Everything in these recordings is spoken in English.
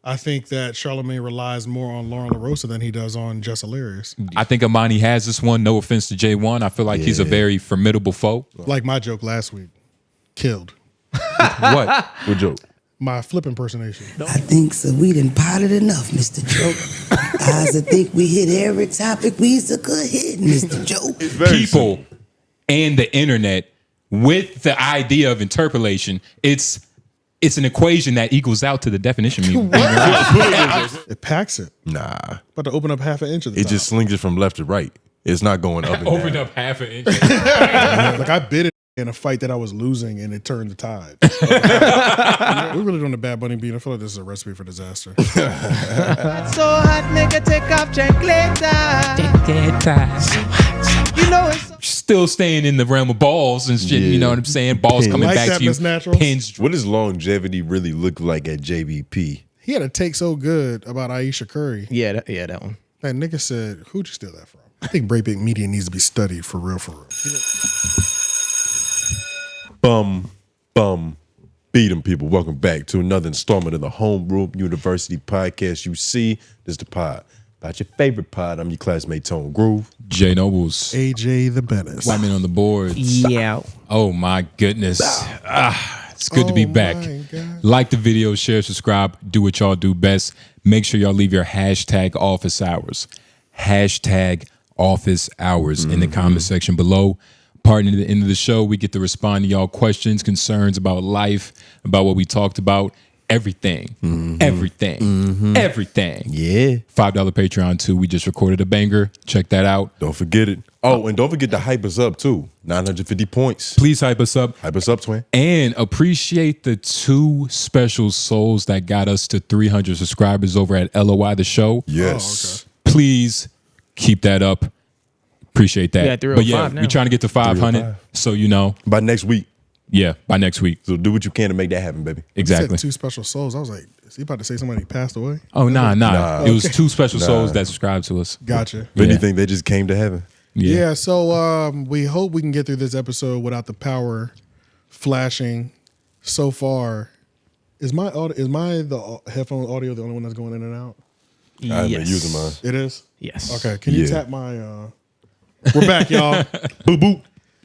I think that Charlemagne relies more on Lauren LaRosa than he does on Jess Hilarious. I think Amani has this one. No offense to J1. I feel like he's a very formidable foe. Like my joke last week. Killed. What? What joke? My flip impersonation. I think so. We done potted enough, Mr. Joe. I think we hit every topic we could hit, Mr. Joe. People and the internet with the idea of interpolation, it's an equation that equals out to the definition. It packs it. Nah. About to open up half an inch of the It top. just slings it from left to right. It's not going up and down. Open up half an inch. Like I bit it in a fight that I was losing and it turned the tide. We're really doing the Bad Bunny beat. I feel like this is a recipe for disaster. So hot, nigga, take off You know it's Still staying in the realm of balls and shit. You know what I'm saying? Balls coming Like back that, to you. Miss Naturals? Pins. What does longevity really look like at JBP? He had a take so good about Aisha Curry. Yeah, that one. That nigga said, who'd you steal that from? I think breakbeat media needs to be studied for real, for real. Beat 'em, people. Welcome back to another installment of the Homeroom University Podcast. You see, this is the pod. About your favorite pod. I'm your classmate, Tone Groove. J Nobles. AJ the Menace. White men on the board. Yeah. Oh my goodness. It's good to be back. Like the video, share, subscribe, do what y'all do best. Make sure y'all leave your hashtag office hours. Hashtag office hours in the comment section below. Partner at the end of the show, we get to respond to y'all questions, concerns about life, about what we talked about, everything. Everything. Yeah. $5 Patreon too. We just recorded a banger. Check that out. Don't forget it. Oh, and don't forget to hype us up too. 950 points. Please hype us up. Hype us up, twin. And appreciate the 2 special souls that got us to 300 subscribers over at LOI The Show. Yes. Please keep that up. Appreciate that. Yeah, 305 but yeah, now. we're trying to get to 500. 305. So, you know, By next week. yeah, by next week. So do what you can to make that happen, baby. He Exactly. said 2 special souls. I was like, is he about to say somebody passed away? Oh, nah. It was 2 special Nah. souls that subscribed to us. Gotcha. If Yeah. anything, they just came to heaven. Yeah, so we hope we can get through this episode without the power flashing. So far, is the headphone audio the only one that's going in and out? I've been using mine. It is? Yes. Okay, can you Yeah. tap my we're back, y'all. Boop boop.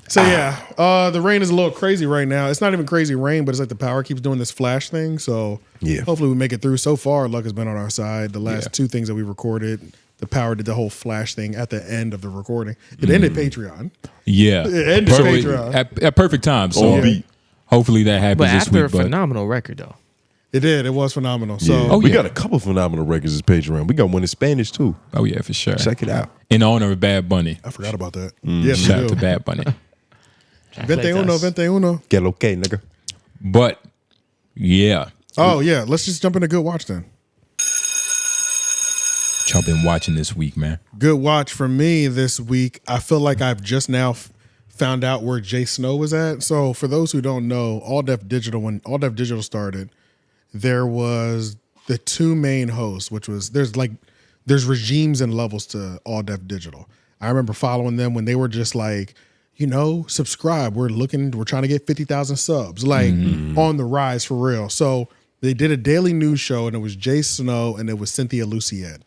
So yeah, the rain is a little crazy right now. It's not even crazy rain, but it's like the power keeps doing this flash thing. So Yeah. hopefully we make it through. So far, luck has been on our side. The last 2 things that we recorded, the power did the whole flash thing at the end of the recording. It ended Patreon. Yeah. It ended Patreon. At perfect time. So On beat. hopefully that happens But this after a week. But phenomenal record, though. It did. It was phenomenal. So Yeah. Oh, we yeah. got a couple phenomenal records as Patreon. We got one in Spanish too. oh, yeah, for sure. Check it out. In honor of Bad Bunny. I forgot about that. Yes, Shout we out to do. Bad Bunny. 21. Get okay, nigga. But, yeah. Oh yeah, let's just jump into Good Watch then. What y'all been watching this week, man? Good Watch for me this week. I feel like I've just now found out where Jay Snow was at. So for those who don't know, All Def Digital, when All Def Digital started, there was the 2 main hosts, which was there's regimes and levels to All Def Digital. I remember following them when they were just like, subscribe. We're trying to get 50,000 subs, like on the rise for real. So they did a daily news show, and it was Jay Snow and it was Cynthia Luciette.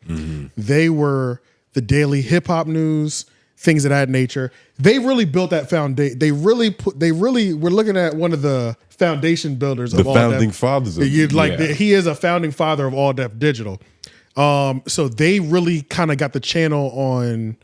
They were the daily hip hop news, things of that nature. They really built that foundation. We're looking at one of the foundation builders The of All founding Def. fathers of He is a founding father of All Def Digital. So they really kind of got the channel on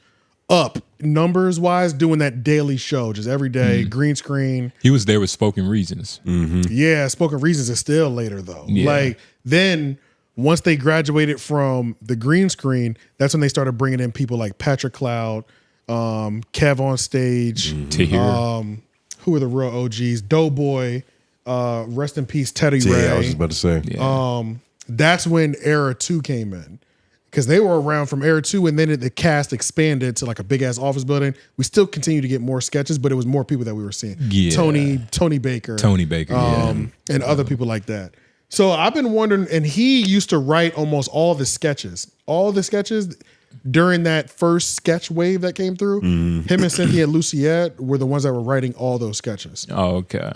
up numbers wise, doing that daily show just every day, green screen. He was there with Spoken Reasons. Yeah, Spoken Reasons is still later though. Yeah. Like then once they graduated from the green screen, that's when they started bringing in people like Patrick Cloud, Kev on stage, Tahir. who are the real OGs, Doughboy, rest in peace, Teddy Yeah, Ray. I was just about to say. Yeah. That's when Era 2 came in. Because they were around from Era 2, and then the cast expanded to like a big ass office building. We still continue to get more sketches, but it was more people that we were seeing. Yeah. Tony Baker. And other people like that. So I've been wondering, and he used to write almost all the sketches. All the sketches during that first sketch wave that came through. Him and Cynthia Luciette were the ones that were writing all those sketches. Oh, okay.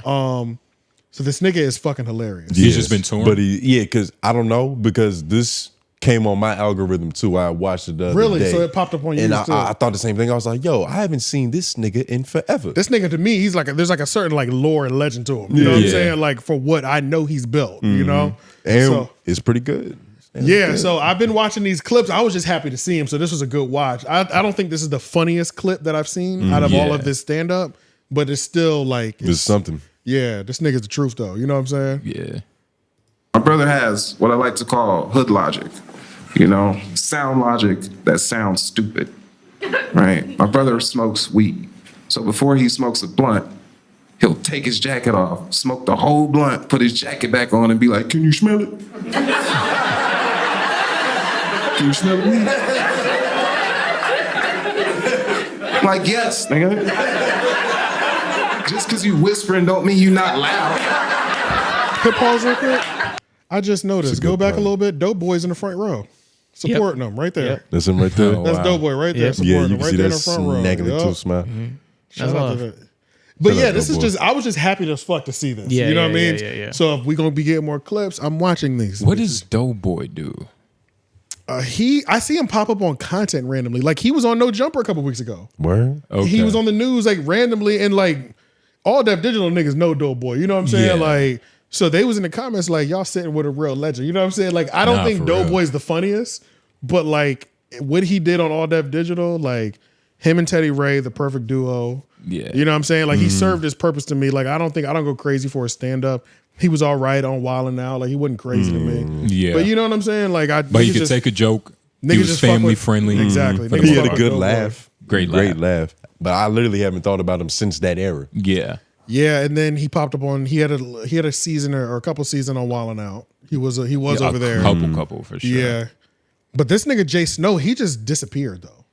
So this nigga is fucking hilarious. He's just been touring? But because I don't know, because this came on my algorithm too. I watched it the other Really? day. So it popped up on you and too? I thought the same thing. I was like, yo, I haven't seen this nigga in forever. This nigga to me, he's like there's like a certain like lore and legend to him. You know what I'm saying? Like for what I know he's built. You know, and so, it's pretty good. yeah. So I've been watching these clips. I was just happy to see him. So this was a good watch. I don't think this is the funniest clip that I've seen out of all of this stand up, but it's still like There's something. Yeah, this nigga's the truth though. You know what I'm saying? Yeah. My brother has what I like to call hood logic, you know, sound logic that sounds stupid, right? My brother smokes weed. So before he smokes a blunt, he'll take his jacket off, smoke the whole blunt, put his jacket back on and be like, can you smell it? Can you smell the weed? I'm like, yes, nigga. Just because you whispering don't mean you not loud. Hit pause real quick. I just noticed. Go back a little bit. Dope Boy's in the front row. Supporting them right there. Yep. That's him right there. That's Dope Boy right there. Supporting Yeah, you them can right see there in that the front row. snagging Yup. to smile. Shout out love. to that. But Shout yeah, out this Dope is Boy. just, I was just happy as fuck to see this. Yeah, you know what I yeah, mean? yeah. So if we're going to be getting more clips, I'm watching these. What does Doughboy do? I see him pop up on content randomly. Like he was on No Jumper a couple weeks ago. Word? Okay. He was on the news like randomly and like all Def Digital niggas know Dope Boy. You know what I'm saying? Yeah. Like, so they was in the comments like, y'all sitting with a real legend. You know what I'm saying? Like, I don't Nah, think for Dope real. Boy's the funniest, but like what he did on All Def Digital, like him and Teddy Ray, the perfect duo. Yeah. You know what I'm saying? Like he served his purpose to me. Like I don't go crazy for a stand-up. He was all right on Wild 'N Out. Like he wasn't crazy to me. Yeah. But you know what I'm saying? Like But he could take a joke. He was just fuck family with- friendly. Exactly. For the Niggas He most had a fuck part. good Dope Boy. laugh. Great laugh. But I literally haven't thought about him since that era. Yeah. Yeah, and then he popped up on. He had a season or a couple season on Wild 'N Out. He was over there. Couple for sure. Yeah, but this nigga Jay Snow, he just disappeared though.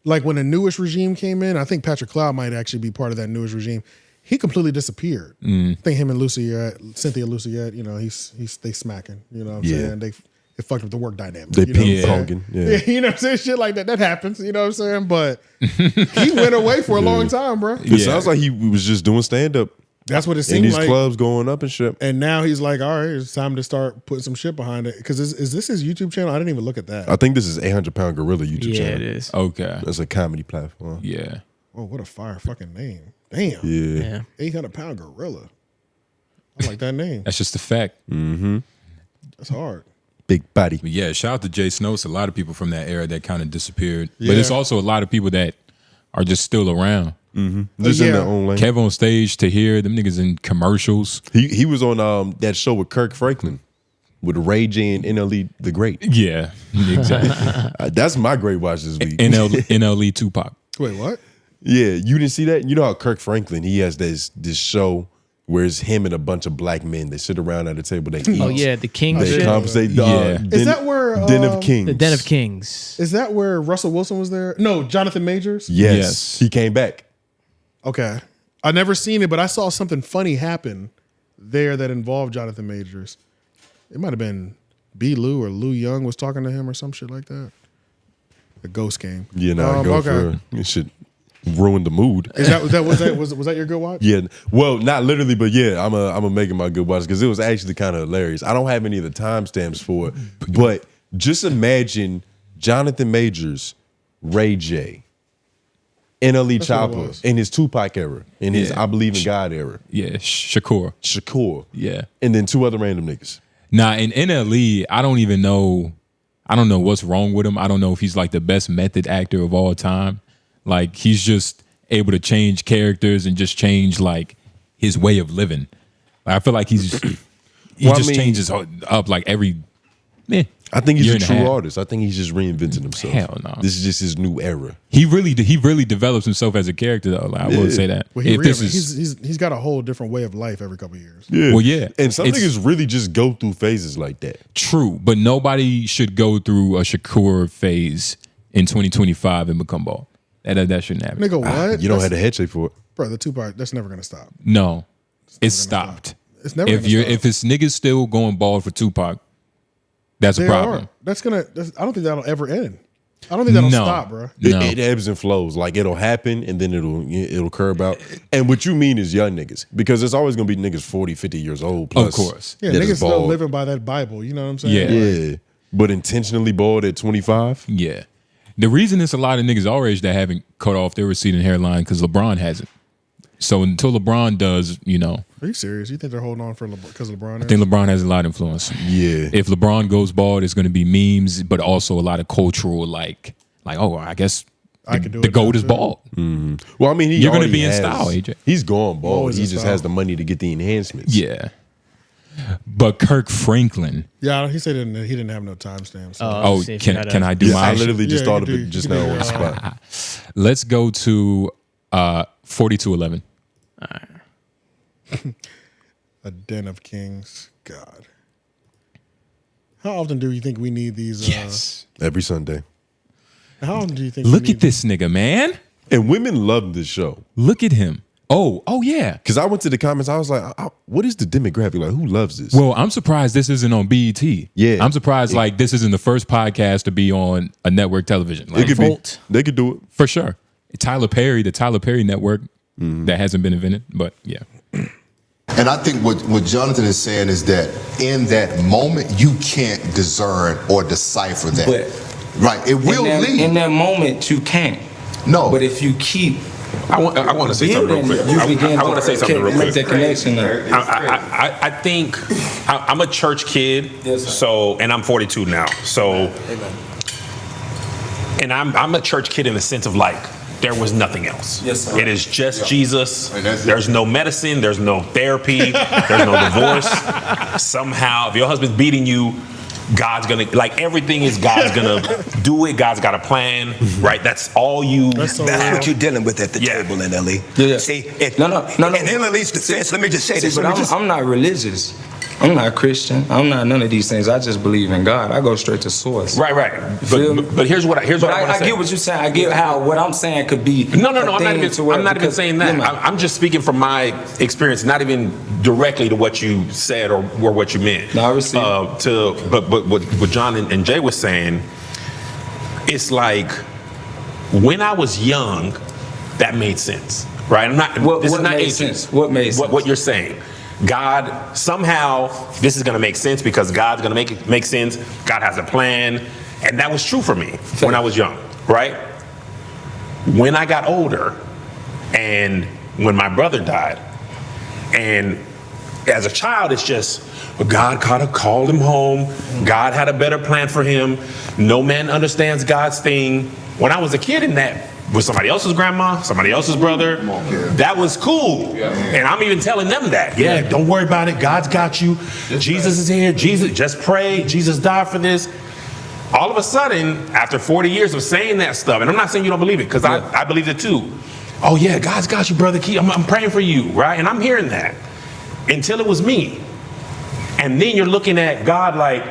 Like when the newest regime came in, I think Patrick Cloud might actually be part of that newest regime. He completely disappeared. I think him and Cynthia Luciette, you know, they smacking. You know what I'm saying? It fucked up the work dynamic. They you know what I'm ping saying? ponging. Yeah. You know what I'm saying? Shit like that happens. You know what I'm saying? But he went away for a long time, bro. It sounds like he was just doing stand up That's what it in seemed these like. clubs going up and shit. And now he's like, all right, it's time to start putting some shit behind it. Because is this his YouTube channel? I didn't even look at that. I think this is 800 Pound Gorilla YouTube Yeah, channel. it is. Okay. That's a comedy platform. Yeah. Oh, what a fire fucking name. Damn. Yeah. Yeah. 800-pound gorilla. I like that name. That's just a fact. That's hard. Big body. But yeah, shout out to Jay Snow. It's a lot of people from that era that kind of disappeared. Yeah. But it's also a lot of people that are just still around. Just in Yeah. their own lane. Kev on stage to hear them niggas in commercials. He was on that show with Kirk Franklin with Ray J and NLE the Great. Yeah, exactly. That's my great watch this week. NLE Tupac. Wait, what? Yeah, you didn't see that? You know how Kirk Franklin, he has this show where it's him and a bunch of black men. They sit around at a table, they eat. Oh yeah, the King They shit. conversate. Yeah. Is that where, Den of Kings. The Den of Kings. Is that where Russell Wilson was there? No, Jonathan Majors? Yes. Yes. He came back. Okay. I never seen it, but I saw something funny happen there that involved Jonathan Majors. It might have been B. Lou or Lou Young was talking to him or some shit like that. The Ghost Game. Yeah, no, go for it. It should ruin the mood. Was that your good watch? Yeah, well, not literally, but yeah, I'm a making my good watch because it was actually kind of hilarious. I don't have any of the timestamps for it, but just imagine Jonathan Majors, Ray J, NLE what it Choppa was. in his Tupac era, in his Yeah. I Believe in God era, Yeah, Shakur. Shakur, Yeah. and then two other random niggas. Nah, in NLE, I don't even know. I don't know what's wrong with him. I don't know if he's like the best method actor of all time. Like he's just able to change characters and just change like his way of living. Like, I feel like he Well, I just mean- changes up like every. I think he's year a and a true half. artist. I think he's just reinventing himself. Hell no. This is just his new era. He really develops himself as a character though. Like, I will say that. Well, If this is he's got a whole different way of life every couple of years. Yeah. Well, yeah. And some It's- niggas really just go through phases like that. true, but nobody should go through a Shakur phase in 2025 and become bald. That shouldn't happen. Nigga, what? You don't have the head shape for it. Bro, the Tupac, that's never gonna stop. No, it's never gonna stopped. stop. It's never If gonna you're stop. if it's niggas still going bald for Tupac, that's a They problem. are. I don't think that'll ever end. I don't think that'll No. stop, bro. It ebbs and flows. Like it'll happen and then it'll curb out. And what you mean is young niggas, because there's always gonna be niggas 40, 50 years old. Plus, Of course. Yeah, that niggas is still bald. living by that Bible. You know what I'm saying? Yeah. Yeah, but intentionally bald at 25. Yeah. The reason it's a lot of niggas our age that haven't cut off their receding hairline because LeBron hasn't. So until LeBron does, you know, Are you serious? You think they're holding on for because of LeBron? I think LeBron has a lot of influence. Yeah. If LeBron goes bald, it's going to be memes, but also a lot of cultural, like oh, I guess I could do the it GOAT now, is too. bald. Well, I mean, You're gonna already be in has- style, AJ. He's gone bald. Always He in just style. has the money to get the enhancements. Yeah. But Kirk Franklin. Yeah, he said he didn't have no timestamps. So. Oh, see if you had can a- I do Yeah, my I literally just Yeah, thought you of do. it just You now do, on the yeah. spot. Let's go to 4211. A den of kings. God. How often do you think we need these? Yes. Every Sunday. How often do you think? we Look need at this nigga, man. And women love this show. Look at him. Oh yeah. Because I went to the comments, I was like, what is the demographic? Like, who loves this? Well, I'm surprised this isn't on BET. Yeah. I'm surprised like this isn't the first podcast to be on a network television. it Like, could Volt. be. They could do it. for sure. The Tyler Perry network that hasn't been invented, but yeah. And I think what Jonathan is saying is that in that moment, you can't discern or decipher that. But right. It will lead. in that moment, you can't. No. But if you keep I want to say something real quick. you begin I want to say something real make quick. that connection. I think I'm a church kid, Yes, sir. so and I'm 42 now. So, and I'm a church kid in the sense of like there was nothing else. Yes, sir. It is just Jesus. And that's it. There's no medicine. There's no therapy. There's no divorce. Somehow, if your husband's beating you, God's gonna everything is God's gonna do it. God's got a plan, right? That's all you. That's so That's real. what you're dealing with at the Yeah. table in LE. Yeah. See, No. in Emily's defense, let me just say this. But I'm not religious. I'm not Christian. I'm not none of these things. I just believe in God. I go straight to source. Right. Feel me? But here's what I But want I to say. get what you're saying. I get how what I'm saying could be. No. a I'm not thing even. to where- I'm not even because- saying that. Yeah, man. I'm just speaking from my experience, not even directly to what you said or what you meant. No, I receive. But what John and Jay was saying, it's like when I was young, that made sense, right? I'm not. What this is not made ageist. sense? What made sense? What you're saying. God somehow this is going to make sense because God's going to make it make sense. God has a plan, and that was true for me when I was young, right? When I got older, and when my brother died, and as a child, it's just God kind of called him home. God had a better plan for him. No man understands God's thing. When I was a kid in that, with somebody else's grandma, somebody else's brother, that was cool. And I'm even telling them that. Yeah, don't worry about it. God's got you. Jesus is here. Jesus, just pray. Jesus died for this. All of a sudden, after 40 years of saying that stuff, and I'm not saying you don't believe it, because I believe it too. Oh yeah, God's got you, brother. I'm praying for you, right? And I'm hearing that until it was me. And then you're looking at God like,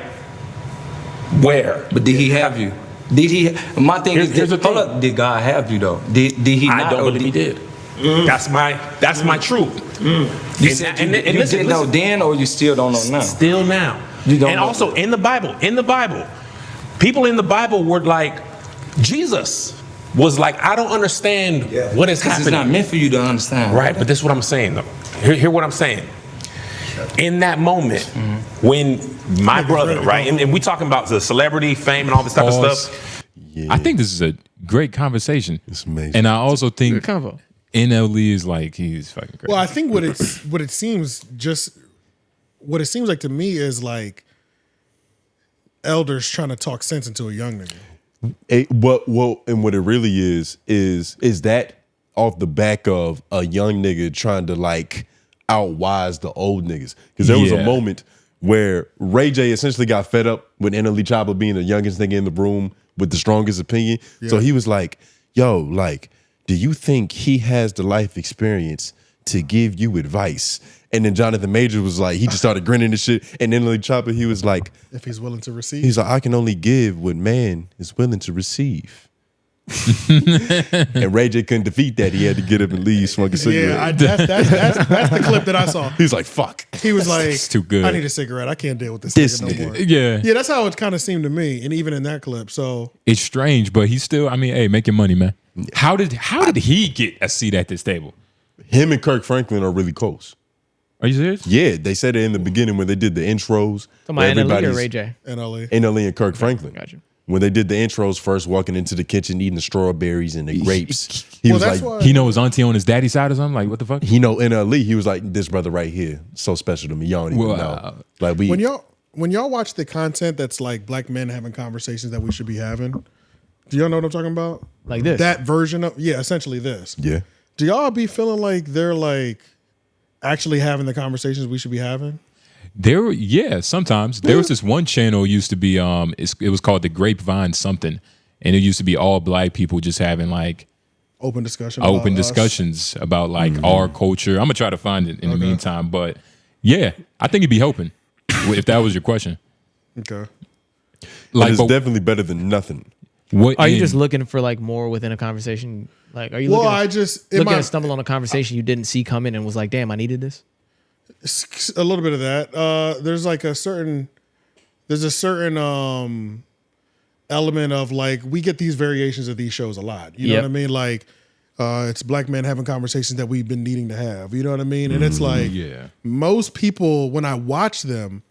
where? But did he have you? Did he? My thing is, Here's the hold thing. up, did God have you though? Did he not? I don't or believe he did. That's my truth. You said you didn't know then, or you still don't know now? Still now. You don't and know. also in the Bible, people in the Bible were like, Jesus was like, I don't understand what is Because happening. it's not meant for you to understand. Right, but this is what I'm saying though. Hear what I'm saying. In that moment, when my brother, right, and we talking about the celebrity, fame, and all this type of stuff. I think this is a great conversation. It's amazing. And I also think Good convo. NLE is like, he's fucking great. Well, I think what it seems like to me is like elders trying to talk sense into a young nigga. And what it really is that off the back of a young nigga trying to like outwise the old niggas. Because there was a moment where Ray J essentially got fed up with Choppa being the youngest nigga in the room with the strongest opinion. So he was like, yo, like, do you think he has the life experience to give you advice? And then Jonathan Majors was like, he just started grinning and shit. And then Choppa, he was like, If he's willing to receive. he's like, I can only give what man is willing to receive. And Ray J couldn't defeat that. He had to get up and leave smoking cigarette. Yeah, that's the clip that I saw. He's like, fuck. He was like, It's too good. I need a cigarette. I can't deal with this nigga no more. Yeah. Yeah, that's how it kind of seemed to me. And even in that clip. So It's strange, but he's still, I mean, hey, making money, man. How did he get a seat at this table? Him and Kirk Franklin are really close. Are you serious? Yeah, they said it in the beginning when they did the intros. So my NLE or Ray J? NLE and Kirk Franklin. Gotcha. When they did the intros first, walking into the kitchen, eating the strawberries and the grapes, he was like, he know his auntie on his daddy's side or something? Like, what the fuck? he know NLE. He was like, this brother right here, so special to me. Y'all don't even know. Like when y'all watch the content that's like black men having conversations that we should be having, do y'all know what I'm talking about? Like this? That version of, yeah, essentially this. Yeah. Do y'all be feeling like they're like actually having the conversations we should be having? Sometimes. There was this one channel used to be, it was called the Grapevine something. And it used to be all black people just having like open discussion. Open discussions about like our culture. I'm gonna try to find it in the meantime. But yeah, I think it'd be helping if that was your question. Okay. Like, it's definitely better than nothing. Are you just looking for like more within a conversation? Like, are you looking to stumble on a conversation you didn't see coming and was like, damn, I needed this? A little bit of that. There's a certain element of like, we get these variations of these shows a lot. You know what I mean? Like, it's black men having conversations that we've been needing to have. You know what I mean? And it's like, most people, when I watch them,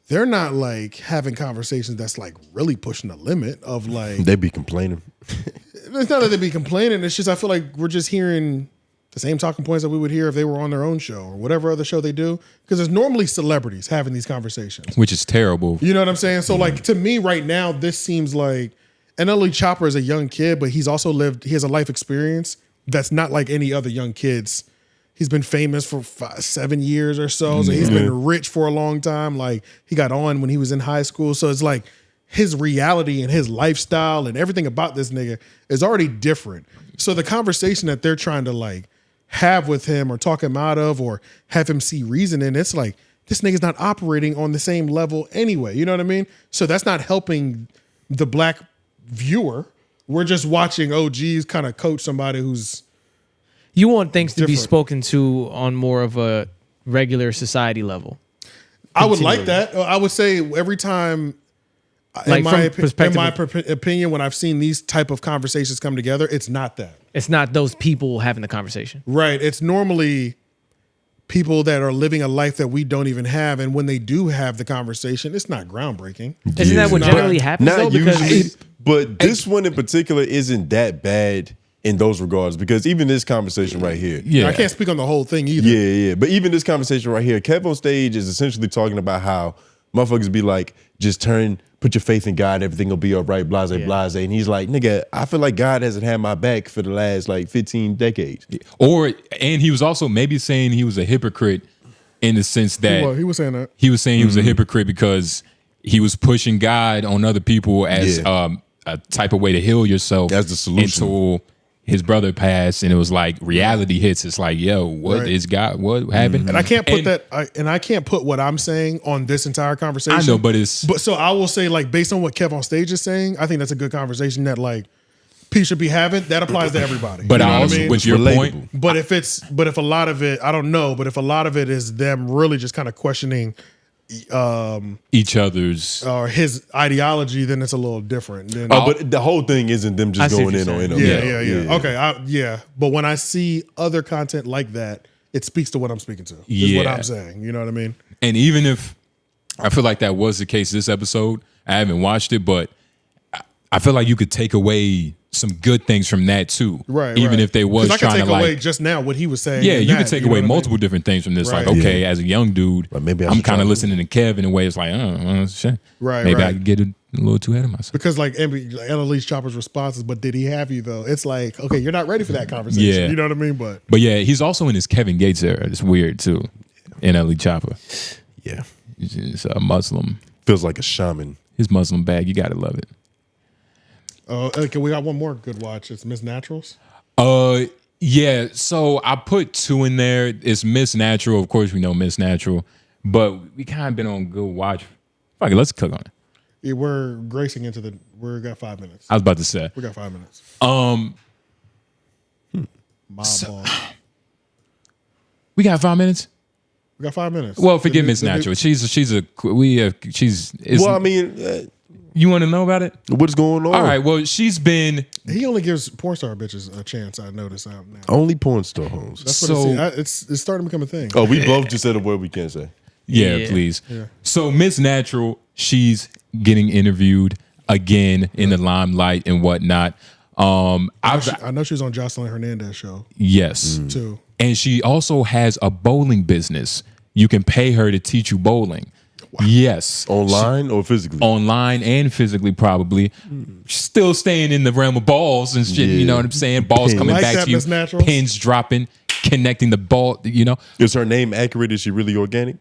they're not like having conversations that's like really pushing the limit of like. They be complaining. It's not that they be complaining. It's just I feel like we're just hearing the same talking points that we would hear if they were on their own show or whatever other show they do. Because there's normally celebrities having these conversations. Which is terrible. You know what I'm saying? So like to me right now, this seems like, and not only Choppa is a young kid, but he's also he has a life experience that's not like any other young kids. He's been famous for 7 years or so. So he's been rich for a long time. Like he got on when he was in high school. So it's like his reality and his lifestyle and everything about this nigga is already different. So the conversation that they're trying to like have with him or talk him out of or have him see reason in, it's like this nigga's not operating on the same level anyway. You know what I mean? So that's not helping the black viewer. We're just watching OGs kind of coach somebody who's. You want things to be spoken to on more of a regular society level. I would like that. I would say every time, like in my opinion, when I've seen these type of conversations come together, it's not that. It's not those people having the conversation. Right. It's normally people that are living a life that we don't even have. And when they do have the conversation, it's not groundbreaking. Isn't that what generally happens though? Usually, but this one in particular isn't that bad in those regards, because even this conversation right here. Yeah. I can't speak on the whole thing either. Yeah. But even this conversation right here, Kev on stage is essentially talking about how motherfuckers be like, just put your faith in God, everything will be all right, blase, blase. And he's like, nigga, I feel like God hasn't had my back for the last like 15 decades. And he was also maybe saying he was a hypocrite in the sense that he was saying that. He was saying he was a hypocrite because he was pushing God on other people as a type of way to heal yourself. That's the solution. Until his brother passed, and it was like reality hits. It's like, yo, what is God? What happened? And I can't put I can't put what I'm saying on this entire conversation. I know, but so I will say, like, based on what Kev on stage is saying, I think that's a good conversation that like P should be having. That applies to everybody. But you know what I mean? with your point, but if a lot of it, I don't know. But if a lot of it is them really just kind of questioning each other's or his ideology, then it's a little different. But the whole thing isn't them just going in on it. Yeah. Okay, but when I see other content like that, it speaks to what I'm speaking to. Is what I'm saying. You know what I mean? And even if I feel like that was the case this episode, I haven't watched it, but I feel like you could take away some good things from that too. Right. Even if they was I trying can take to away like just now what he was saying. Yeah, you could take away multiple different things from this. Right. Like, okay, as a young dude, maybe I'm kind of listening to Kev in a way. It's like, shit. Right. Maybe I could get a little too ahead of myself. Because like Annalise Chopper's response is, but did he have you though? It's like, okay, you're not ready for that conversation. Yeah. You know what I mean? But yeah, he's also in his Kevin Gates era. It's weird too. Annalise Chopper. Yeah. He's a Muslim. Feels like a shaman. His Muslim bag, you gotta love it. Okay, we got one more good watch. It's Miss Naturals. Yeah. So I put 2 in there. It's Miss Natural. Of course, we know Miss Natural, but we kind of been on good watch. Fuck it, let's click on it. Yeah, we're gracing into the. We got 5 minutes. I was about to say. We got 5 minutes. So, we got 5 minutes. We got 5 minutes. Well, forgive Miss Natural. She's. Well, I mean, you want to know about it? What's going on? All right. Well, she's been. He only gives porn star bitches a chance. I notice out now. Only porn star hoes. That's what it's starting to become a thing. Oh, we both just said a word we can't say. Yeah, please. Yeah. So Miss Natural, she's getting interviewed again in the limelight and whatnot. I know she was on Jocelyn Hernandez's show. Yes. Too. And she also has a bowling business. You can pay her to teach you bowling. Wow. Yes. Online or physically? Online and physically, probably. Still staying in the realm of balls and shit. Yeah. You know what I'm saying? Balls coming back to you. Natural. Pins dropping, connecting the ball, you know. Is her name accurate? Is she really organic?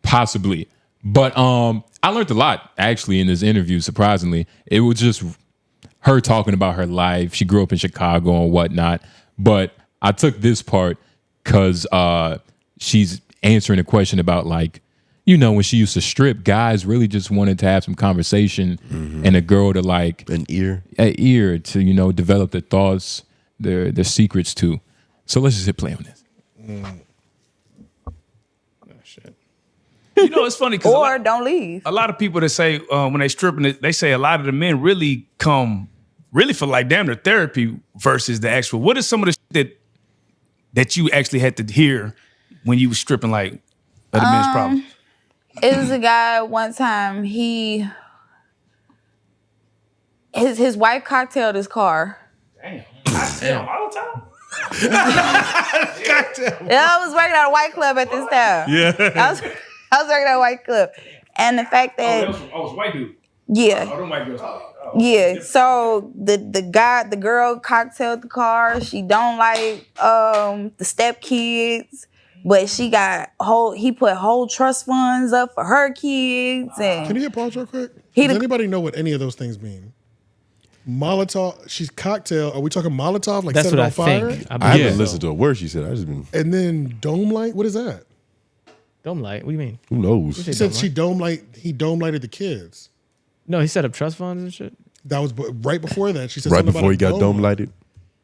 Possibly. But I learned a lot, actually, in this interview, surprisingly. It was just her talking about her life. She grew up in Chicago and whatnot. But I took this part because she's answering a question about, like, you know, when she used to strip, guys really just wanted to have some conversation and a girl to, like, an ear to, you know, develop their thoughts, their secrets too. So let's just hit play on this. Oh, shit. You know, it's funny because don't leave. A lot of people that say when they stripping, they say a lot of the men really come for like damn near therapy versus the actual. What is some of the shit that you actually had to hear when you were stripping, like of the men's problems? It was a guy one time, his wife cocktailed his car. Damn. All the time? Yeah, I was working at a white club at this time. Yeah. I was working at a white club. And the fact that was white dude. Yeah. Oh, them white girls. Yeah. So the girl cocktailed the car. She don't like the step kids. But he put whole trust funds up for her kids. And can you hit pause real quick? Does anybody know what any of those things mean? Molotov, she's cocktail. Are we talking Molotov? Like that's set what it on I fire? think. I haven't listened to a word she said. I just been. And then dome light. What is that? Dome light? What do you mean? Who knows? He said he dome lighted the kids. No, he set up trust funds and shit. That was right before that. She said right something before about he got dome lighted.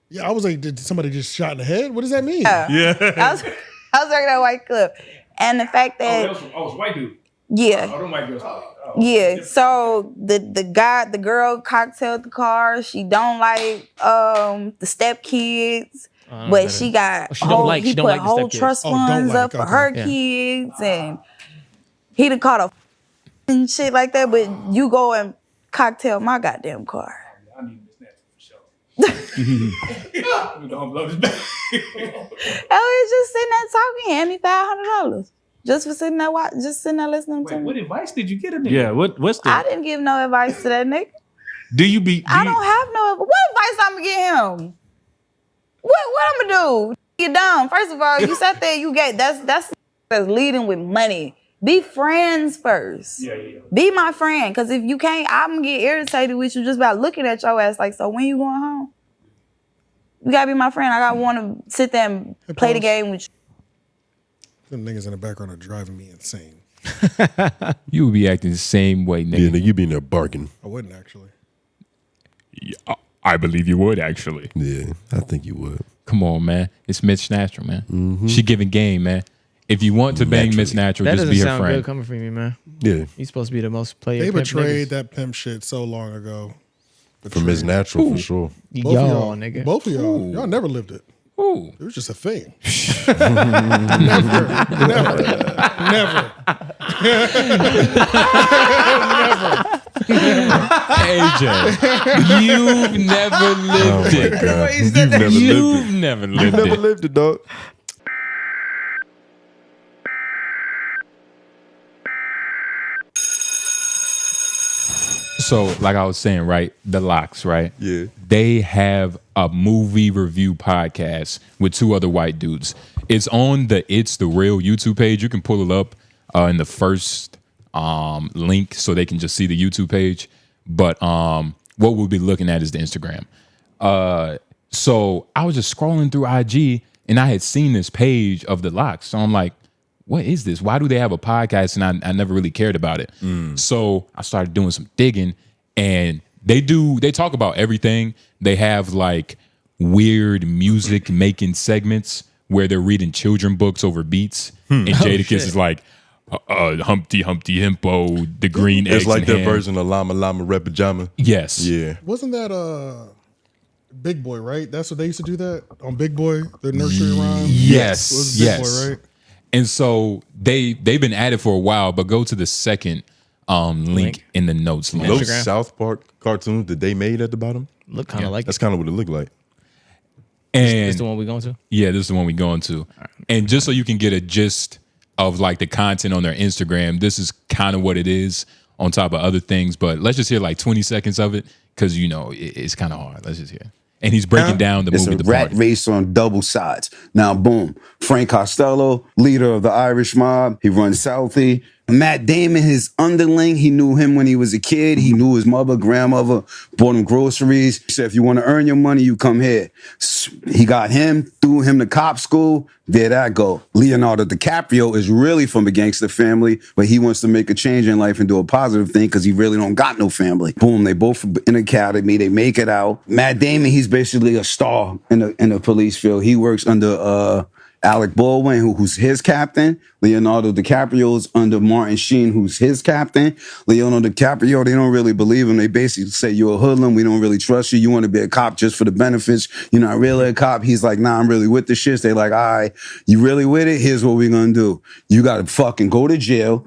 Yeah, I was like, did somebody just shot in the head? What does that mean? Yeah. I was working at a white club. And the fact that was white dude. Yeah. Oh, them white girls. Yeah. So the girl cocktailed the car. She don't like the step kids. But he put whole trust funds up for her kids, and he'd have caught a and shit like that. But you go and cocktail my goddamn car. I need Miss Natural for sure. Don't blow this back. Elliot's just sitting there talking. Hand me $500 just for sitting there listening to me. What advice did you get a nigga? Yeah, what's the? I didn't give no advice to that nigga. I don't have no. What advice I'm gonna give him? What I'm gonna do? You dumb. First of all, you sat there. You gave that's leading with money. Be friends first. Yeah. Be my friend, because if you can't, I'm gonna get irritated with you just about looking at your ass. Like, so when you going home? You gotta be my friend. I gotta want to sit there and play the game with you. Them niggas in the background are driving me insane. You would be acting the same way, nigga. Yeah, you be in there barking. I wouldn't actually. Yeah, I believe you would actually. Yeah, I think you would. Come on, man. It's Miss Natural, man. Mm-hmm. She giving game, man. If you want to bang Miss Natural, That just doesn't be her sound friend. good coming from you, man. Yeah. You're supposed to be the most player. They pimp betrayed niggas. that pimp shit so long ago. From Miss Natural, for sure. Y'all, nigga. Both of y'all. Ooh. Y'all never lived it. Ooh. It was just a thing. never. AJ, you've never lived it. You've never lived it. You've never lived it, dog. So, like I was saying, right? The Locks, right? Yeah. They have a movie review podcast with two other white dudes. It's on the It's the Real YouTube page. You can pull it up in the first link so they can just see the YouTube page. But what we'll be looking at is the Instagram. So I was just scrolling through IG and I had seen this page of the Locks. So I'm like, what is this? Why do they have a podcast? And I never really cared about it. So I started doing some digging, and they talk about everything. They have like weird music making segments where they're reading children books over beats. And Jadakiss is like, Humpty Humpty Himpo, the green eggs. It's like their ham. version of Llama Llama Red Pajama. Yes. Yeah. Wasn't that Big Boy, right? That's what they used to do that on Big Boy, the nursery rhyme? Yes. It was Big Boy, right? And so they've been at it for a while, but go to the second link in the notes. Those South Park cartoons that they made at the bottom look kind of like that's kind of what it looked like. And this the one we going to? Yeah, this is the one we going to. And just so you can get a gist of like the content on their Instagram, this is kind of what it is on top of other things. But let's just hear like 20 seconds of it because it's kind of hard. Let's just hear. And he's breaking down the movie. It's a rat race on double sides. Now, boom. Frank Costello, leader of the Irish mob. He runs Southie. Matt Damon, his underling, he knew him when he was a kid. He knew his mother, grandmother, bought him groceries. He said, if you want to earn your money, you come here. He got him, threw him to cop school. There that go. Leonardo DiCaprio is really from a gangster family, but he wants to make a change in life and do a positive thing because he really don't got no family. Boom, they both in academy. They make it out. Matt Damon, he's basically a star in the police field. He works under Alec Baldwin, who's his captain. Leonardo DiCaprio's under Martin Sheen, who's his captain. Leonardo DiCaprio, they don't really believe him. They basically say, you're a hoodlum. We don't really trust you. You want to be a cop just for the benefits. You're not really a cop. He's like, nah, I'm really with the shits. They like, all right, you really with it? Here's what we're going to do. You got to fucking go to jail.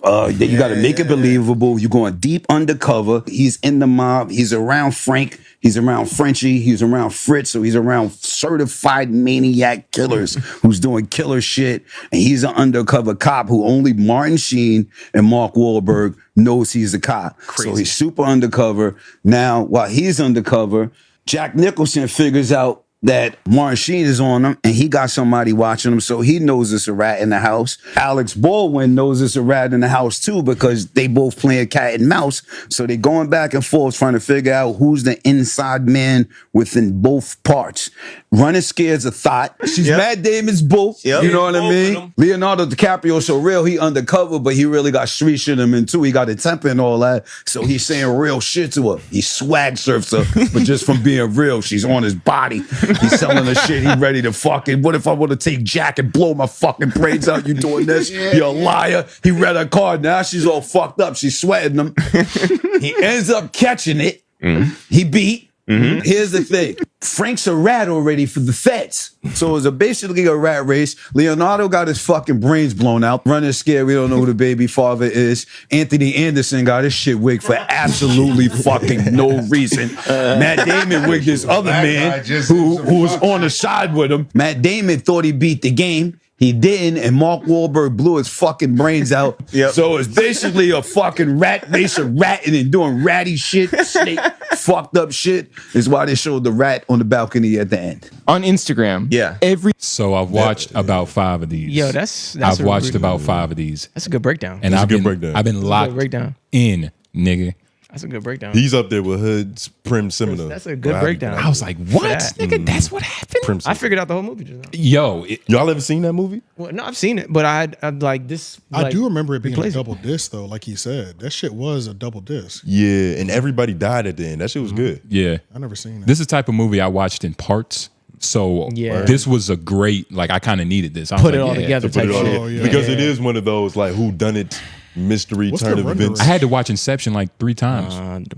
You got to make it believable. You're going deep undercover. He's in the mob. He's around Frank. He's around Frenchie. He's around Fritz. So he's around certified maniac killers who's doing killer shit. And he's an undercover cop who only Martin Sheen and Mark Wahlberg knows he's a cop. Crazy. So he's super undercover. Now, while he's undercover, Jack Nicholson figures out that Martin Sheen is on him and he got somebody watching him, so he knows it's a rat in the house. Alex Baldwin knows it's a rat in the house too because they both playing cat and mouse, so they going back and forth trying to figure out who's the inside man within both parts. Running Scared's a thought. She's Matt Damon's boo. You know what I mean? Leonardo DiCaprio so real, he undercover, but he really got street shit in him too. He got a temper and all that, so he's saying real shit to her. He swag surfs her, but just from being real, she's on his body. He's selling the shit. He ready to fucking, what if I want to take Jack and blow my fucking brains out? You doing this? You're a liar. He read her card. Now she's all fucked up. She's sweating him. He ends up catching it. He beat. Here's the thing. Frank's a rat already for the feds. So it was basically a rat race. Leonardo got his fucking brains blown out. Running Scared, we don't know who the baby father is. Anthony Anderson got his shit wigged for absolutely fucking no reason. Matt Damon wigged this other man who was on the side with him. Matt Damon thought he beat the game. He didn't, and Mark Wahlberg blew his fucking brains out. So it's basically a fucking rat race of ratting and doing ratty shit, snake, fucked up shit. Is why they showed the rat on the balcony at the end. On Instagram. So I've watched about 5 of these. Yo, that's I've watched about 5 of these. That's a good breakdown. And I've been locked in, nigga. That's a good breakdown. He's up there with Hood's Prim Seminar. That's a good breakdown. I was like, what? Nigga, that's what happened? I figured out the whole movie just now. Yo. Y'all ever seen that movie? Well, no, I've seen it, but I'd like this. I do remember it being a double disc, though, like he said. That shit was a double disc. Yeah, and everybody died at the end. That shit was good. Yeah. I never seen it. This is the type of movie I watched in parts. So this was a great, like, I kind of needed this. I put it all together type shit. Because it is one of those, like, who done it mystery turn of events. I had to watch Inception like 3 times.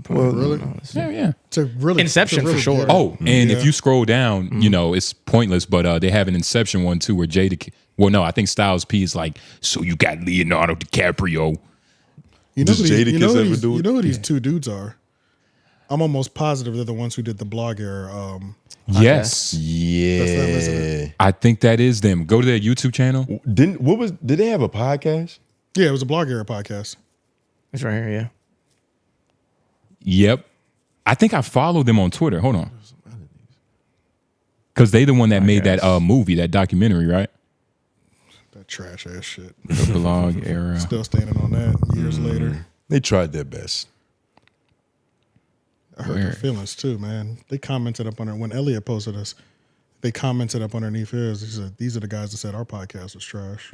Really? Yeah. It's a really Inception really for sure. good. Oh, and if you scroll down, you know, it's pointless, but they have an Inception one too where I think Styles P is like, so you got Leonardo DiCaprio. You know who these two dudes are? I'm almost positive they're the ones who did the blog era. Yes. Yeah. That's them, isn't it? I think that is them. Go to their YouTube channel. Did they have a podcast? Yeah, it was a blog era podcast. It's right here, yeah. Yep. I think I followed them on Twitter. Hold on. Because they the one that made that movie, that documentary, right? That trash ass shit. The blog era. Still standing on that years later. They tried their best. I hurt their feelings too, man. They commented up on it when Elliot posted us. they commented up underneath his. He said, "These are the guys that said our podcast was trash."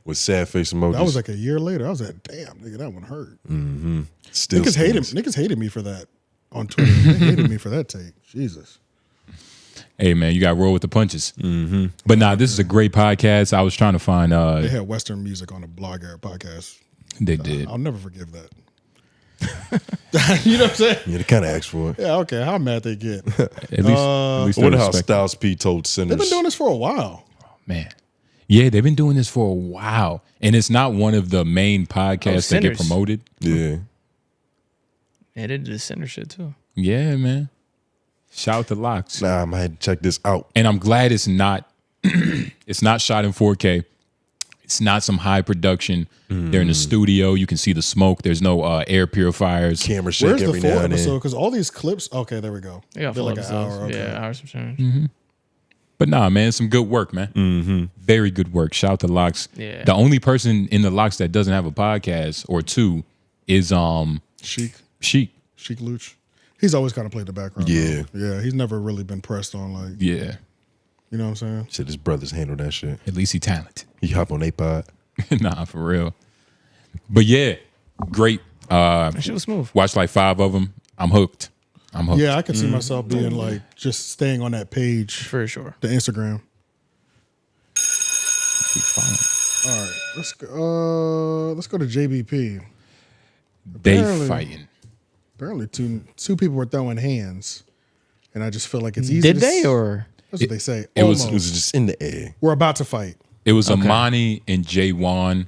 With sad face emojis. That was like a year later. I was like, "Damn, nigga, that one hurt." Mm-hmm. Still Niggas hated me for that on Twitter. They hated me for that take. Jesus. Hey man, you got to roll with the punches. Mm-hmm. But nah, this is a great podcast. I was trying to find. They had Western music on the Blog Era podcast. They did. I'll never forgive that. You know what I'm saying? Yeah, they kind of asked for it. Yeah, okay. How mad they get? At least I wonder how Styles P told Sinners. They've been doing this for a while. Oh, man. Yeah, they've been doing this for a while. And it's not one of the main podcasts that get promoted. Yeah. Yeah, they did the Sinner shit too. Yeah, man. Shout out to Locks. Nah, I might have to check this out. And I'm glad it's not it's not shot in 4K. It's not some high production. They're in the studio. You can see the smoke. There's no air purifiers. Camera shake every now and then. Because all these clips, okay, there we go. They got They're full like an episodes. hour. Okay. Yeah, hours of change. But nah, man, some good work, man. Very good work. Shout out to Locks. Yeah. The only person in the Locks that doesn't have a podcast or two is Sheik Luch. He's always kind of played the background. Yeah. Though. Yeah. He's never really been pressed on like. Yeah. You know what I'm saying? Shit, his brothers handle that shit. At least he talented. He hop on a pod. Nah, for real. But yeah, great. That shit was smooth. Watched like 5 of them. I'm hooked. Yeah, I can see myself being like just staying on that page for sure. The Instagram. All right, let's go to JBP. They fighting. Apparently, two people were throwing hands, and I just feel like it's easy. Did they or? That's what they say. It was just in the air. We're about to fight. It was Amani and J1.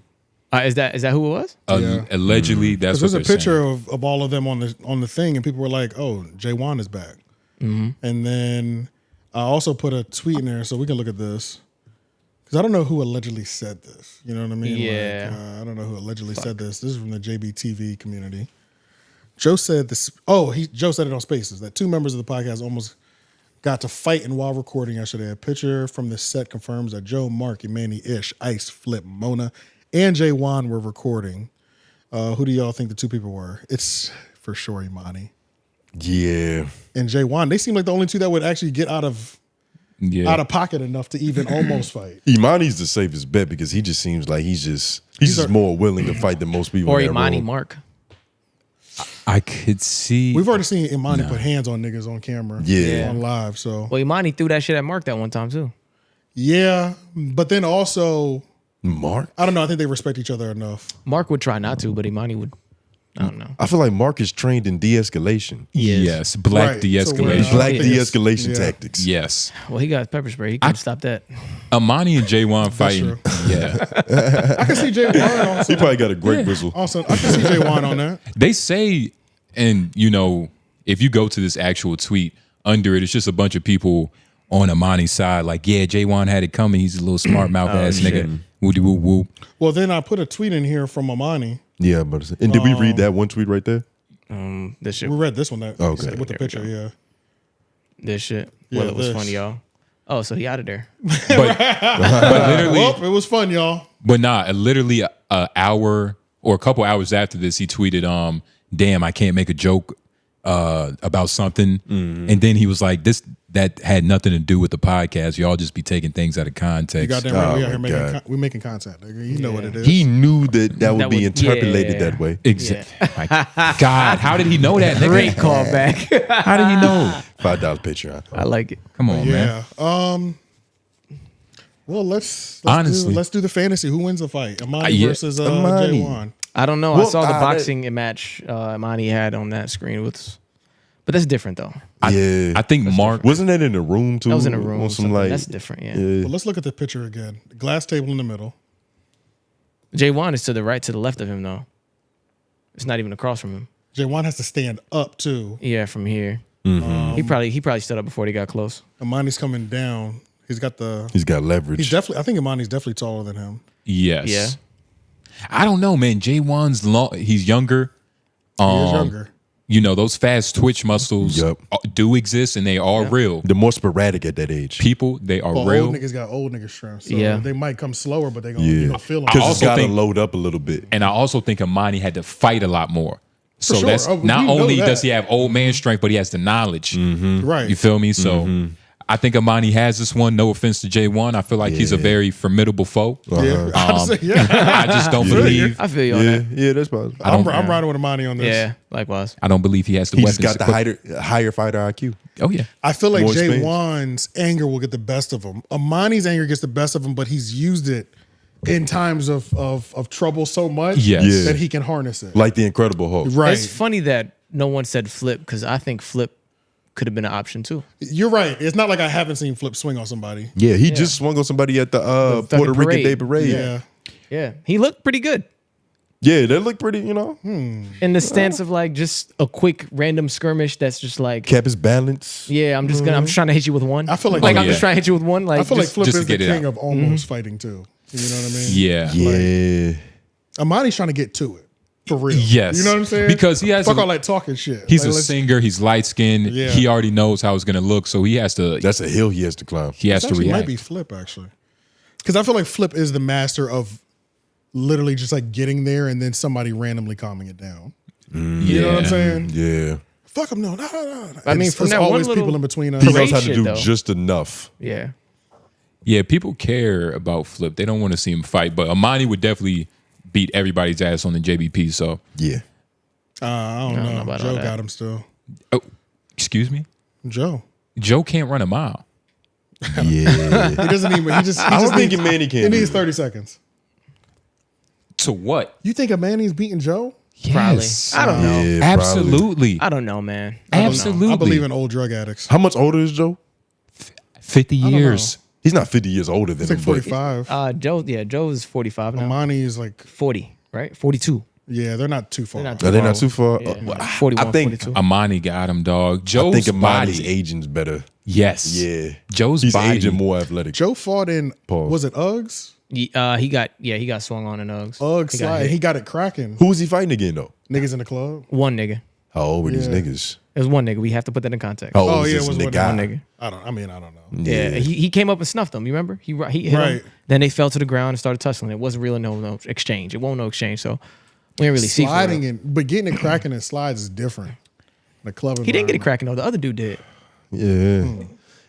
Is that who it was? Yeah. Allegedly, that's what there's they're a picture saying. of all of them on the thing, and people were like, "Oh, J1 is back." And then I also put a tweet in there, so we can look at this. Because I don't know who allegedly said this. You know what I mean? Yeah. Like, I don't know who allegedly said this. This is from the JBTV community. Joe said this. Joe said it on Spaces that 2 members of the podcast almost got to fighting while recording yesterday. A picture from the set confirms that Joe, Mark, Imani, Ish, Ice, Flip, Mona, and J1 were recording. Who do y'all think the 2 people were? It's for sure Imani. Yeah. And J1. They seem like the only 2 that would actually get out of pocket enough to even almost fight. Imani's the safest bet because he just seems like he's just more willing to fight than most people. Or in that Imani room. Mark. I could see. We've already seen Imani put hands on niggas on camera. Yeah. On live. So Well, Imani threw that shit at Mark that one time too. yeah, but then also Mark? I don't know. I think they respect each other enough. Mark would try not to, but Imani would. I don't know. I feel like Mark is trained in de-escalation. Yes, black Right. de-escalation. So Black Yeah. de-escalation tactics. Yes. Well, he got pepper spray. He couldn't stop that. Amani and J1 fighting. true. Yeah. I can see J1 on He probably got a great whistle. Also, I can see J1 on that. They say, and you know, if you go to this actual tweet, under it, it's just a bunch of people on Amani's side, like, yeah, J1 had it coming. He's a little smart mouth ass nigga. Woody woo woo. Well, then I put a tweet in here from Amani. Yeah, but and did we read that one tweet right there? This shit. We read this one. That Okay. with the picture. Yeah. This shit. Yeah, Well, it was this. funny, y'all. Oh, so he out of there. But literally, Well, it was fun, y'all. but nah, literally an hour or a couple hours after this, he tweeted, damn, I can't make a joke about something. And then he was like, that had nothing to do with the podcast. Y'all just be taking things out of context. You goddamn right. We out here we're making content. Nigga. You know what it is. He knew that would be would- interpolated yeah. that way. Exactly. God, how did he know that? Nigga? Great callback. How did he know? $5 Patreon. I like it. Come on, man. Yeah. Well, let's Honestly. let's do the fantasy. Who wins the fight? Amani Yeah. versus Amani. J1. I don't know. I Well, saw the that- boxing match Imani had on that screen but that's different though. Yeah. I think Mark. Wasn't that in the room too? That was in a room. On some like, That's different, yeah. Well, let's look at the picture again. Glass table in the middle. J1 is to the right, to the left of him though. It's not even across from him. J1 has to stand up too. Yeah, from here. He probably stood up before he got close. Amani's coming down. He's got leverage. He's definitely. I think Imani's definitely taller than him. Yes. Yeah. I don't know, man. J1's long. He's younger. He is younger. You know, those fast twitch muscles do exist and they are real. They're more sporadic at that age. People, they are Well, real. old niggas got old nigga strength. So Yeah. they might come slower, but they gonna feel them. Because it's also got to think- load up a little bit. And I also think Amani had to fight a lot more. So sure. that's Oh, we not know only that. does he have old man strength, but he has the knowledge. Right. You feel me? So I think Amani has this one. No offense to J1. I feel like he's a very formidable foe. Yeah. I just don't believe. I feel you on that. Yeah, that's possible. I'm riding with Amani on this. Yeah, likewise. I don't believe he has the He weapons. just got the higher fighter IQ. Oh yeah. I feel like More J1's anger will get the best of him. Amani's anger gets the best of him, but he's used it in times of trouble so much that he can harness it. Like the Incredible Hulk. Right. It's funny that no one said Flip because I think Flip could have been an option too. You're right. It's not like I haven't seen Flip swing on somebody. Yeah, he just swung on somebody at the Puerto Rican Day Parade. Yeah. He looked pretty good. Yeah, they look pretty, you know. In the stance of like just a quick random skirmish that's just like kept his balance. Yeah, I'm just trying to hit you with one. I feel like I'm just trying to hit you with one. Like I feel like Flip just is to the get it king out. of almost fighting too. You know what I mean? Yeah. Yeah. Amani's trying to get to it. For real. Yes. You know what I'm saying? Because he has Fuck all that talking shit. He's Like, a singer. He's light skinned. Yeah. He already knows how it's gonna look, so he has to. That's a hill he has to climb. He has to actually react. might be Flip actually. Because I feel like Flip is the master of literally just like getting there and then somebody randomly calming it down. You know what I'm saying? Yeah. Fuck him, no. I mean, from there's that always one people little in between us. He knows how to shit, do though. just enough. Yeah. Yeah, people care about Flip. They don't want to see him fight, but Amani would definitely beat everybody's ass on the JBP. So yeah. I don't know. about Joe all that. got him still. Oh, excuse me. Joe. Joe can't run a mile. Yeah. He doesn't even. He just. I was thinking Manny can. He needs 30 seconds. To what? You think a Manny's beating Joe? Yes. I don't know. Yeah, Absolutely. I don't know, man. Absolutely. I believe in old drug addicts. How much older is Joe? 50 don't years. He's not 50 years older than He's like him. but- 45. Joe's 45 now. Amani is like 40, right? 42. Yeah, they're not too far. They're not Are they not too far? Yeah. Well, 41, I think 42. Amani got him, dog. I Joe's think Amani's body. aging's better. Yes. Yeah. Joe's He's body. aging more athletic. Joe fought in, Pause. was it Uggs? He got swung on in Uggs. Uggs He got slide. hit. He got it cracking. Who was he fighting again though? Niggas in the club. One nigga. How old were these Yeah. niggas? It was one nigga. We have to put that in context. How old Oh, was yeah, this it was one nigga? One nigga. I don't know. Yeah, he came up and snuffed them. You remember? He hit Right. him. Then they fell to the ground and started tussling. It wasn't really no exchange. It wasn't no exchange. So we didn't really see. for Sliding real. in, but getting it cracking in slides is different. The club. He didn't get it environment. cracking though. The other dude did. Yeah.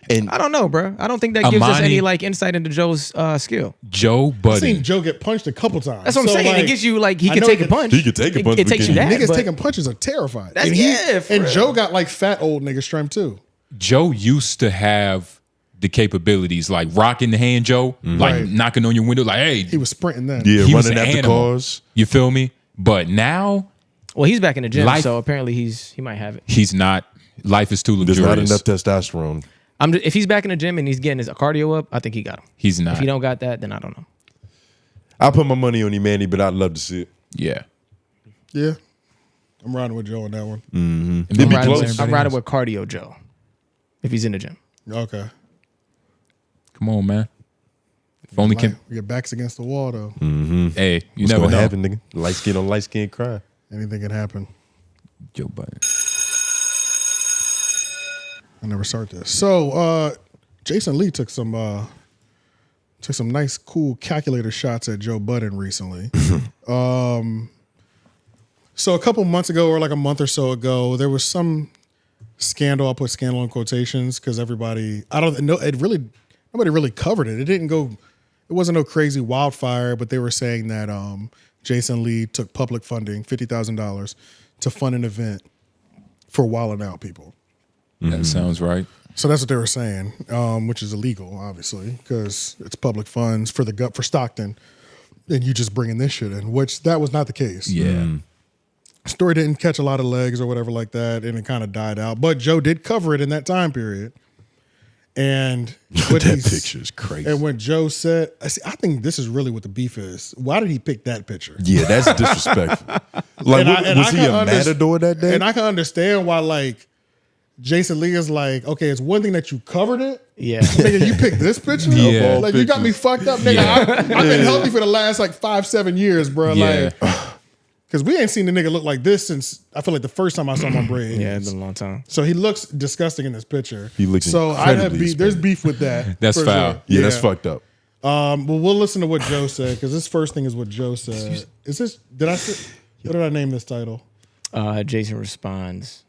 And I don't know, bro. I don't think that gives us Amani- any like insight into Joe's skill. Joe I've Budden. seen Joe get punched a couple times. That's what I'm So, saying. like, It gives you like he I could know take he a could- punch. He could take a punch, It but takes you can- that. Niggas but taking punches are terrified. That's- and yeah, for and real. Joe got like fat old nigga strength too. Joe used to have the capabilities, like rocking the hand, Joe, like Right. knocking on your window, like, hey, He was sprinting then. Yeah, he was running an after animal. cars. You feel me? But now Well, he's back in the gym, Life- so apparently he might have it. he's not. Life is too There's luxurious. not enough testosterone. If he's back in the gym and he's getting his cardio up, I think he got him. He's If not. he don't got that, then I don't know. I put my money on Manny, but I'd love to see it. Yeah. Yeah. I'm riding with Joe on that one. It'd be close. I'm riding with cardio Joe if he's in the gym. Okay. Come on, man. If only can. Your back's against the wall though. Hey, you What's never gonna know. happen, nigga? Light skin on light skin cry. Anything can happen. Joe Budden. I never start this. So Jason Lee took some nice, cool calculator shots at Joe Budden recently. So a couple months ago, or like a month or so ago, there was some scandal. I'll put scandal in quotations because everybody, I don't know, nobody really covered it. It wasn't no crazy wildfire, but they were saying that Jason Lee took public funding, $50,000, to fund an event for wilding out people. That sounds right. So that's what they were saying, which is illegal, obviously, because it's public funds for for Stockton, and you just bringing this shit in, which that was not the case. Yeah. Story didn't catch a lot of legs or whatever like that, and it kind of died out. But Joe did cover it in that time period. And That picture is crazy. And when Joe said, I think this is really what the beef is. Why did he pick that picture? Yeah, that's disrespectful. Like, was he a matador that day? And I can understand why, like, Jason Lee is like, okay, it's one thing that you covered it. Yeah. Nigga, you picked this picture? Yeah. Like, you got me fucked up, nigga. I've been healthy for the last, like, 5-7 years, bro. Yeah. Like, because we ain't seen the nigga look like this since, I feel like the first time I saw him on Bray. Yeah, it's been a long time. So he looks disgusting in this picture. He looks so I have incredibly there's beef with that. That's for foul. sure. Yeah, that's fucked up. Well, we'll listen to what Joe said because this first thing is what Joe said. Is this? What did I name this title? Jason responds.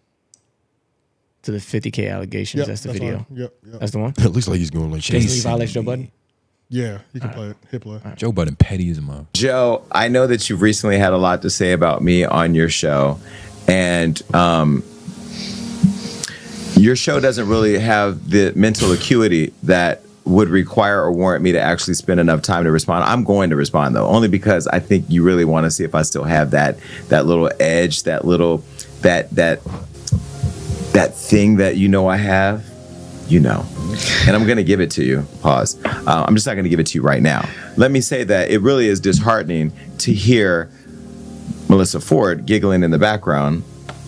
to the 50K allegations. That's the video. Yep. That's the one. It looks like he's going like Jason Lee violates Joe Budden. Yeah, you can play it. Hit play. Joe Budden petty as a mother. Joe, I know that you've recently had a lot to say about me on your show, and your show doesn't really have the mental acuity that would require or warrant me to actually spend enough time to respond. I'm going to respond though, only because I think you really want to see if I still have that little edge, that thing that I have, and I'm going to give it to you. Pause. I'm just not going to give it to you right now. Let me say that it really is disheartening to hear Melissa Ford giggling in the background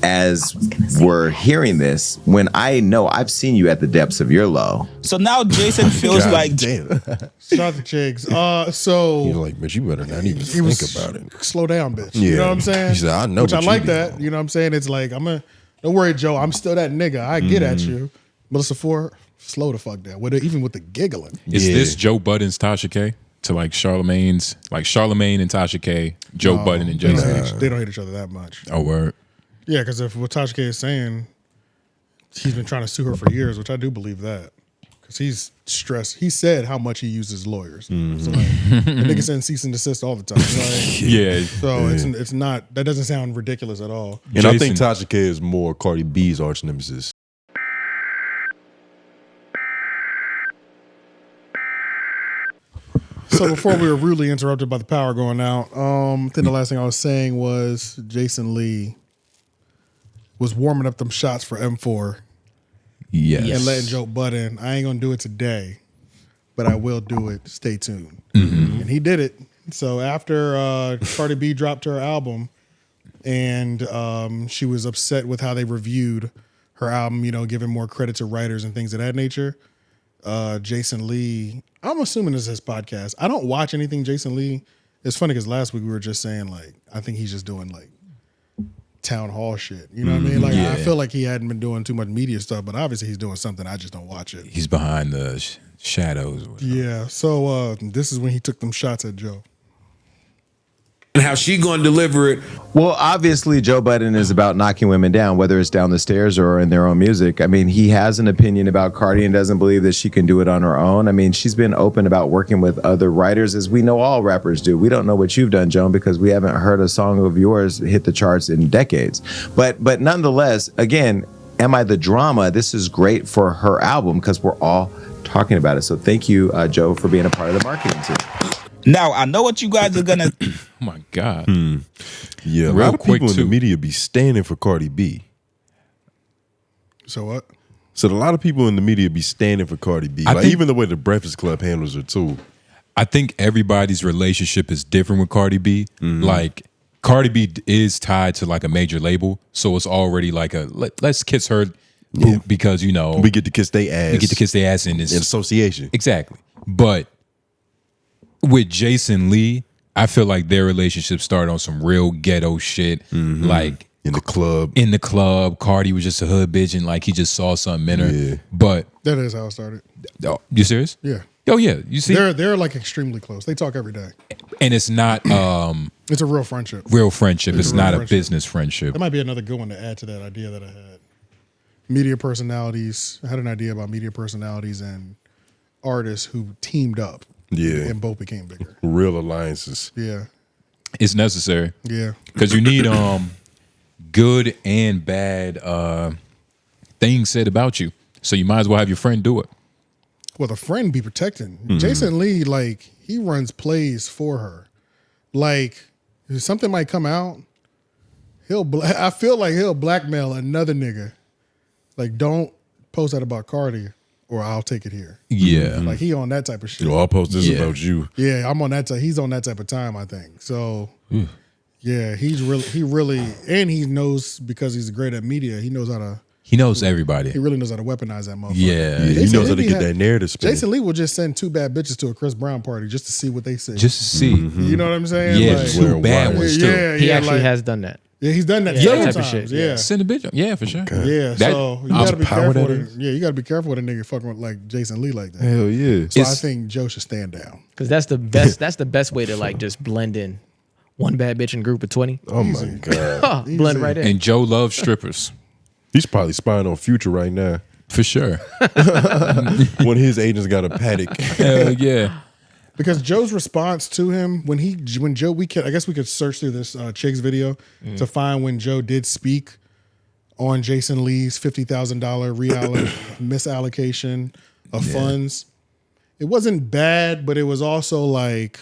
as we're hearing this, when I know I've seen you at the depths of your low. So now Jason feels like damn. Shout out to Chigs. So You're like, bitch, you better not even think about it. Slow down, bitch. Yeah. You know what I'm saying? He said, I know. Which I like that. You know what I'm saying? It's like, don't worry, Joe. I'm still that nigga. I get at you. Melissa Ford, slow the fuck down. Even with the giggling. Is this Joe Budden's Tasha K? To like Charlemagne's, like Charlemagne and Tasha K, Joe Budden and Jason. They don't hate each other that much. Oh, word. Yeah, because if what Tasha K is saying, he's been trying to sue her for years, which I do believe that. Because he's stressed. He said how much he uses lawyers. So like, the nigga sends cease and desist all the time. Like, yeah. So it's not, that doesn't sound ridiculous at all. And I think Tasha K is more Cardi B's arch nemesis. So before we were rudely interrupted by the power going out, I think the last thing I was saying was Jason Lee was warming up them shots for M4. Yes. And letting Joe Budden, I ain't gonna do it today, but I will do it. Stay tuned. And he did it. So after Cardi B dropped her album and she was upset with how they reviewed her album, giving more credit to writers and things of that nature, Jason Lee, I'm assuming this is his podcast. I don't watch anything Jason Lee. It's funny because last week we were just saying, like, I think he's just doing, like, town hall shit. You know what I mean? Like, I feel like he hadn't been doing too much media stuff, but obviously he's doing something. I just don't watch it. He's behind the shadows. Yeah. So this is when he took them shots at Joe. And how she gonna deliver it? Well, obviously Joe Budden is about knocking women down, whether it's down the stairs or in their own music. I mean, he has an opinion about Cardi and doesn't believe that she can do it on her own. I mean, she's been open about working with other writers, as we know all rappers do. We don't know what you've done, Joan, because we haven't heard a song of yours hit the charts in decades. But nonetheless, again, Am I the Drama? This is great for her album because we're all talking about it. So thank you, Joe, for being a part of the marketing team. Now, I know what you guys are going to... Oh, my God. Yeah, a lot of people in the media be standing for Cardi B. So what? So a lot of people in the media be standing for Cardi B. Like, even the way the Breakfast Club handles her, too. I think everybody's relationship is different with Cardi B. Like, Cardi B is tied to, like, a major label. So it's already like a, let's kiss her because, we get to kiss their ass. We get to kiss their ass in association. Exactly. But with Jason Lee, I feel like their relationship started on some real ghetto shit. Like in the club. Cardi was just a hood bitch and like he just saw something in her. Yeah. But that is how it started. Oh, you serious? Yeah. Oh yeah. You see? They're like extremely close. They talk every day. And it's not it's a real friendship. It's not a business friendship. That might be another good one to add to that idea that I had. Media personalities. I had an idea about media personalities and artists who teamed up. Yeah. And both became bigger. Real alliances. Yeah. It's necessary. Yeah. Because you need good and bad things said about you. So you might as well have your friend do it. Well, the friend be protecting. Jason Lee, like, he runs plays for her. Like, if something might come out, I feel like he'll blackmail another nigga. Like, don't post that about Cardi. Or I'll take it here. Yeah. Like he on that type of shit. I'll post this about you. Yeah, I'm on that he's on that type of time, I think. So yeah, he really and he knows because he's great at media, he knows everybody. He really knows how to weaponize that motherfucker. Yeah. He knows how to get that narrative spinning. Jason Lee will just send two bad bitches to a Chris Brown party just to see what they say. Just to see. You know what I'm saying? Yeah, like, two bad ones too. Yeah, he actually has done that. Yeah, he's done that type times. of shit. Yeah. Send a bitch. Yeah, for sure. Yeah, so you gotta be careful. You gotta be careful with a nigga fucking with like Jason Lee like that. Hell yeah. So I think Joe should stand down. Because that's the best. That's the best way to like just blend in. One bad bitch in a group of 20. Oh my God. Blend right in. And Joe loves strippers. He's probably spying on Future right now. For sure. When his agents got a paddock. Hell yeah. Because Joe's response to him I guess we could search through this Chig's video to find when Joe did speak on Jason Lee's $50,000 misallocation of funds. It wasn't bad, but it was also like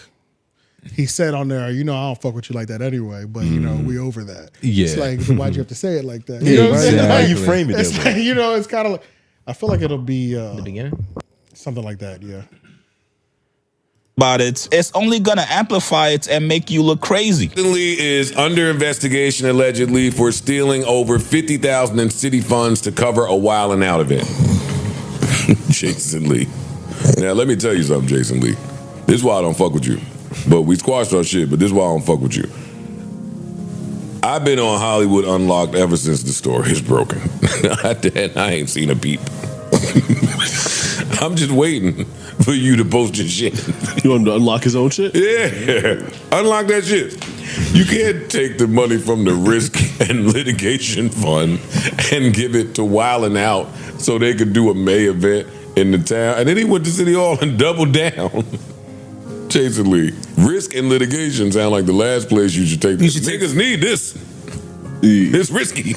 he said on there, I don't fuck with you like that anyway, but we over that. Yeah. It's like, so why'd you have to say it like that? You know what I'm saying? How you frame it It's that like, way? it's kind of like, I feel like it'll be the beginning, something like that. Yeah. But it's only gonna amplify it and make you look crazy. Jason Lee is under investigation allegedly for stealing over $50,000 in city funds to cover a wilding out event. Jason Lee. Now let me tell you something, Jason Lee. This is why I don't fuck with you. But we squashed our shit, but this is why I don't fuck with you. I've been on Hollywood Unlocked ever since the story is broken. I ain't seen a peep. I'm just waiting for you to post your shit. You want him to unlock his own shit? Yeah. Unlock that shit. You can't take the money from the risk and litigation fund and give it to Wildin' Out so they could do a May event in the town. And then he went to City Hall and doubled down. Jason Lee. Risk and litigation sound like the last place you should take this. Niggas need this. It's risky.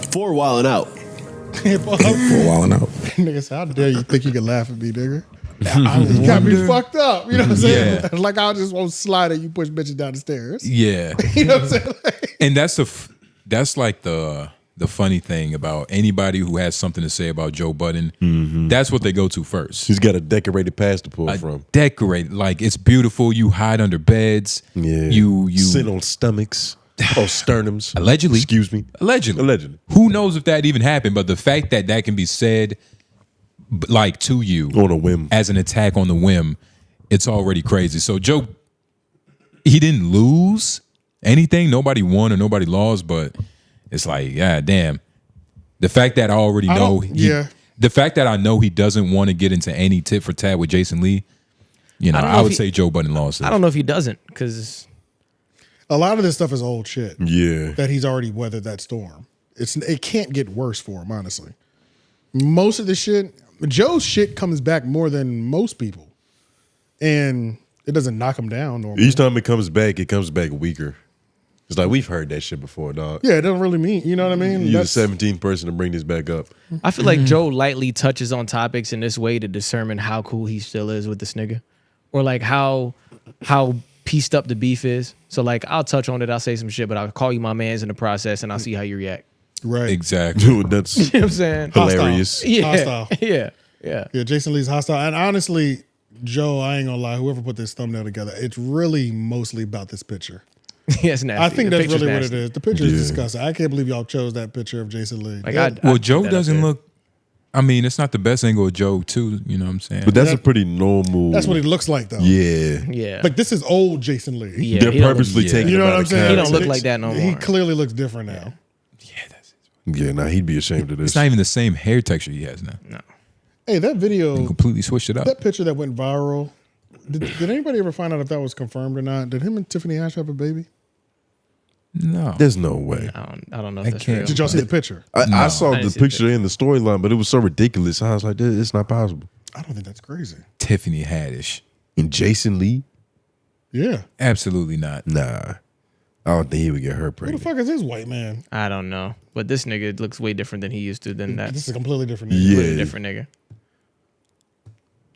For Wildin' Out. For Wildin' Out. Niggas, how dare you think you can laugh at me, nigga? You got me fucked up. You know what I'm saying? Yeah. Like I just won't slide and you push bitches down the stairs. Yeah. You know what I'm saying? And that's like the funny thing about anybody who has something to say about Joe Budden. That's what they go to first. He's got a decorated past to pull from. Decorated, like it's beautiful. You hide under beds. Yeah. You sit on stomachs. Oh, sternums. Allegedly. Excuse me. Allegedly. Who knows if that even happened? But the fact that can be said, like to you on a whim, as an attack on the whim, it's already crazy. So Joe, he didn't lose anything. Nobody won or nobody lost, but it's like, yeah, damn. The fact that I already know, the fact that I know he doesn't want to get into any tit for tat with Jason Lee, I would say Joe Budden lost it. I don't know if he doesn't, because a lot of this stuff is old shit. Yeah. That he's already weathered that storm. It can't get worse for him, honestly. Most of the shit, Joe's shit comes back more than most people. And it doesn't knock him down normally. Each time it comes back weaker. It's like, we've heard that shit before, dog. Yeah, it doesn't really mean, you know what I mean? You're the 17th person to bring this back up. I feel like Joe lightly touches on topics in this way to determine how cool he still is with this nigga. Or like how pieced up the beef is. So like I'll touch on it, I'll say some shit, but I'll call you my mans in the process and I'll see how you react. Right. Exactly. Dude, that's you know what I'm saying? Hilarious. Hostile. Yeah. Hostile. Yeah. Jason Lee's hostile. And honestly, Joe, I ain't gonna lie, whoever put this thumbnail together, it's really mostly about this picture. Yeah, it's nasty. I think that's really nasty. what it is. The picture is disgusting. I can't believe y'all chose that picture of Jason Lee. Well, Joe doesn't look. I mean, it's not the best angle of Joe, too. You know what I'm saying? But that's a pretty normal. That's what he looks like, though. Yeah. Yeah. Like, this is old Jason Lee. Yeah, They're purposely taking You know him what out I'm of saying? He context. don't look like that no more. He clearly looks different now. Yeah, nah, he'd be ashamed of this. It's not even the same hair texture he has now. No. Hey, that video. He completely switched it up. That picture that went viral. Did anybody ever find out if that was confirmed or not? Did him and Tiffany Hash have a baby? No. There's no way. I don't know if that's real. Did y'all see the picture? I saw didn't the see the picture in the storyline, but it was so ridiculous. I was like, it's not possible. I don't think that's crazy. Tiffany Haddish. And Jason Lee? Yeah. Absolutely not. Nah. I don't think he would get her Who the pregnant. fuck is this white man? I don't know. But this nigga looks way different than he used to than that. This is a completely different nigga. Yeah. Completely different nigga.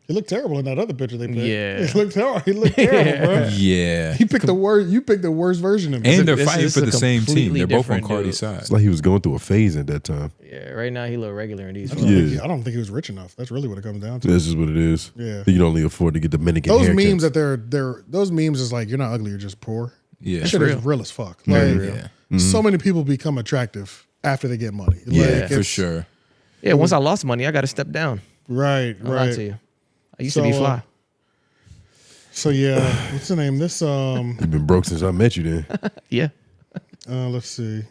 He looked terrible in that other picture they put. Yeah. He looked terrible. He looked terrible, bro. Yeah. He picked the worst. You picked the worst version of him. And they're This fighting is for a the same team. completely They're both on different Cardi's dude. side. It's like he was going through a phase at that time. Yeah, right now he look regular in these. I don't think he was rich enough. That's really what it comes down to. That's just what it is. Yeah. You can only afford to get Dominican Those haircuts. memes that those memes is like, you're not ugly, you're just poor. Yeah. That shit is real as fuck. Like, so many people become attractive after they get money. Yeah, Like, for it's- sure. Yeah, once I lost money, I got to step down. Right, I'll lie right. to you. I used to be fly. So yeah, what's the name? This You've been broke since I met you then. Yeah. Let's see.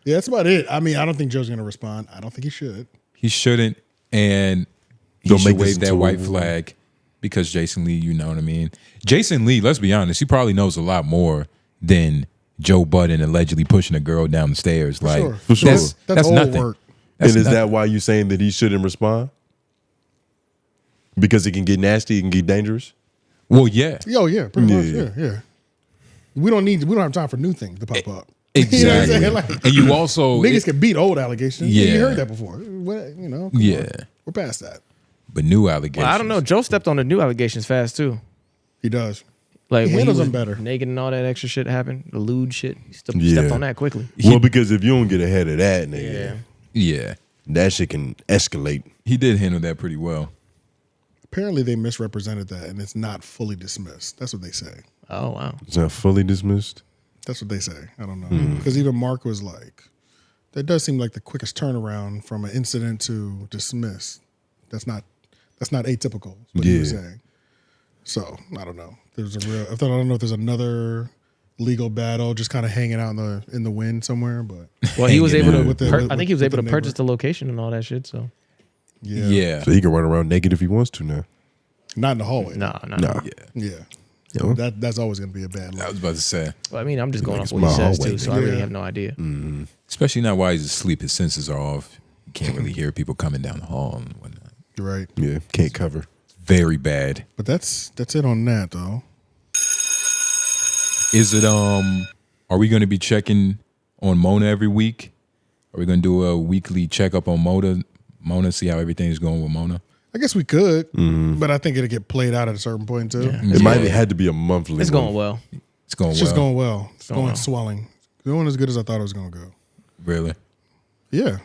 Yeah, that's about it. I mean, I don't think Joe's gonna respond. I don't think he should. He shouldn't. And he Don't should make this wave that into a white war. flag because Jason Lee, you know what I mean? Jason Lee, let's be honest, he probably knows a lot more than Joe Budden allegedly pushing a girl down the stairs. Like, sure. For sure. That's old nothing. work. And is that why you're saying that he shouldn't respond? Because it can get nasty, it can get dangerous? Well, yeah. Oh, yeah, pretty much. Yeah. We don't have time for new things to pop up. Exactly. You know what I'm saying? Like, and you also niggas can beat old allegations. Yeah. You heard that before. You know. Come on. We're past that. But new allegations. Well, I don't know. Joe stepped on the new allegations fast too. He does. Like He when handles was them better. naked and all that extra shit happened, the lewd shit. He stepped on that quickly. Well, because if you don't get ahead of that, nigga, Yeah. that shit can escalate. He did handle that pretty well. Apparently, they misrepresented that, and it's not fully dismissed. That's what they say. Oh wow. It's not fully dismissed? That's what they say. I don't know. Because even Mark was like, that does seem like the quickest turnaround from an incident to dismiss. That's not atypical, is what he was saying. So, I don't know. I don't know if there's another legal battle just kind of hanging out in the wind somewhere, but Well, he was able to. I think he was able to purchase the location and all that shit. So Yeah. So he can run around naked if he wants to now. not in the hallway. no. Yeah. That's always going to be a bad look. I was about to say. Well, I mean, I'm just going off It's what he my says hallway, too, so I really have no idea. Especially now while he's asleep, his senses are off. You can't really hear people coming down the hall and whatnot. You're right. Yeah, can't cover. Very bad. But that's it on that, though. Is it are we gonna be checking on Mona every week? Are we gonna do a weekly checkup on Mona, see how everything's going with Mona? I guess we could, but I think it'll get played out at a certain point, too. It might have had to be a monthly. It's going well. It's going It's well. just going well. It's going well. swelling. It's going as good as I thought it was going to go. Really? Yeah.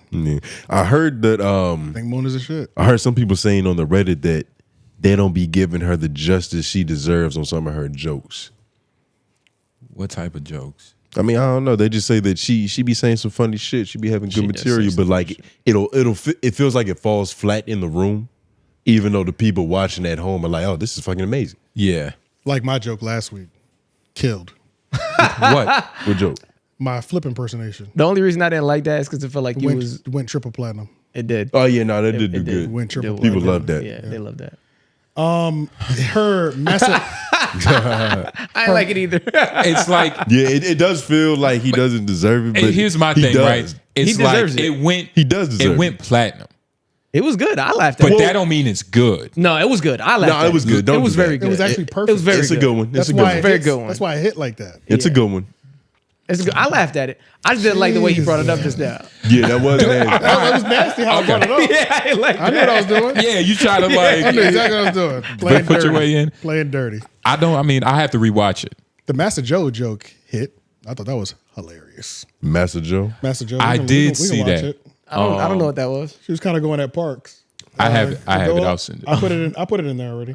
I heard that I think Mona's a shit. I heard some people saying on the Reddit that they don't be giving her the justice she deserves on some of her jokes. What type of jokes? I mean, I don't know. They just say that she be saying some funny shit. She be having good She does say material, some but like it feels like it falls flat in the room, even though the people watching at home are like, "Oh, this is fucking amazing." Yeah. Like my joke last week. Killed. What? What joke? My flip impersonation. The only reason I didn't like that is because it felt like went triple platinum. It did. Oh yeah, no, that did do good. Went triple People platinum. love that. Yeah, they love that. Her message. I didn't like it either. It's like it does feel like he doesn't deserve it. But here's my he thing, does. right? It's He like deserves it. it went. He does deserve it. Went platinum, It was good. I laughed at but it. that don't mean it's good. No, it was good. I laughed at No, it was good. Don't It was do that. very good. It was actually perfect. It was very It's good. a good one. It's That's a why good it one. Very hits- good one. That's why it hit like that. It's a good one. It's good. I laughed at it. I just didn't like the way he brought it up just now. Yeah, that was nasty. That was nasty how I brought it up. Yeah, I didn't like I knew what I was doing. Yeah, you try to I knew like exactly what I was doing. Playing put your dirty. way in. Playing dirty. I have to rewatch it. The Master Joe joke hit. I thought that was hilarious. Master Joe. Master Joe. I we did can see watch that. It. I don't know what that was. She was kind of going at Parks. I have it. go I'll up. send it. I put it in there already.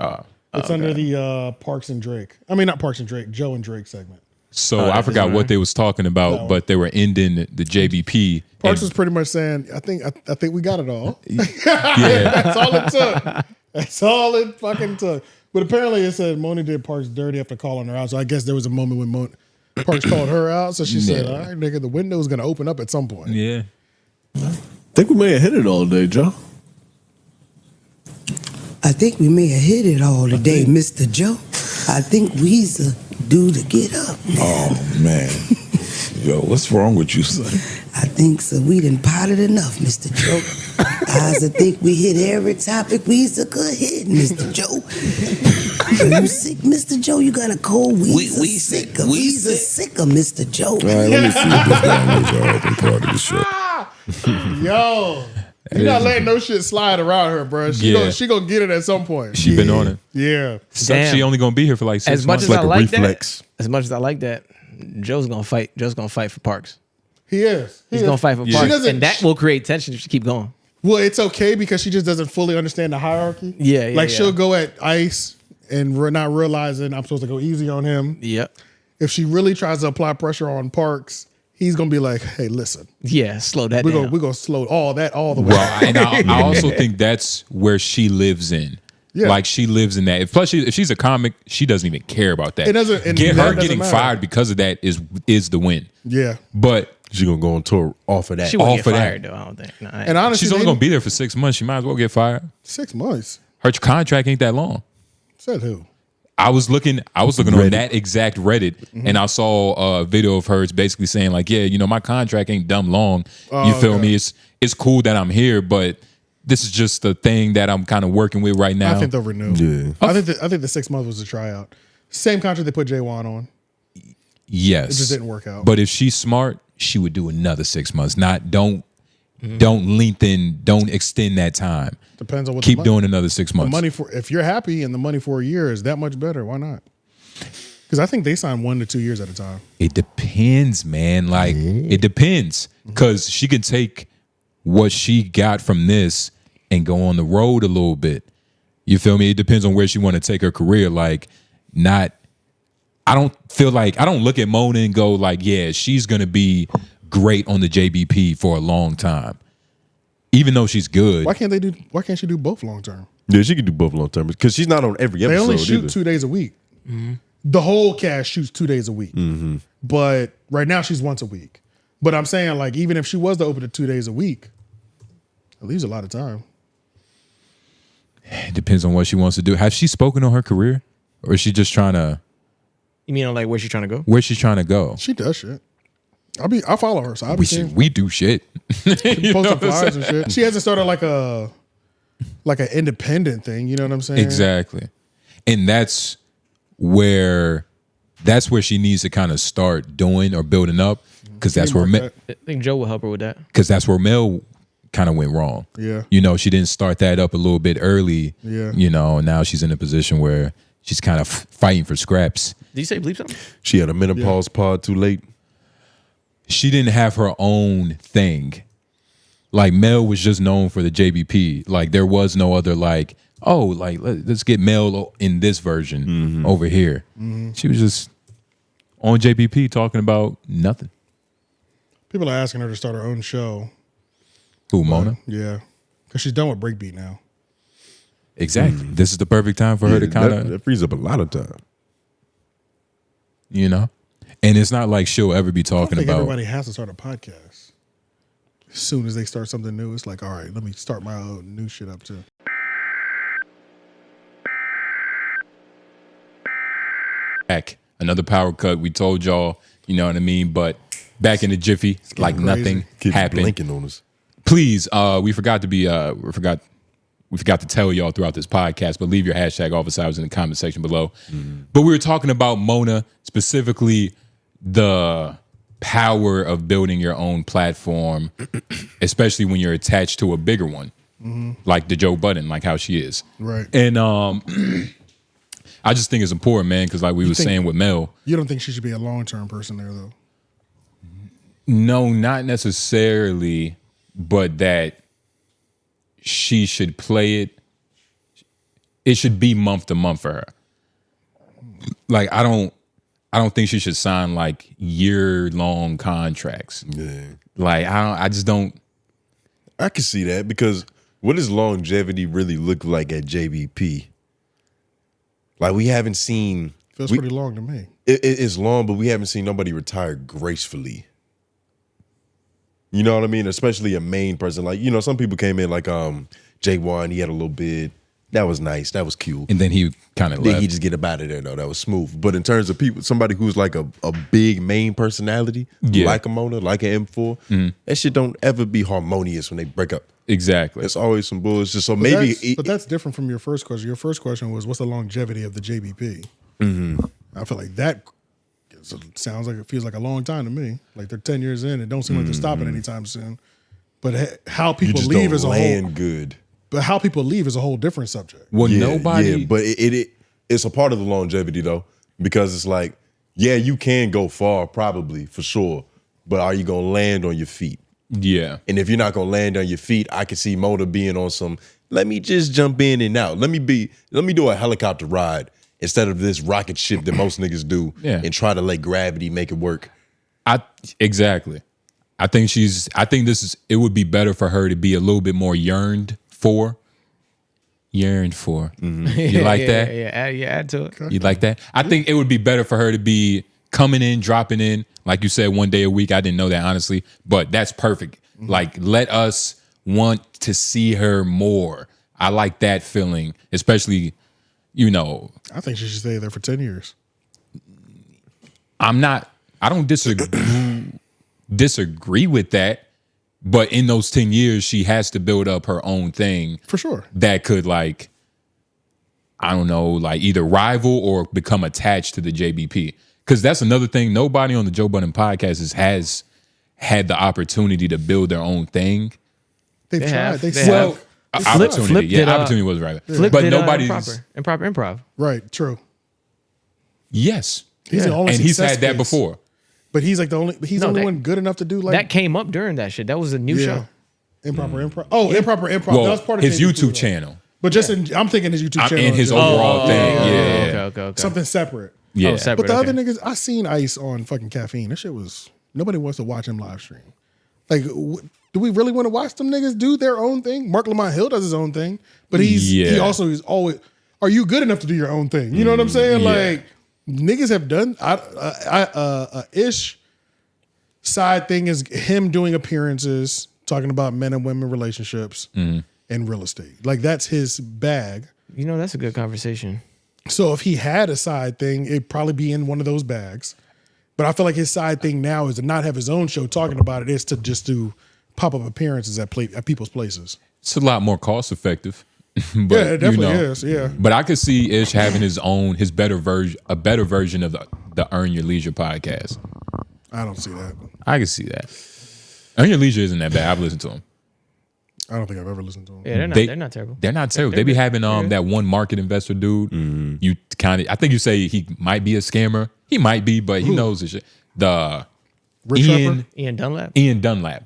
It's under the Parks and Drake. I mean, not Parks and Drake. Joe and Drake segment. So I forgot what they was talking about, but they were ending the JBP. Parks was pretty much saying, I think we got it all. Yeah. That's all it took. That's all it fucking took. But apparently it said Moni did Parks dirty after calling her out. So I guess there was a moment when Parks called her out. So she said, all right, nigga, the window's going to open up at some point. Yeah. I think we may have hit it all day, Joe. I think we may have hit it all today, Mr. Joe. I think we's due to get up. Oh, man. Yo, what's wrong with you, son? I think so. We done potted enough, Mr. Joe. I think we hit every topic we's a good hit, Mr. Joe. Are you sick, Mr. Joe? You got a cold? We's a sicker. We's a sicker, Mr. Joe. All right, let me see if this guy knows our open part of the show. Yo. You're not letting no shit slide around her, bro. She gonna get it at some point. She been on it. Yeah. She only gonna be here for like 6 As much months. as I like that, as much as I like that, Joe's gonna fight. Joe's gonna fight for Parks. He is. He's gonna fight for She Parks, doesn't- and that will create tension if she keep going. Well, it's okay because she just doesn't fully understand the hierarchy. Yeah, Like she'll go at Ice and we're not realizing I'm supposed to go easy on him. Yep. If she really tries to apply pressure on Parks, he's gonna be like, "Hey, listen, Yeah, slow that we're down. gonna slow all the way." Well, and I also think that's where she lives in. Yeah. Like she lives in that. Plus, if she's a comic, she doesn't even care about that. It doesn't- and Get that her doesn't getting matter. fired because of that is the win. Yeah. But she's gonna go on tour off of that. She won't off get of fired that. though. I don't think. No, And honestly, She's only gonna be there for 6 months. She might as well get fired. 6 months. Her contract ain't that long. Said who? I was looking on that exact Reddit, and I saw a video of hers basically saying like, yeah, you know, my contract ain't dumb long. You feel me? It's cool that I'm here, but this is just the thing that I'm kind of working with right now. I think they'll renew. Yeah. I think the 6 months was a tryout. Same contract they put J1 on. Yes. It just didn't work out. But if she's smart, she would do another 6 months. Don't lengthen, don't extend that time. Depends on what keep doing another 6 months. The money for, if you're happy and the money for a year is that much better, why not? Because I think they sign 1 to 2 years at a time. It depends, man. Like it depends, because she can take what she got from this and go on the road a little bit. You feel me? It depends on where she want to take her career. Like, not. I don't feel like, I don't look at Mona and go like, yeah, she's gonna be great on the JBP for a long time, even though she's good. Why can't she do both long term? Yeah, she can do both long term because she's not on every episode. They only shoot either. 2 days a week. The whole cast shoots 2 days a week. But right now she's once a week. But I'm saying, like, even if she was to open it 2 days a week, it leaves a lot of time. It depends on what she wants to do. Has she spoken on her career, or is she just trying to? You mean on like where she's trying to go? Where she's trying to go? She does shit. I follow her, so we do shit. She posts some flyers and shit. She hasn't started like an independent thing. You know what I'm saying? Exactly, and that's where she needs to kind of start doing or building up, because that's where I think Joe will help her with that. Because that's where Mel kind of went wrong. Yeah. You know, she didn't start that up a little bit early. Yeah. You know, now she's in a position where she's kind of fighting for scraps. Did you say bleep something? She had a menopause pod too late. She didn't have her own thing. Like, Mel was just known for the JBP. Like, there was no other like, oh, like let's get Mel in this version over here. She was just on JBP talking about nothing. People are asking her to start her own show. Who, Mona? Yeah. Because she's done with Breakbeat now. Exactly. This is the perfect time for her to kind of... That frees up a lot of time. You know? And it's not like she'll ever be talking I think about... everybody has to start a podcast. As soon as they start something new, it's like, all right, let me start my own new shit up too. Heck, another power cut. We told y'all, you know what I mean? But back in the jiffy, like crazy. nothing Kids happened. blinking on us. Please, we forgot to tell y'all throughout this podcast, but leave your hashtag office hours in the comment section below. But we were talking about Mona, specifically the power of building your own platform, especially when you're attached to a bigger one, like the Joe Budden, like how she is. Right. And I just think it's important, man, because like we were saying with Mel. You don't think she should be a long-term person there, though? No, not necessarily, but that she should play it. It should be month to month for her. Like, I don't think she should sign like year-long contracts. Yeah. Like, I just don't. I can see that, because what does longevity really look like at JBP? Like, we haven't seen. Feels pretty long to me. It's long, but we haven't seen nobody retire gracefully. You know what I mean? Especially a main person. Like, you know, some people came in like J1, he had a little bit. That was nice. That was cute. And then he kind of Then left. he just get up out of there, though. That was smooth. But in terms of people, somebody who's like a big main personality, like a Mona, like an M4, that shit don't ever be harmonious when they break up. Exactly. It's always some bullshit. So But maybe but that's different from your first question. Your first question was, what's the longevity of the JBP? I feel like that sounds like, it feels like a long time to me. Like, they're 10 years in. It don't seem like they're stopping anytime soon. But how you people just leave don't is a land whole good. But how people leave is a whole different subject. Well, Yeah, but it's a part of the longevity, though, because it's like, yeah, you can go far, probably, for sure, but are you gonna land on your feet? Yeah. And if you're not gonna land on your feet, I can see Mona being on some, let me just jump in and out. Let me do a helicopter ride instead of this rocket ship that most niggas do and try to let gravity make it work. Exactly. I think it would be better for her to be a little bit more yearned for. You like that? Yeah, add to it. You like that? I think it would be better for her to be coming in, dropping in, like you said, 1 day a week. I didn't know that, honestly, but that's perfect. Like, let us want to see her more. I like that feeling, especially you know, I think she should stay there for 10 years. I don't disagree with that, but in those 10 years, she has to build up her own thing. For sure. That could like, I don't know, like either rival or become attached to the JBP. Because that's another thing. Nobody on the Joe Budden podcast has had the opportunity to build their own thing. They've tried. Opportunity was right. Flip but did, nobody's improper improv. Right, true. Yes. He's the only and he's had success that case. before. But he's like the only one good enough to do like that came up during that shit. That was a new show. Improper improv. Oh, improper improv. Well, that was part of his JBP, YouTube though. channel. But just I'm thinking his YouTube channel. And his overall thing. Okay. Something separate. Yeah. separate, But the okay. other niggas, I seen Ice on fucking Caffeine. That shit was, nobody wants to watch him live stream. Like, do we really want to watch them niggas do their own thing? Mark Lamont Hill does his own thing, but he also is always, are you good enough to do your own thing? You know what I'm saying? Yeah. Like, niggas have done, Ish side thing is him doing appearances, talking about men and women relationships and real estate. Like, that's his bag. You know, that's a good conversation. So if he had a side thing, it'd probably be in one of those bags. But I feel like his side thing now is to not have his own show talking about it. It's to just do pop-up appearances at people's places. It's a lot more cost effective. But, Yeah, it definitely is, yeah. But I could see Ish having a better version of the Earn Your Leisure podcast. I don't see that. I can see that. Earn Your Leisure isn't that bad. I've listened to him. I don't think I've ever listened to him. Yeah, they're not terrible. They're not terrible. They be having that one market investor dude. You I think you say he might be a scammer. He might be, but he knows his shit. The Ian Dunlap. Ian Dunlap.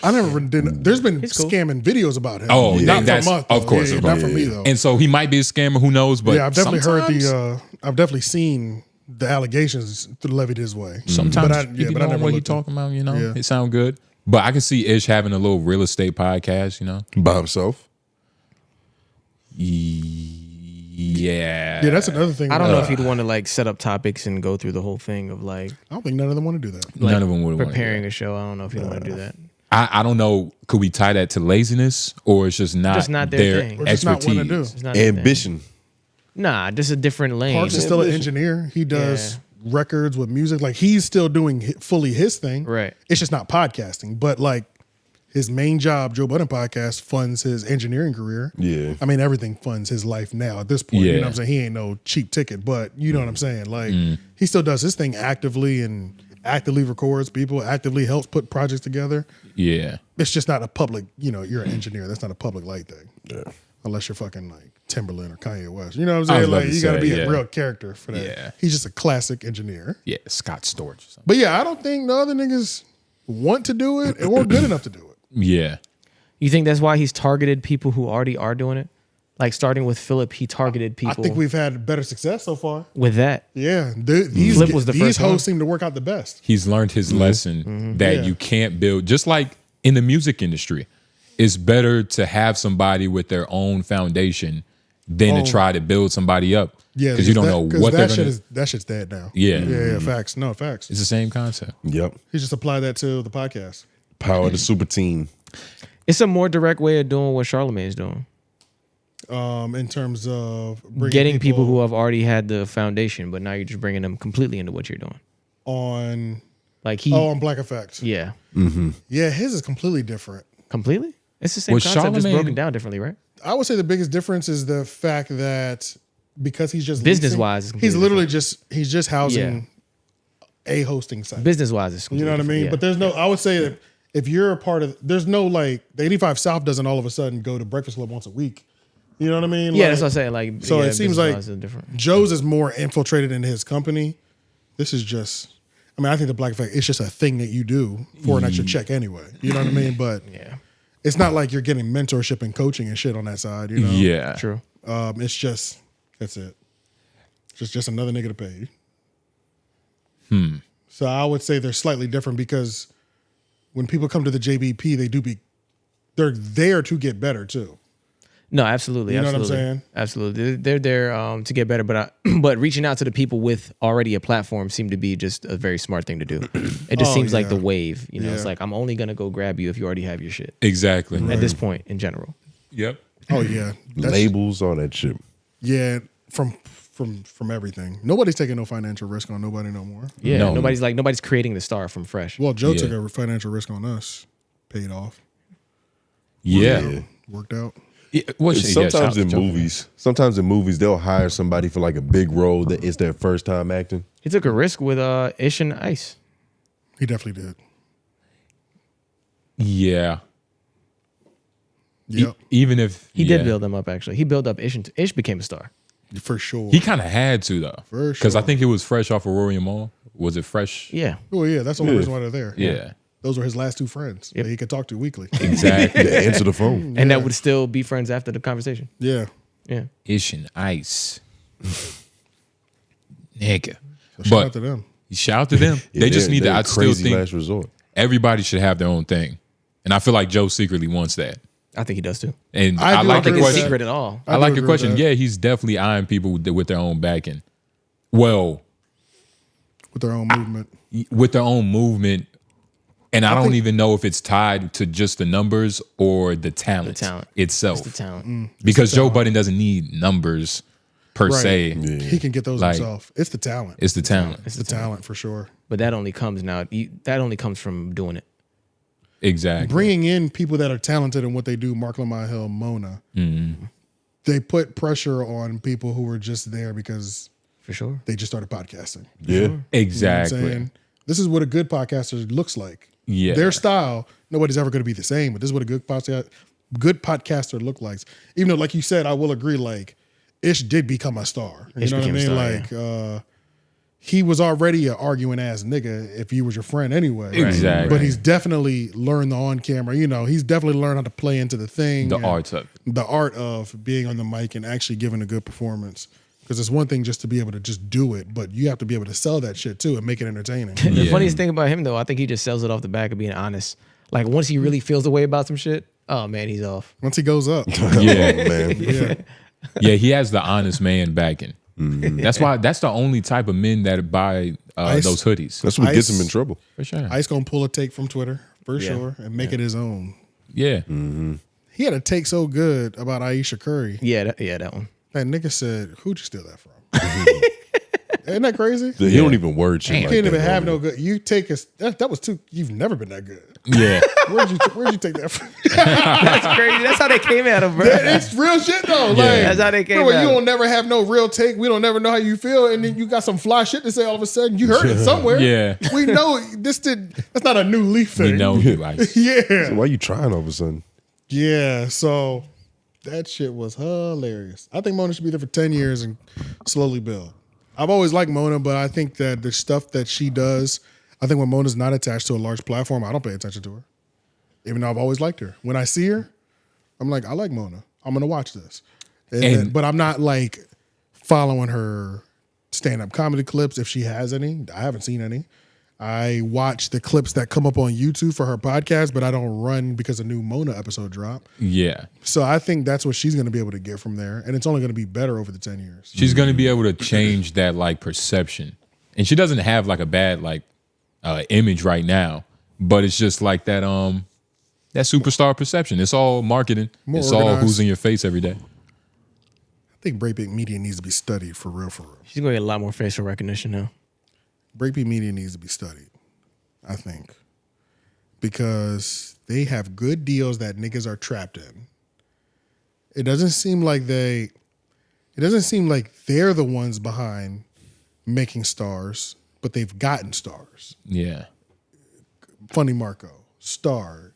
I never did. There's been scamming videos about him. Oh, not that's from us, of course, not for me though. And so he might be a scammer. Who knows? But yeah, I've definitely sometimes- heard I've definitely seen the allegations levied his way. Sometimes but I you never know what he looked talking about. You know, Yeah. it sound good. But I can see Ish having a little real estate podcast. You know, by himself. Yeah, Yeah, that's another thing. I don't know if he'd want to like set up topics and go through the whole thing of like. I don't think none of them want to do that. Like, none of them would want preparing a show. I don't know if he'd want to do that. I don't know. Could we tie that to laziness or it's just not their thing. Or just not expertise? wanna do. It's not their Ambition. thing. Nah, just a different lane. Parks is still an engineer. He does records with music. Like he's still doing fully his thing. Right. It's just not podcasting. But like his main job, Joe Budden podcast, funds his engineering career. Yeah. I mean, everything funds his life now at this point. You Yeah. know what I'm saying? He ain't no cheap ticket, but you know what I'm saying? Like he still does his thing actively and actively records people, actively helps put projects together. Yeah. It's just not a public, you're an engineer. That's not a public light thing. Yeah. Unless you're fucking like Timberland or Kanye West. You know what I'm I was saying? about Like to you gotta say, be yeah. a real character for that. Yeah. He's just a classic engineer. Yeah, Scott Storch. Or something. But yeah, I don't think the other niggas want to do it or good enough to do it. Yeah. You think that's why he's targeted people who already are doing it? Like starting with Philip, he targeted people. I think we've had better success so far. with that. Yeah. These Flip was the these first hosts one. seem to work out the best. He's learned his lesson that Yeah. you can't build, just like in the music industry, it's better to have somebody with their own foundation than to try to build somebody up. Yeah. Because you don't know what they're going to. That shit's dead now. Yeah. Yeah, facts. No, facts. It's the same concept. Yep. He just applied that to the podcast. Power of the super team. It's a more direct way of doing what Charlamagne's doing. In terms of bringing Getting people who have already had the foundation, but now you're just bringing them completely into what you're doing. on Like he, on Black Effect. yeah, Yeah, his is completely different. completely. It's the same Was concept, just Charlamagne- broken down differently, right? I would say the biggest difference is the fact that because he's just Business-wise, it's leasing, he's completely literally he's just housing a hosting site. Business wise, it's You know what I mean? yeah. But there's no. I would say that if you're a part of, there's no like the 85 South doesn't all of a sudden go to Breakfast Club once a week. You know what I mean? Yeah, Like, that's what I'm saying. Like, so yeah, it seems like business-wise is different. Joe's is more infiltrated in his company. This is just. I mean, I think the Black Effect it's just a thing that you do for an extra check anyway. You know what I mean? But Yeah, it's not like you're getting mentorship and coaching and shit on that side. You know? Yeah. true. It's just that's it. Just another nigga to pay. So I would say they're slightly different because when people come to the JBP, they're there to get better too. No, absolutely. You know what I'm absolutely. saying? Absolutely. They're there to get better, but but reaching out to the people with already a platform seemed to be just a very smart thing to do. It just seems like the wave. You know, it's Yeah. like I'm only gonna go grab you if you already have your shit. Exactly. At this point, in general. Yep. Oh yeah, Labels, all that shit. yeah. from everything. Nobody's taking no financial risk on nobody no more. Yeah, nobody's creating the star from fresh. Well, Joe took a financial risk on us, paid off. Yeah, worked out. Yeah, sometimes in movies, they'll hire somebody for like a big role that is their first time acting. He took a risk with Ish and Ice. He definitely did. Yeah. Yep. Even if he did build them up, actually, he built up Ish. Ish became a star for sure. He kind of had to though, for because sure. I think it was fresh off of Rory and Maul. Was it fresh? Yeah. Oh yeah, that's the only reason why they're there. Yeah. Those were his last two friends that he could talk to weekly. Exactly. They answer the phone, and that would still be friends after the conversation. Yeah. Yeah. Ish and Ice, nigga. So shout out to them. Shout out to them. They just need to. I still think last resort. Everybody should have their own thing, and I feel like Joe secretly wants that. I think he does too. And I like the think it's question. secret at all. I like the question. Yeah, he's definitely eyeing people with their own backing. Well, with their own movement. With their own movement. And I don't even know if it's tied to just the numbers or the talent, itself. It's the talent. Because Joe Budden doesn't need numbers per se. He can get those himself. It's the talent. It's the talent. It's the talent for sure. But that only comes now. That only comes from doing it. Exactly. Bringing in people that are talented in what they do, Mark Lamar Hill, Mona, they put pressure on people who were just there because for sure they just started podcasting. Yeah. Sure. Exactly. You know what I'm saying? This is what a good podcaster looks like. Yeah. Their style, nobody's ever going to be the same, but this is what a good podcaster look like. Even though, like you said, I will agree, like, Ish did become a star. You know what I mean? Like, he was already an arguing ass nigga if he was your friend anyway. Exactly. But he's definitely learned the on camera, he's definitely learned how to play into the thing. The art of being on the mic and actually giving a good performance. Because it's one thing just to be able to just do it, but you have to be able to sell that shit too and make it entertaining. The funniest thing about him though, I think he just sells it off the back of being honest. Like once he really feels the way about some shit, oh man, he's off. Once he goes up. Yeah, man. Yeah, he has the honest man backing. That's the only type of men that buy those hoodies. That's what gets him in trouble. For sure. Ice gonna pull a take from Twitter, for sure, and make it his own. Yeah. He had a take so good about Aisha Curry. Yeah, that one. That nigga said, who'd you steal that from? Isn't that crazy? He don't even word shit. You can't even have no good. You take us. That was too. You've never been that good. Yeah. Where'd you take that from? That's crazy. That's how they came at him, bro. It's real shit though. Like, that's how they came at him. You don't never have no real take. We don't never know how you feel, and then you got some fly shit to say all of a sudden. You heard it somewhere. Yeah. We know that's not a new Leaf thing. We know you, Ice. Yeah. So why you trying all of a sudden? Yeah. So that shit was hilarious. I think Mona should be there for 10 years and slowly build. I've always liked Mona, but I think that the stuff that she does, I think when Mona's not attached to a large platform, I don't pay attention to her. Even though I've always liked her. When I see her, I'm like, I like Mona. I'm going to watch this. But I'm not like following her stand-up comedy clips if she has any. I haven't seen any. I watch the clips that come up on YouTube for her podcast, but I don't run because a new Mona episode dropped. Yeah. So I think that's what she's going to be able to get from there. And it's only going to be better over the 10 years. She's going to be able to change that like perception. And she doesn't have like a bad like image right now, but it's just like that that superstar perception. It's all marketing. It's all who's in your face every day. I think Breakbeat Media needs to be studied for real, for real. She's going to get a lot more facial recognition now. Breakbeat Media needs to be studied, I think, because they have good deals that niggas are trapped in. It doesn't seem like they're the ones behind making stars, but they've gotten stars. Yeah. Funny Marco, star.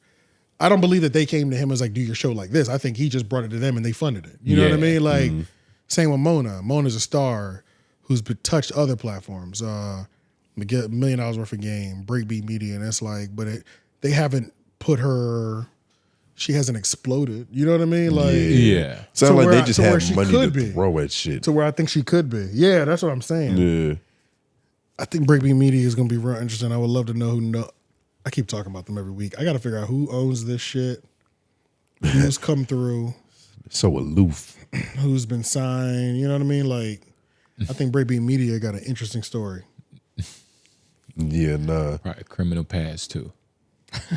I don't believe that they came to him as like, do your show like this. I think he just brought it to them and they funded it. You know what I mean? Like, same with Mona. Mona's a star who's touched other platforms. Get $1 million worth of game, Breakbeat Media, and it's like, but they haven't put her. She hasn't exploded. You know what I mean? Like, yeah. Sounds like they just have money to throw at shit. To where I think she could be. Yeah, that's what I'm saying. Yeah. I think Breakbeat Media is going to be real interesting. I would love to know who. I keep talking about them every week. I got to figure out who owns this shit, who's come through, so aloof, who's been signed. You know what I mean? Like, I think Breakbeat Media got an interesting story. Yeah, nah. Right, criminal past too.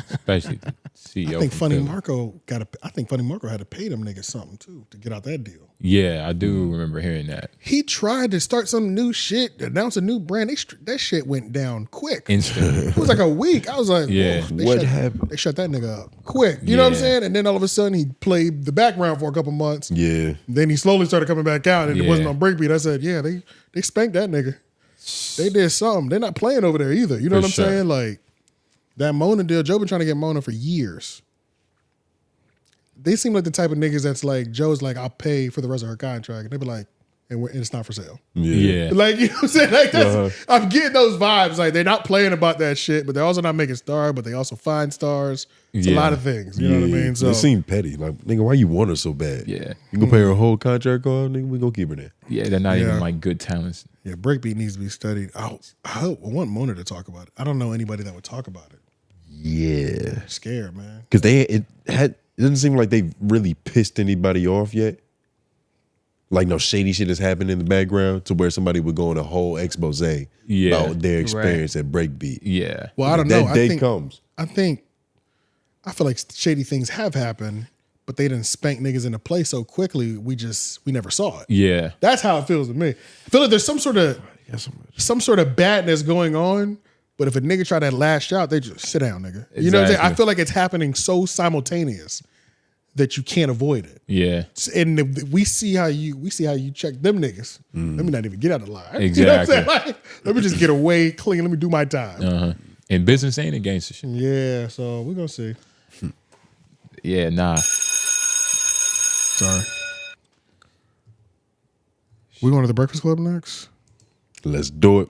Especially the CEO. I think Funny Marco had to pay them niggas something too to get out that deal. Yeah, I do remember hearing that. He tried to start some new shit, announce a new brand. That shit went down quick. Instantly. It was like a week. I was like, yeah. What happened? They shut that nigga up quick. You know what I'm saying? And then all of a sudden he played the background for a couple months. Yeah. Then he slowly started coming back out and it wasn't on breakbeat. I said, yeah, they spanked that nigga. They did something. They're not playing over there either. You know what I'm saying? Like that Mona deal, Joe been trying to get Mona for years. They seem like the type of niggas that's like, Joe's like, I'll pay for the rest of her contract. And they be like, and it's not for sale. Yeah. Like, you know what I'm saying? Like, that's, I'm getting those vibes. Like, they're not playing about that shit, but they're also not making stars, but they also find stars. It's a lot of things. You know what I mean? So they seem petty. Like, nigga, why you want her so bad? Yeah. You gonna pay her a whole contract on? Nigga, we gonna keep her there. Yeah, they're not even like good talents. Yeah, breakbeat needs to be studied. I want Mona to talk about it. I don't know anybody that would talk about it. Yeah. I'm scared, man. Because it doesn't seem like they've really pissed anybody off yet. Like no shady shit has happened in the background to where somebody would go on a whole expose about their experience at breakbeat. Yeah. Well, I don't know. That day comes. I feel like shady things have happened, but they didn't spank niggas into play so quickly. We never saw it. Yeah. That's how it feels to me. I feel like there's some sort of badness going on, but if a nigga try to lash out, they just sit down, nigga. You know what I'm saying? I feel like it's happening so simultaneous that you can't avoid it. Yeah. And we see how you check them niggas. Let me not even get out of the line. Exactly. You know what I'm saying? Like, let me just get away clean. Let me do my time. And business ain't a gangster shit. Yeah, so we're gonna see. Yeah, nah. Sorry. We going to the Breakfast Club next? Let's do it.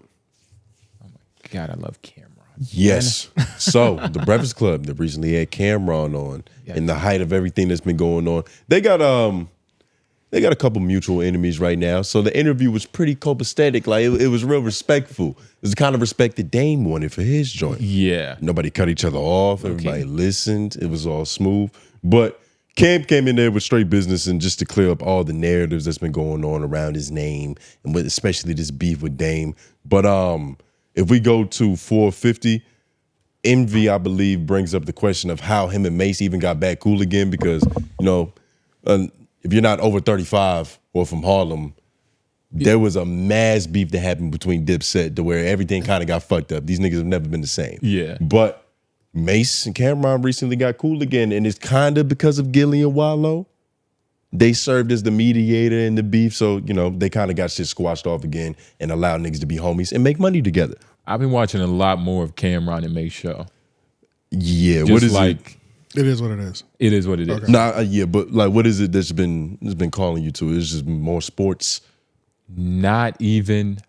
God, I love Cameron. Yes. So the Breakfast Club that recently had Cameron on in the height of everything that's been going on. They got a couple mutual enemies right now. So the interview was pretty copacetic. Like it was real respectful. It was the kind of respect that Dame wanted for his joint. Yeah. Nobody cut each other off. Everybody listened. It was all smooth. But Cam came in there with straight business and just to clear up all the narratives that's been going on around his name and with especially this beef with Dame. But if we go to 450, Envy, I believe, brings up the question of how him and Mace even got back cool again because, you know, if you're not over 35 or from Harlem, there was a mass beef that happened between Dipset to where everything kind of got fucked up. These niggas have never been the same. Yeah. But Mace and Cameron recently got cool again, and it's kind of because of Gilly and Wallow. They served as the mediator in the beef, so, you know, they kind of got shit squashed off again and allowed niggas to be homies and make money together. I've been watching a lot more of Cameron and Mace show. Yeah, just what is like, it is what it is. It is what it is. Okay. Nah, yeah, but like, what is it that's been calling you to? It's just more sports? Not even.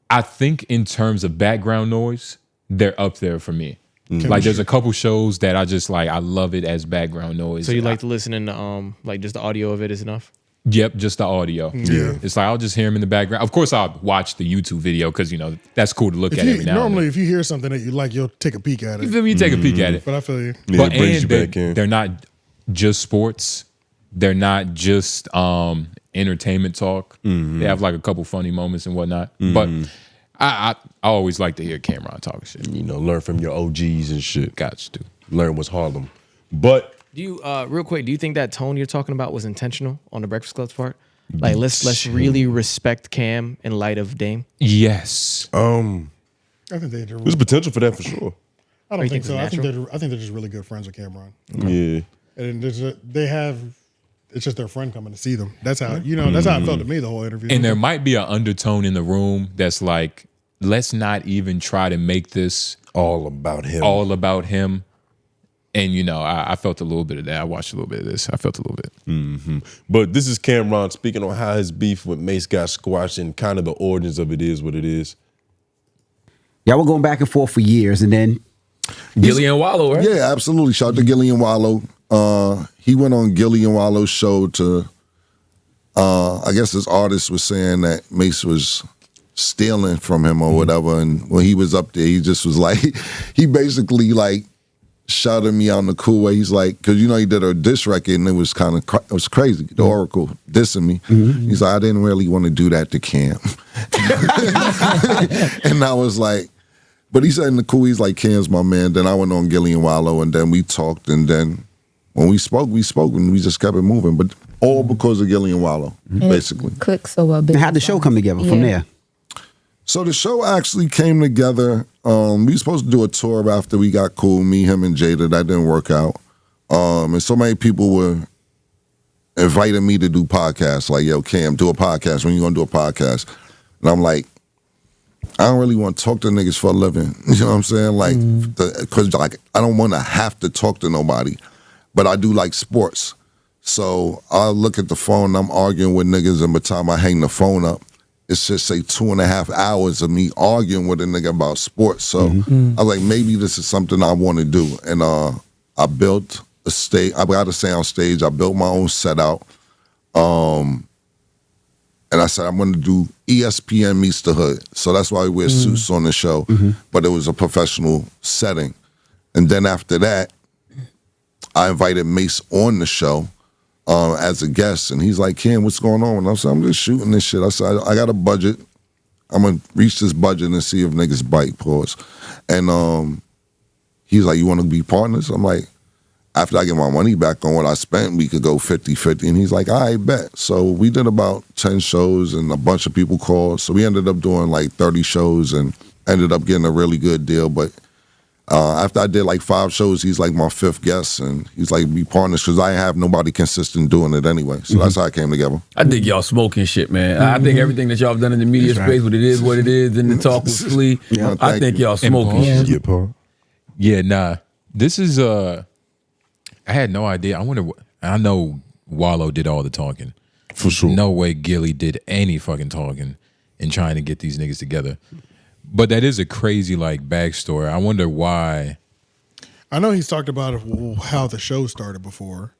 I think in terms of background noise, they're up there for me. Like there's a couple shows that I just like, I love it as background noise. So you like to listen in the, like just the audio of it is enough? Yep, just the audio. Yeah. It's like I'll just hear him in the background. Of course, I'll watch the YouTube video because, you know, that's cool to look at every now and then. Normally, if you hear something that you like, you'll take a peek at it. You feel me? You take a peek at it. But I feel you. Yeah, But it brings and you back in. they're not just sports. They're not just entertainment talk. They have like a couple funny moments and whatnot. But I always like to hear Cameron talk shit. You know, learn from your OGs and shit. Gots to. Learn what's Harlem. But Do you real quick, do you think that tone you're talking about was intentional on the Breakfast Club's part? Like let's really respect Cam in light of Dame? Yes. I think they there's potential for that for sure. I don't think so. I think they're just really good friends with Cameron. Yeah. And it's just their friend coming to see them. That's how that's how it felt to me the whole interview. And there might be an undertone in the room that's like, let's not even try to make this all about him. And, you know, I felt a little bit of that. I watched a little bit of this. I felt a little bit. But this is Cameron speaking on how his beef with Mace got squashed and kind of the origins of it is what it is. Y'all were going back and forth for years, and then Gilly and Wallow, right? Yeah, absolutely. Shout out to Gilly and Wallow. He went on Gilly and Wallow's show to, I guess this artist was saying that Mace was stealing from him or whatever. And when he was up there, he just was like, he basically like shouted me out in a cool way. He's like, because you know he did a diss record and it was kind of it was crazy. The Oracle dissing me. He's like, I didn't really want to do that to Cam. And I was like, But he said in the cool, he's like, Cam's my man. Then I went on Gilly and Wallow, and then we talked, and then when we spoke, and we just kept it moving. But all because of Gilly and Wallow, basically. Click so well. How'd the show come together from there? So the show actually came together. We were supposed to do a tour after we got cool, me, him, and Jada. That didn't work out. And so many people were inviting me to do podcasts. Like, yo, Cam, do a podcast. When you going to do a podcast? And I'm like, I don't really want to talk to niggas for a living. You know what I'm saying? Like, because like I don't want to have to talk to nobody. But I do like sports. So I look at the phone and I'm arguing with niggas, and by the time I hang the phone up, it's just say 2.5 hours of me arguing with a nigga about sports. So I was like, maybe this is something I want to do. And I built a stage. I got a sound stage. I built my own setup. And I said, I'm going to do ESPN meets the hood. So that's why we wear suits on the show. But it was a professional setting. And then after that, I invited Mace on the show as a guest. And he's like, Ken, what's going on? And I said, I'm just shooting this shit. I said, I got a budget. I'm going to reach this budget and see if niggas bite, pause. And he's like, you want to be partners? I'm like, after I get my money back on what I spent, we could go 50-50. And he's like, I bet. So we did about 10 shows and a bunch of people called. So we ended up doing like 30 shows and ended up getting a really good deal. But after I did like 5 shows, he's like my 5th guest. And he's like, be partners, because I have nobody consistent doing it anyway. So that's how it came together. I think y'all smoking shit, man. I think everything that y'all have done in the media space, what it is, and the talk with Flea, I think y'all smoking shit. Yeah, Paul. Yeah, nah. This is I had no idea. I know Wallow did all the talking. For sure. No way Gilly did any fucking talking in trying to get these niggas together. But that is a crazy like backstory. I wonder why. I know he's talked about how the show started before.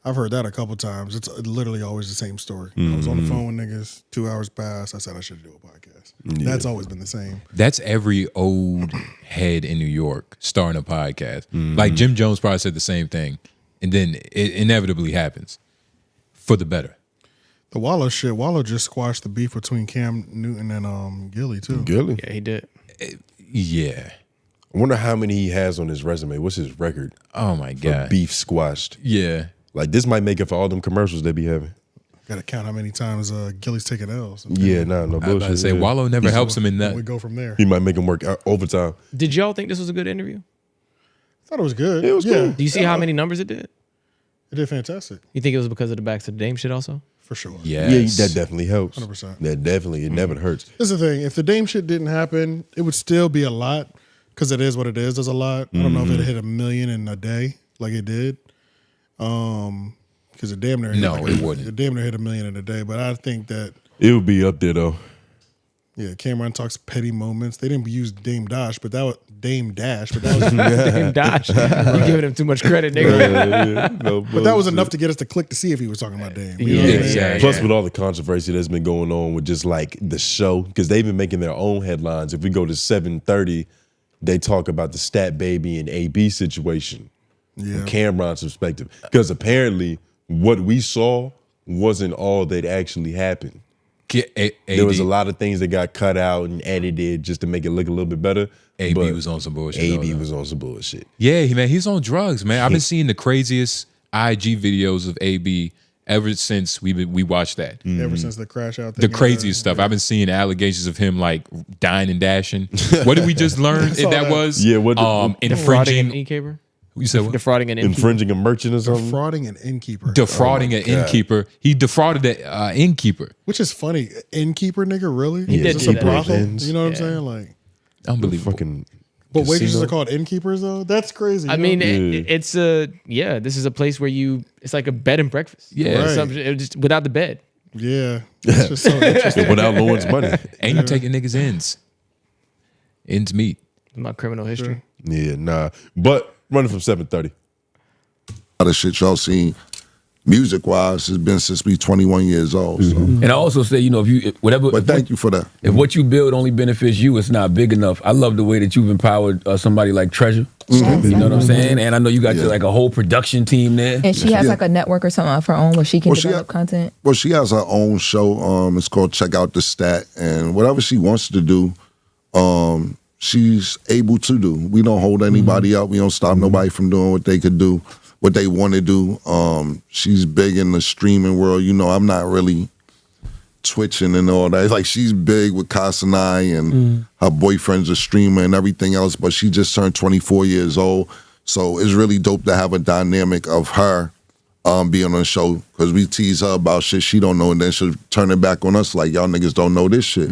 I've heard that a couple times. It's literally always the same story. I was on the phone with niggas, 2 hours passed. I said I should do a podcast. Yeah. That's always been the same. That's every old head in New York starting a podcast. Like Jim Jones probably said the same thing. And then it inevitably happens for the better. The Wallow shit, Wallow just squashed the beef between Cam Newton and Gilly too. Gilly? Yeah, he did. Yeah. I wonder how many he has on his resume. What's his record? Oh my God. For beef squashed. Yeah. Like this might make it for all them commercials they be having. Got to count how many times Gilly's taken L's. Yeah, no I was bullshit. about to say, Wallow never helps him in that. We go from there. He might make him work overtime. Did y'all think this was a good interview? I thought it was good. It was cool. Do you see how many numbers it did? It did fantastic. You think it was because of the Back to the Dame shit also? For sure. Yes. Yeah, that definitely helps. 100%. That definitely, it never hurts. This is the thing. If the Dame shit didn't happen, it would still be a lot because it is what it is. There's a lot. I don't know if it hit 1 million in a day like it did. Because it damn near hit it wouldn't. It damn near hit 1 million in a day. But I think that It would be up there though. yeah, Cameron talks petty moments. They didn't use Dame Dash, but that was Dame Dash. But that was Dame Dash. You giving him too much credit, nigga. But that was enough to get us to click to see if he was talking about Dame. You know Yeah, what I mean? exactly. Plus, with all the controversy that's been going on with just like the show, because they've been making their own headlines. If we go to 7:30, they talk about the Stat Baby and AB situation from Cameron's perspective. Because apparently, what we saw wasn't all that actually happened. There was a lot of things that got cut out and edited just to make it look a little bit better. AB was on some bullshit. AB was on some bullshit. Yeah, man, he's on drugs, man. I've been seeing the craziest IG videos of AB ever since we watched that. Ever since the crash out thing. The craziest stuff. I've been seeing allegations of him like dying and dashing. What did we just learn that was? Yeah, what infringing an Innkeeper? You said what? Defrauding an Innkeeper. Infringing a merchant or something? Defrauding an Innkeeper. Defrauding an Innkeeper. He defrauded an Innkeeper. Which is funny. Innkeeper, nigga, really? He did Is do this a that. brothel? You know what I'm saying? Like, unbelievable. Fucking but waitresses casino. are called innkeepers, though? That's crazy. I mean, it's this is a place where it's like a bed and breakfast. Yeah. Right. It just without the bed. Yeah. It's just so interesting. Without Lawrence money. And you taking niggas' ends meet. My criminal history. Yeah, nah. But running from 7:30. A lot of shit y'all seen music-wise has been since we 21 years old. So. And I also say, you know, But thank you for that. If what you build only benefits you, it's not big enough. I love the way that you've empowered somebody like Treasure. You know what I'm saying? And I know you got like a whole production team there. And she has like a network or something of her own where she can develop content. Well, she has her own show. It's called Check Out the Stat. And whatever she wants to do, she's able to do. We don't hold anybody up. We don't stop nobody from doing what they could do, what they want to do. She's big in the streaming world. You know, I'm not really twitching and all that. Like, she's big with Casanai and her boyfriend's a streamer and everything else, but she just turned 24 years old. So it's really dope to have a dynamic of her being on the show, because we tease her about shit she don't know, and then she'll turn it back on us like, y'all niggas don't know this shit.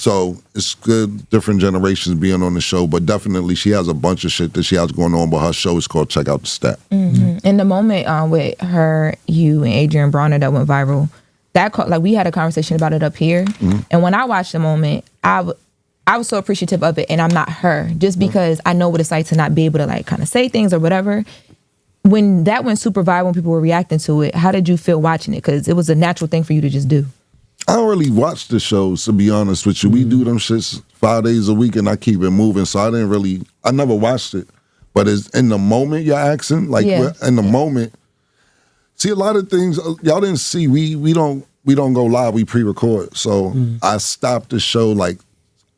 So it's good, different generations being on the show, but definitely she has a bunch of shit that she has going on, but her show is called Check Out the Stat. In the moment with her, you, and Adrian Bronner that went viral, like we had a conversation about it up here, and when I watched the moment, I was so appreciative of it, and I'm not her, just because I know what it's like to not be able to like kind of say things or whatever. When that went super viral, when people were reacting to it, how did you feel watching it? Because it was a natural thing for you to just do. I don't really watch the shows, to be honest with you. We do them shits 5 days a week, and I keep it moving, so I never watched it. But it's in the moment you're asking, like in the moment. See, a lot of things y'all didn't see. We don't go live. We pre-record. So I stopped the show like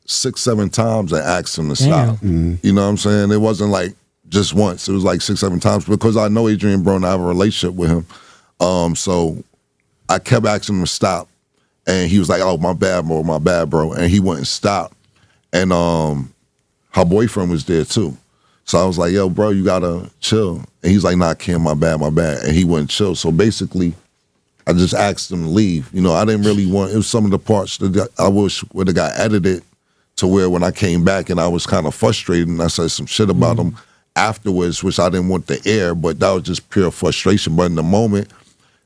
6-7 times and asked them to stop. You know what I'm saying? It wasn't like just once. It was like 6-7 times, because I know Adrian Brown. I have a relationship with him. So I kept asking him to stop, and he was like, "Oh, my bad, bro," and he wouldn't stop. And her boyfriend was there too. So I was like, "Yo, bro, you gotta chill." And he's like, "Nah, Kim, my bad." And he wouldn't chill. So basically, I just asked him to leave. You know, I didn't really want, it was some of the parts that I wish would have got edited to where when I came back and I was kind of frustrated and I said some shit about him afterwards, which I didn't want to air, but that was just pure frustration. But in the moment,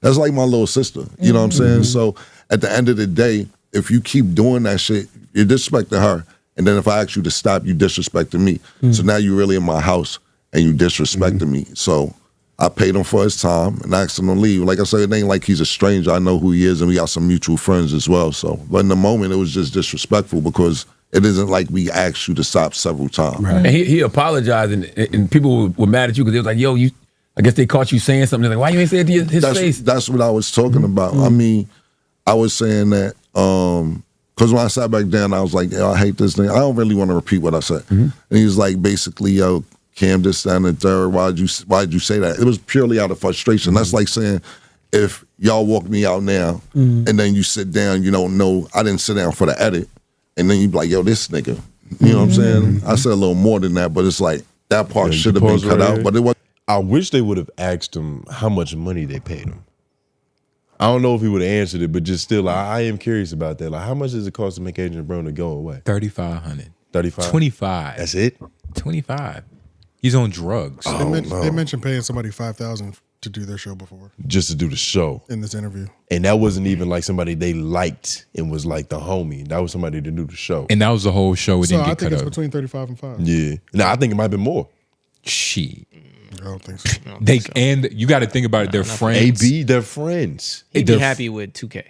that's like my little sister. You know what I'm saying? So at the end of the day, if you keep doing that shit, you're disrespecting her. And then if I ask you to stop, you disrespecting me. So now you're really in my house and you disrespecting me. So I paid him for his time and asked him to leave. Like I said, it ain't like he's a stranger. I know who he is, and we got some mutual friends as well. So, but in the moment, it was just disrespectful, because it isn't like we asked you to stop several times. Right. And he apologized, and people were mad at you because they was like, "Yo, you." I guess they caught you saying something. They're like, "Why you ain't say it to his face?" That's what I was talking about. I mean, I was saying that because when I sat back down, I was like, "Yo, I hate this thing. I don't really want to repeat what I said." And he was like, basically, "Yo, Cam, this, that, and the third. Why'd you say that?" It was purely out of frustration. That's like saying, if y'all walk me out now and then you sit down, you don't know, I didn't sit down for the edit. And then you be like, "Yo, this nigga." You know what I'm saying? I said a little more than that, but it's like that part should have been cut out. But it was. I wish they would have asked him how much money they paid him. I don't know if he would have answered it, but just still, I am curious about that. Like, how much does it cost to make Adrian Brown to go away? $3,500. 35. 25. That's it. 25. He's on drugs. They mentioned paying somebody $5,000 to do their show before. Just to do the show. In this interview. And that wasn't even like somebody they liked and was like the homie. That was somebody to do the show. And that was the whole show. It So didn't I get think cut it's up. between 35 and 5. Yeah. No, I think it might have been more. Shit. I don't think so. And you got to think about it. They're friends. AB, they're friends. He'd be happy with 2K.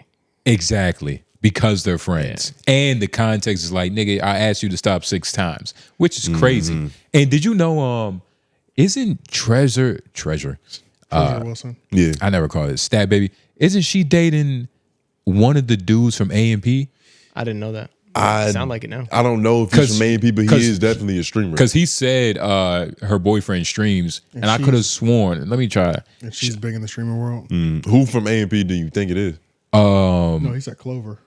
Exactly. Because they're friends. Yeah. And the context is like, nigga, I asked you to stop 6 times, which is crazy. And did you know, isn't Treasure Wilson? Yeah. I never called it Stat Baby. Isn't she dating one of the dudes from A&P? I didn't know that. Sound like it now. I don't know if he's from A&P, but he is definitely a streamer. Because he said her boyfriend streams, and I could have sworn. Let me try. And she's big in the streaming world. Who from A&P do you think it is? No, he said Clover.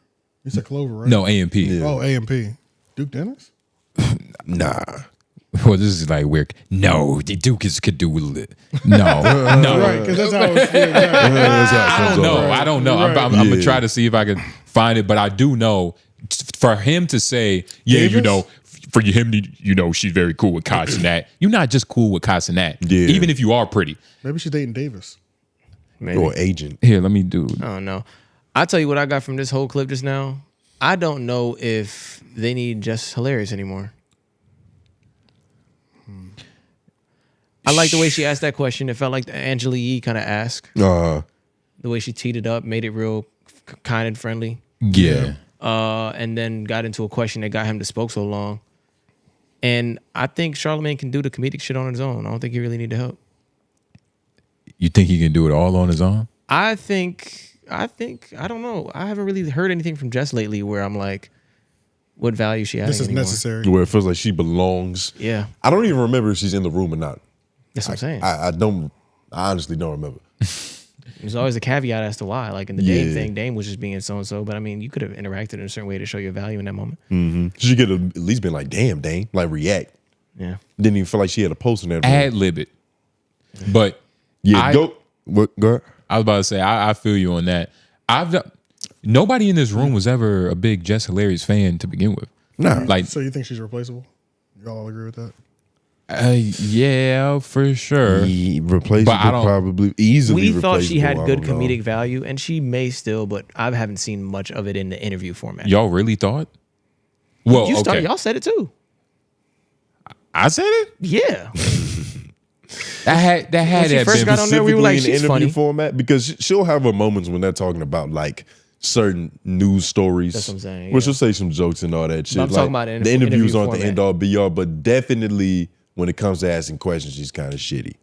He said Clover, right? No, A&P. Yeah. Oh, A&P. Duke Dennis? Nah. Well, this is like weird. No, the Duke could do with it. No, no. Right, because that's how it's I don't know. Right. I'm going to try to see if I can find it, but I do know for him to say, yeah, Davis? you know, for him to, you know, she's very cool with Cashapp. You're not just cool with Cashapp. Yeah. Even if you are pretty. Maybe she's dating Davis. Maybe. Or agent. Here, let me do. I don't know. I'll tell you what I got from this whole clip just now. I don't know if they need Jess Hilarious anymore. I like the way she asked that question. It felt like the Angela Yee kind of asked. The way she teed it up, made it real kind and friendly. Yeah. And then got into a question that got him to spoke so long. And I think Charlamagne can do the comedic shit on his own. I don't think he really need the help. You think he can do it all on his own? I think, I don't know. I haven't really heard anything from Jess lately where I'm like, what value she has. This is anymore. necessary. Where it feels like she belongs. Yeah. I don't even remember if she's in the room or not. That's what I'm saying. I honestly don't remember. There's always a caveat as to why. Like in the Dame thing, Dame was just being so and so. But I mean, you could have interacted in a certain way to show your value in that moment. Mm-hmm. She could have at least been like, "Damn, Dame," like react. Yeah. Didn't even feel like she had a post in that. Ad lib it. But go. What? Go. I was about to say I feel you on that. Nobody in this room was ever a big Jess Hilarious fan to begin with. No. Like, so you think she's replaceable? Y'all all agree with that? Yeah, for sure. Replaceable, but I don't, probably easily. We thought she had good know. comedic value, and she may still, but I haven't seen much of it in the interview format. Y'all really thought? Well, okay. Y'all said it too. I said it? Yeah. that had she first got on there, we were like, she's funny. Format, because she'll have her moments when they're talking about like certain news stories. That's what I'm saying. Where she'll say some jokes and all that shit. I'm talking about the interviews aren't format. the end all be all, but definitely when it comes to asking questions, she's kind of shitty.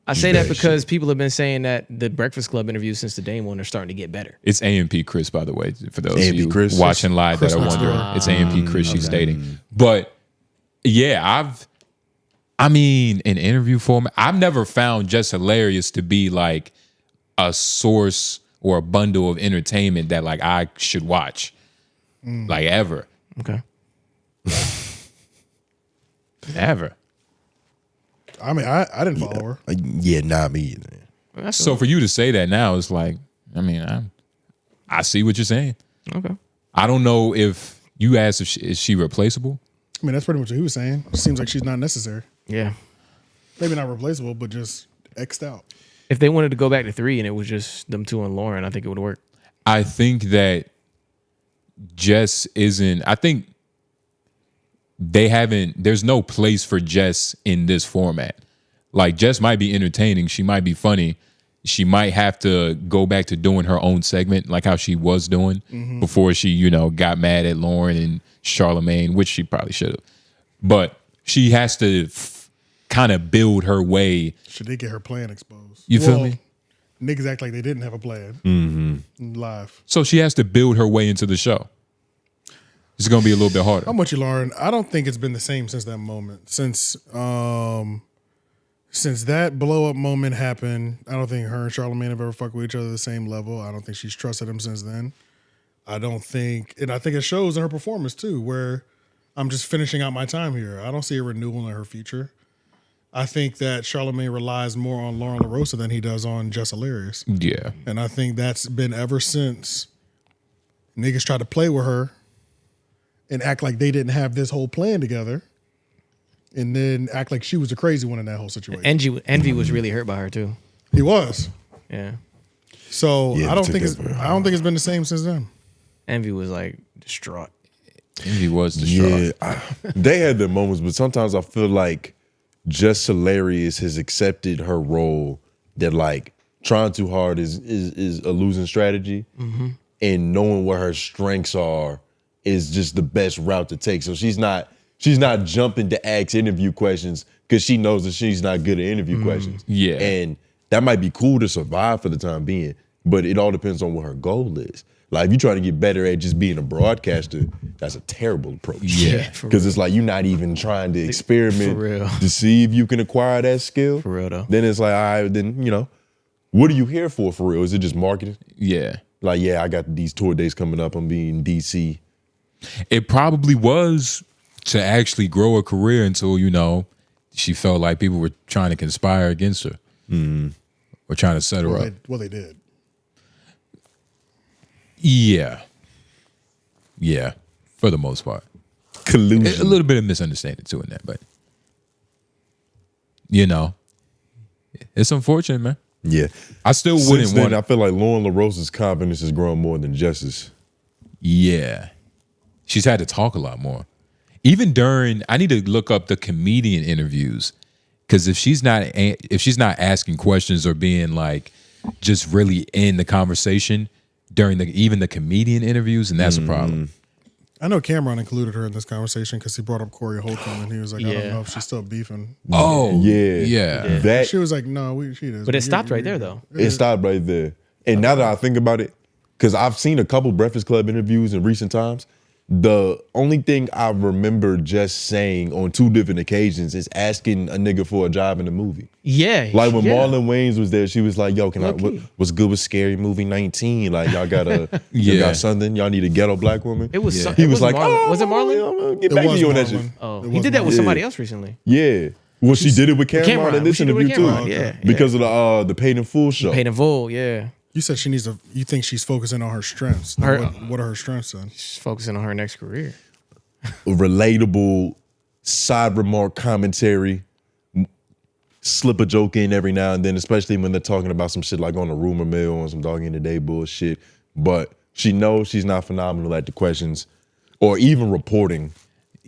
I say that because people have been saying that the Breakfast Club interviews since the Dame one are starting to get better. It's AMP Chris, by the way, for those AMP of you Chris. watching live Chris that are wondering. It's AMP Chris she's dating. But yeah, in interview format, I've never found Jess Hilarious to be like a source or a bundle of entertainment that like I should watch. Like ever. Okay. Ever. I mean, I didn't follow her. Yeah, not me either. So for you to say that now, it's like, I mean, I see what you're saying. Okay. I don't know if you asked if is she replaceable. I mean, that's pretty much what he was saying. It seems like she's not necessary. Yeah. Maybe not replaceable, but just X'd out. If they wanted to go back to 3 and it was just them 2 and Lauren, I think it would work. I think that Jess isn't. I think there's no place for Jess in this format. Like, Jess might be entertaining. She might be funny. She might have to go back to doing her own segment, like how she was doing before she, got mad at Lauren and Charlamagne, which she probably should have. But she has to kind of build her way. She did get her plan exposed. You feel me? Niggas act like they didn't have a plan live. So she has to build her way into the show. It's going to be a little bit harder. I'm with you, Lauren. I don't think it's been the same since that moment. Since that blow up moment happened, I don't think her and Charlamagne have ever fucked with each other at the same level. I don't think she's trusted him since then. I think it shows in her performance too, where I'm just finishing out my time here. I don't see a renewal in her future. I think that Charlamagne relies more on Lauren LaRosa than he does on Jess Hilarious. Yeah. And I think that's been ever since niggas tried to play with her and act like they didn't have this whole plan together, and then act like she was the crazy one in that whole situation. Envy was really hurt by her too. He was. Yeah. So Yeah, I don't think it's been the same since then. Envy was like distraught. Envy was distraught. Yeah, they had their moments, but sometimes I feel like Jess Hilarious has accepted her role that like trying too hard is a losing strategy, and knowing what her strengths are is just the best route to take. So she's not jumping to ask interview questions because she knows that she's not good at interview questions. Yeah. And that might be cool to survive for the time being, but it all depends on what her goal is. Like, if you're trying to get better at just being a broadcaster, that's a terrible approach. Yeah. Because it's like you're not even trying to experiment to see if you can acquire that skill. For real though. Then it's like, all right, then, what are you here for real? Is it just marketing? Yeah. Like, yeah, I got these tour dates coming up. I'm being DC. It probably was to actually grow a career until, she felt like people were trying to conspire against her. Or trying to set her up. Well, they did. Yeah. Yeah. For the most part. Collusion. A little bit of misunderstanding too in that, but it's unfortunate, man. Yeah. I still wouldn't want. I feel like Lauren LaRosa's confidence has grown more than Jess's. Yeah. She's had to talk a lot more. Even during, I need to look up the comedian interviews, because if she's not asking questions or being like just really in the conversation during even the comedian interviews, and that's a problem. I know Cameron included her in this conversation because he brought up Corey Holcomb, and he was like, I don't know if she's still beefing. Oh, yeah. That she was like, no, she is. But it stopped right there though. It stopped right there. And now that I think about it, because I've seen a couple Breakfast Club interviews in recent times, The only thing I remember just saying on 2 different occasions is asking a nigga for a job in the movie. Yeah. Like when Marlon Wayans was there, she was like, yo, what's good with Scary Movie 19? Like, y'all got you got something? Y'all need a ghetto black woman? It was. He was like, Marlon. Was it Marlon? I'm gonna get back to you on that shit. Oh, he did that with somebody else recently. Yeah. Well, she did it with Cameron in this interview too. Yeah. Because of the Paid in Full show. Paid in Full, yeah. You said she needs to. You think she's focusing on her strengths? What are her strengths then? She's focusing on her next career. Relatable side remark commentary, slip a joke in every now and then, especially when they're talking about some shit like on a rumor mill or some dog in the day bullshit. But she knows she's not phenomenal at the questions or even reporting,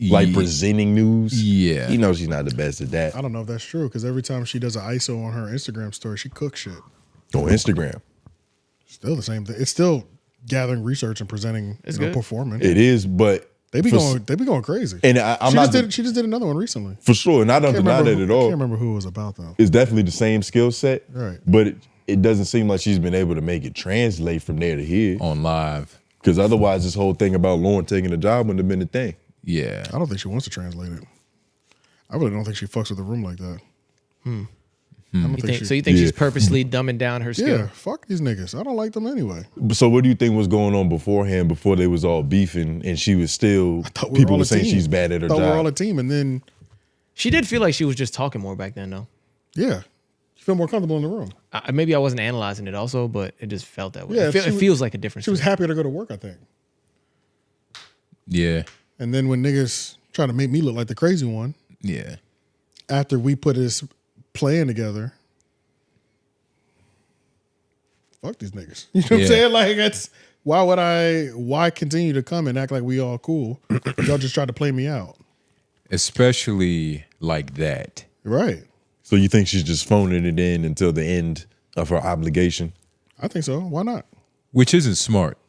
like presenting news. Yeah. You know she's not the best at that. I don't know if that's true because every time she does an ISO on her Instagram story, she cooks shit. On Instagram. Still the same thing. It's still gathering research and presenting, performing. It is, but They be going crazy. And she just did another one recently. For sure, and I don't deny that at all. I can't remember who it was about though. It's definitely the same skill set, right? But it doesn't seem like she's been able to make it translate from there to here on live. Because otherwise, this whole thing about Lauren taking the job wouldn't have been a thing. Yeah, I don't think she wants to translate it. I really don't think she fucks with the room like that. So you think she's purposely dumbing down her skill? Yeah, fuck these niggas. I don't like them anyway. So what do you think was going on beforehand, before they was all beefing and she was still, people were saying she's bad at her job? We're all a team, and then she did feel like she was just talking more back then, though. Yeah, she felt more comfortable in the room. Maybe I wasn't analyzing it also, but it just felt that way. Yeah, it feels like a difference. She was happier to go to work, I think. Yeah. And then when niggas try to make me look like the crazy one, yeah, after we put this plan together, fuck these niggas. You know what I'm saying? Like, that's why continue to come and act like we all cool? Y'all just try to play me out. Especially like that. Right. So you think she's just phoning it in until the end of her obligation? I think so. Why not? Which isn't smart.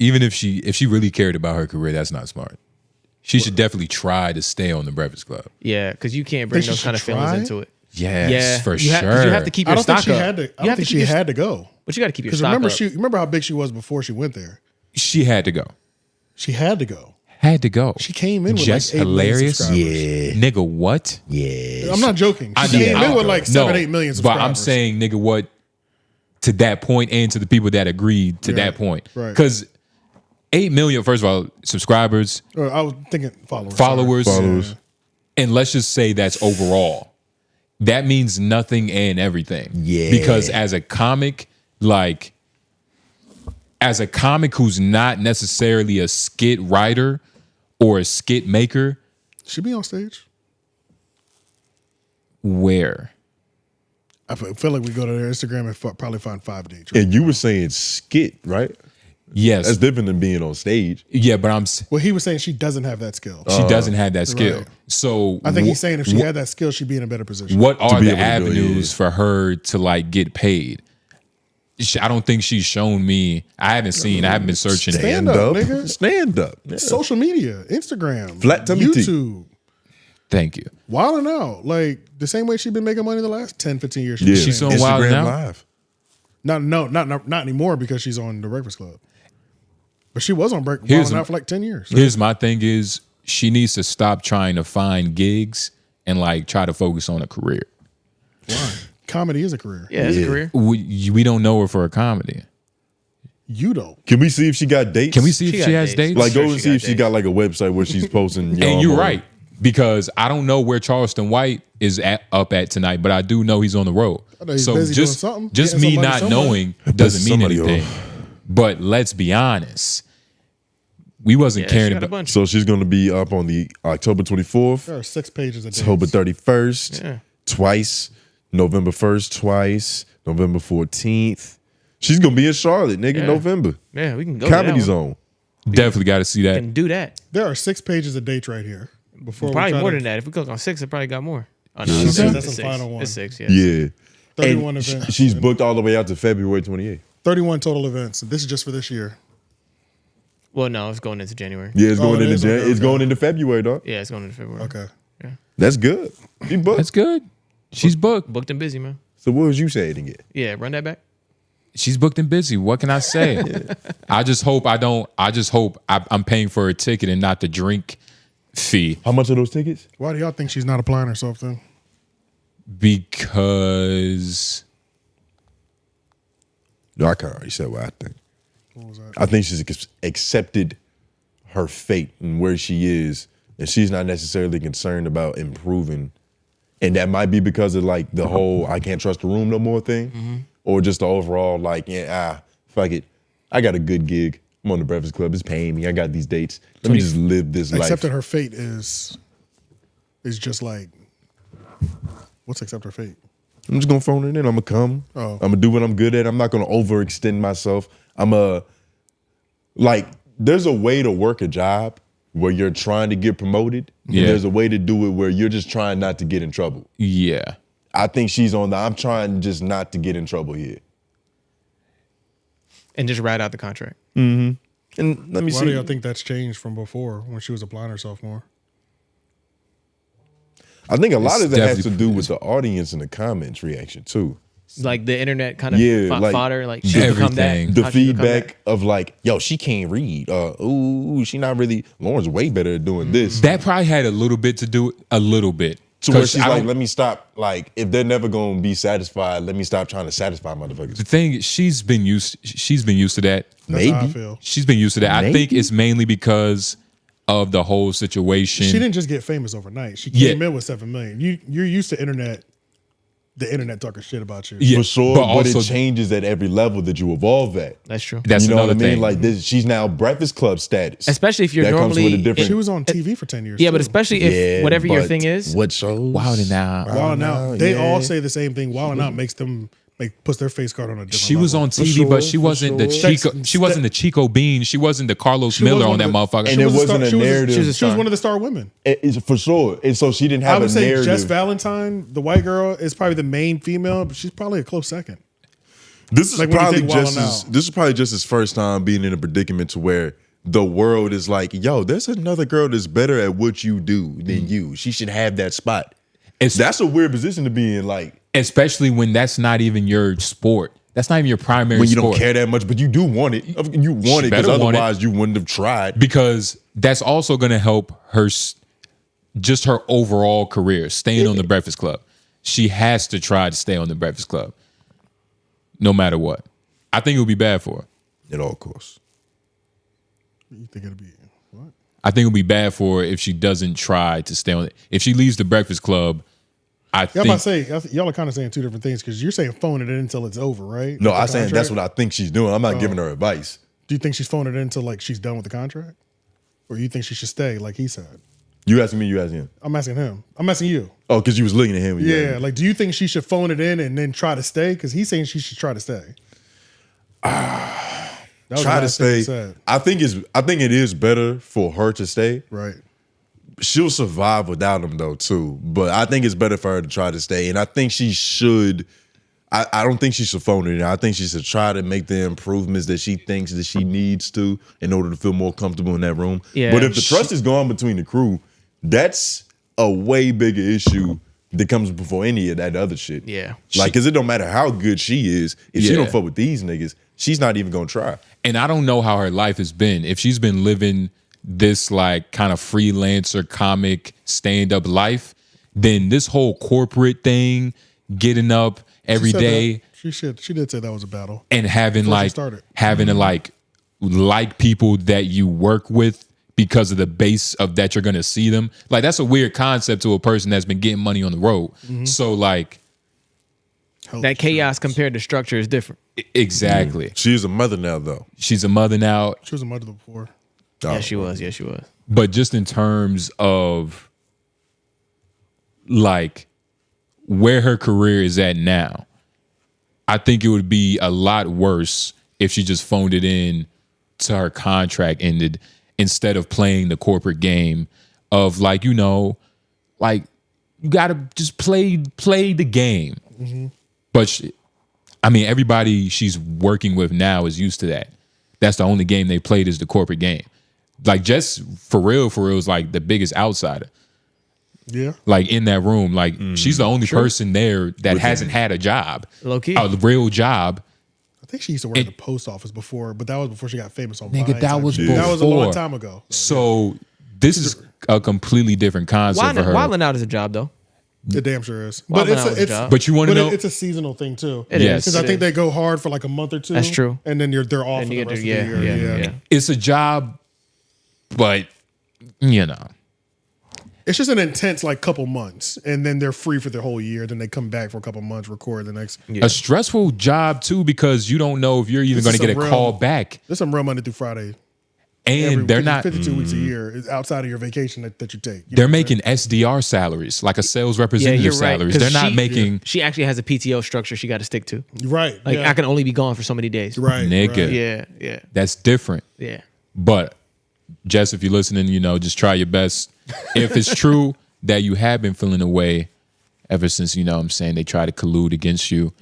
Even if she really cared about her career, that's not smart. She should definitely try to stay on the Breakfast Club. Yeah, because you can't bring those kind of feelings into it. Yes, for sure. You have to keep your stock up. I don't think she had to go. But you got to keep your stock up. Because remember how big she was before she went there? She had to go. She had to go. Had to go. She came in with Jess like 8 hilarious. million Yeah. Nigga, what? Yeah. I'm not joking. She came in with like 7-8 million subscribers. But I'm saying, nigga, what? To that point and to the people that agreed to that point. Right. Because 8 million, first of all, subscribers. I was thinking followers. Followers. And let's just say that's overall. That means nothing and everything. Yeah. Because as a comic, who's not necessarily a skit writer or a skit maker. She be on stage. Where? I feel like we go to their Instagram and probably find 5 dates. And you were saying skit, right? Yes. That's different than being on stage. Yeah, but well, he was saying she doesn't have that skill. She doesn't have that skill. Right. So I think he's saying if she had that skill, she'd be in a better position. What are the avenues for her to like get paid? I don't think she's shown me. I haven't been searching. Stand up, nigga. Stand up. Yeah. Social media, Instagram, Flat tummy YouTube. Thank you. Wildin' out. Like the same way she's been making money the last 10, 15 years. Yeah. She's on Wildin' Out. Live. Not anymore because she's on the Breakfast Club. But she was on Wildin' Out for like 10 years. Here's my thing is she needs to stop trying to find gigs and like try to focus on a career. Why? Comedy is a career. Yeah, it's a career. We don't know her for a comedy. You don't. Can we see if she got dates? Can we see if she has dates? Like, go and see if she got like a website where she's posting. And you're right, because I don't know where Charleston White is up at tonight, but I do know he's on the road. So just me not knowing doesn't mean anything. But let's be honest, we wasn't caring about. So she's going to be up on the October 24th. There are 6 pages of dates. October 31st, twice. November 1st, twice. November 14th. She's going to be in Charlotte, nigga, November. Yeah, we can go. Comedy Zone. Definitely got to see that. Can do that. There are 6 pages of dates right here. Probably more than that. If we click on 6, it probably got more. Oh, no, that's it's the final one. It's 6, yeah. Yeah. 31 and events. She's booked all the way out to February 28th. 31 total events. This is just for this year. Well, no, it's going into January. Yeah, it's going into it's going into February, dog. Yeah, it's going into February. Okay. Yeah. That's good. She booked. That's good. She's booked. Booked and busy, man. So what was you saying to get? Yeah, run that back. She's booked and busy. What can I say? I just hope I'm paying for a ticket and not the drink fee. How much are those tickets? Why do y'all think she's not applying herself then? Because I kind of already said what I think. What was that? I think she's accepted her fate and where she is, and she's not necessarily concerned about improving. And that might be because of like the whole I can't trust the room no more thing, or just the overall like, fuck it. I got a good gig. I'm on the Breakfast Club. It's paying me. I got these dates. Let me just live this life. Accepting her fate is just like, what's accept her fate? I'm just gonna phone it in. I'm gonna come. Oh. I'm gonna do what I'm good at. I'm not gonna overextend myself. There's a way to work a job where you're trying to get promoted. Yeah. And there's a way to do it where you're just trying not to get in trouble. Yeah. I think she's on I'm trying just not to get in trouble here. And just ride out the contract. Mm-hmm. And let me Why see. do y'all think that's changed from before when she was applying herself more? I think a lot of it has to do with the audience and the comments reaction too. Like the internet kind of fodder, like she become that. The feedback of like, yo, she can't read. Ooh, she not really. Lauren's way better at doing this. That probably had a little bit to do, a little bit. To where she's like, let me stop. Like, if they're never gonna be satisfied, let me stop trying to satisfy motherfuckers. The thing is, she's been used to that. That's how I feel. She's been used to that. Maybe. I think it's mainly because of the whole situation. She didn't just get famous overnight. She came in with 7 million. You're used to the internet talking shit about you. Yeah, for sure, but it changes at every level that you evolve at. That's true. That's you know another what I mean? thing. Like this, she's now Breakfast Club status. Especially if you're that normally comes with a different. She was on TV for 10 years. Yeah, too. but especially if whatever your thing is. What shows? Wild and Out. Wild and Out. They all say the same thing. Wild and Out makes them puts their face card on a different She was level. on TV, but she wasn't the Chico. She wasn't the Chico Bean. She wasn't the Carlos Miller on that motherfucker. And it wasn't a narrative. She was one of the star women. For sure. And so she didn't have I would a say narrative. Jess Valentine, the white girl, is probably the main female, but she's probably a close second. This is Like when you probably think Wild just and this is probably just his first time being in a predicament to where the world is like, yo, there's another girl that's better at what you do than you. She should have that spot. That's a weird position to be in, like, especially when that's not even your sport. That's not even your primary when you sport. don't care that much, but you do want it. You want it because better want it. otherwise you wouldn't have tried. Because that's also going to help her, just her overall career, staying on the Breakfast Club. She has to try to stay on the Breakfast Club, no matter what. I think it would be bad for her. At all costs. You think it'll be what? I think it would be bad for her if she doesn't try to stay on it. If she leaves the Breakfast Club, Y'all about to say, y'all are kind of saying two different things because you're saying phone it in until it's over, right? No, With the I'm saying that's contract? what I think she's doing. I'm not giving her advice. Do you think she's phoning it in until like she's done with the contract? Or you think she should stay, like he said? You asking me, you asking him? I'm asking him. I'm asking you. Oh, because you was looking at him. Yeah, like do you think she should phone it in and then try to stay? Because he's saying she should try to stay. That was the Try to last thing he stay. said. I think it is better for her to stay. Right. She'll survive without him though too. But I think it's better for her to try to stay. And I think she should. I don't think she should phone it in. I think she should try to make the improvements that she thinks that she needs to in order to feel more comfortable in that room. Yeah. But if the trust is gone between the crew, that's a way bigger issue that comes before any of that other shit. Yeah. Like, because it don't matter how good she is. If she Yeah. don't fuck with these niggas, she's not even going to try. and I don't know how her life has been. If she's been living this like kind of freelancer comic stand-up life, then this whole corporate thing, getting up every She said day that. She did say that was a battle. and having Before she like started. having to like people that you work with because of the base of that you're gonna see them. Like that's a weird concept to a person that's been getting money on the road. So like that chaos compared to structure is different. Exactly. She's a mother now though. She's a mother now. She was a mother before. Yeah, she was. Yeah, she was. But just in terms of like where her career is at now, I think it would be a lot worse if she just phoned it in to her contract ended instead of playing the corporate game of like, you know, like you got to just play the game. But I mean, everybody she's working with now is used to that. That's the only game they played is the corporate game. Like Jess, for real, is like the biggest outsider. Yeah. Like in that room, like she's the only person there that hasn't had a job. Low key. A real job. think she used to work at the post office before, but that was before she got famous on Vine. That was before. That was a long time ago. So this is a completely different concept for her. Wilding out is a job, though. It damn sure is. But but you want to know? It's a seasonal thing too. It is. Because I think they go hard for like a month or two. That's true. And then they're off for the rest of the year. Yeah. It's a job, but you know. It's just an intense like couple months, and then they're free for the whole year. Then they come back for a couple months, record the next. A stressful job too, because you don't know if you're even going to get a call back. There's some real Monday through Friday. And they're not 52 weeks a year is outside of your vacation that you take. They're making SDR salaries, like a sales representative salaries. They're not making. She actually has a PTO structure she got to stick to. Right. Like I can only be gone for so many days. Right. Nigga. Yeah. That's different. Yeah. But Jess, if you're listening, just try your best. If it's true that you have been feeling away ever since, they try to collude against you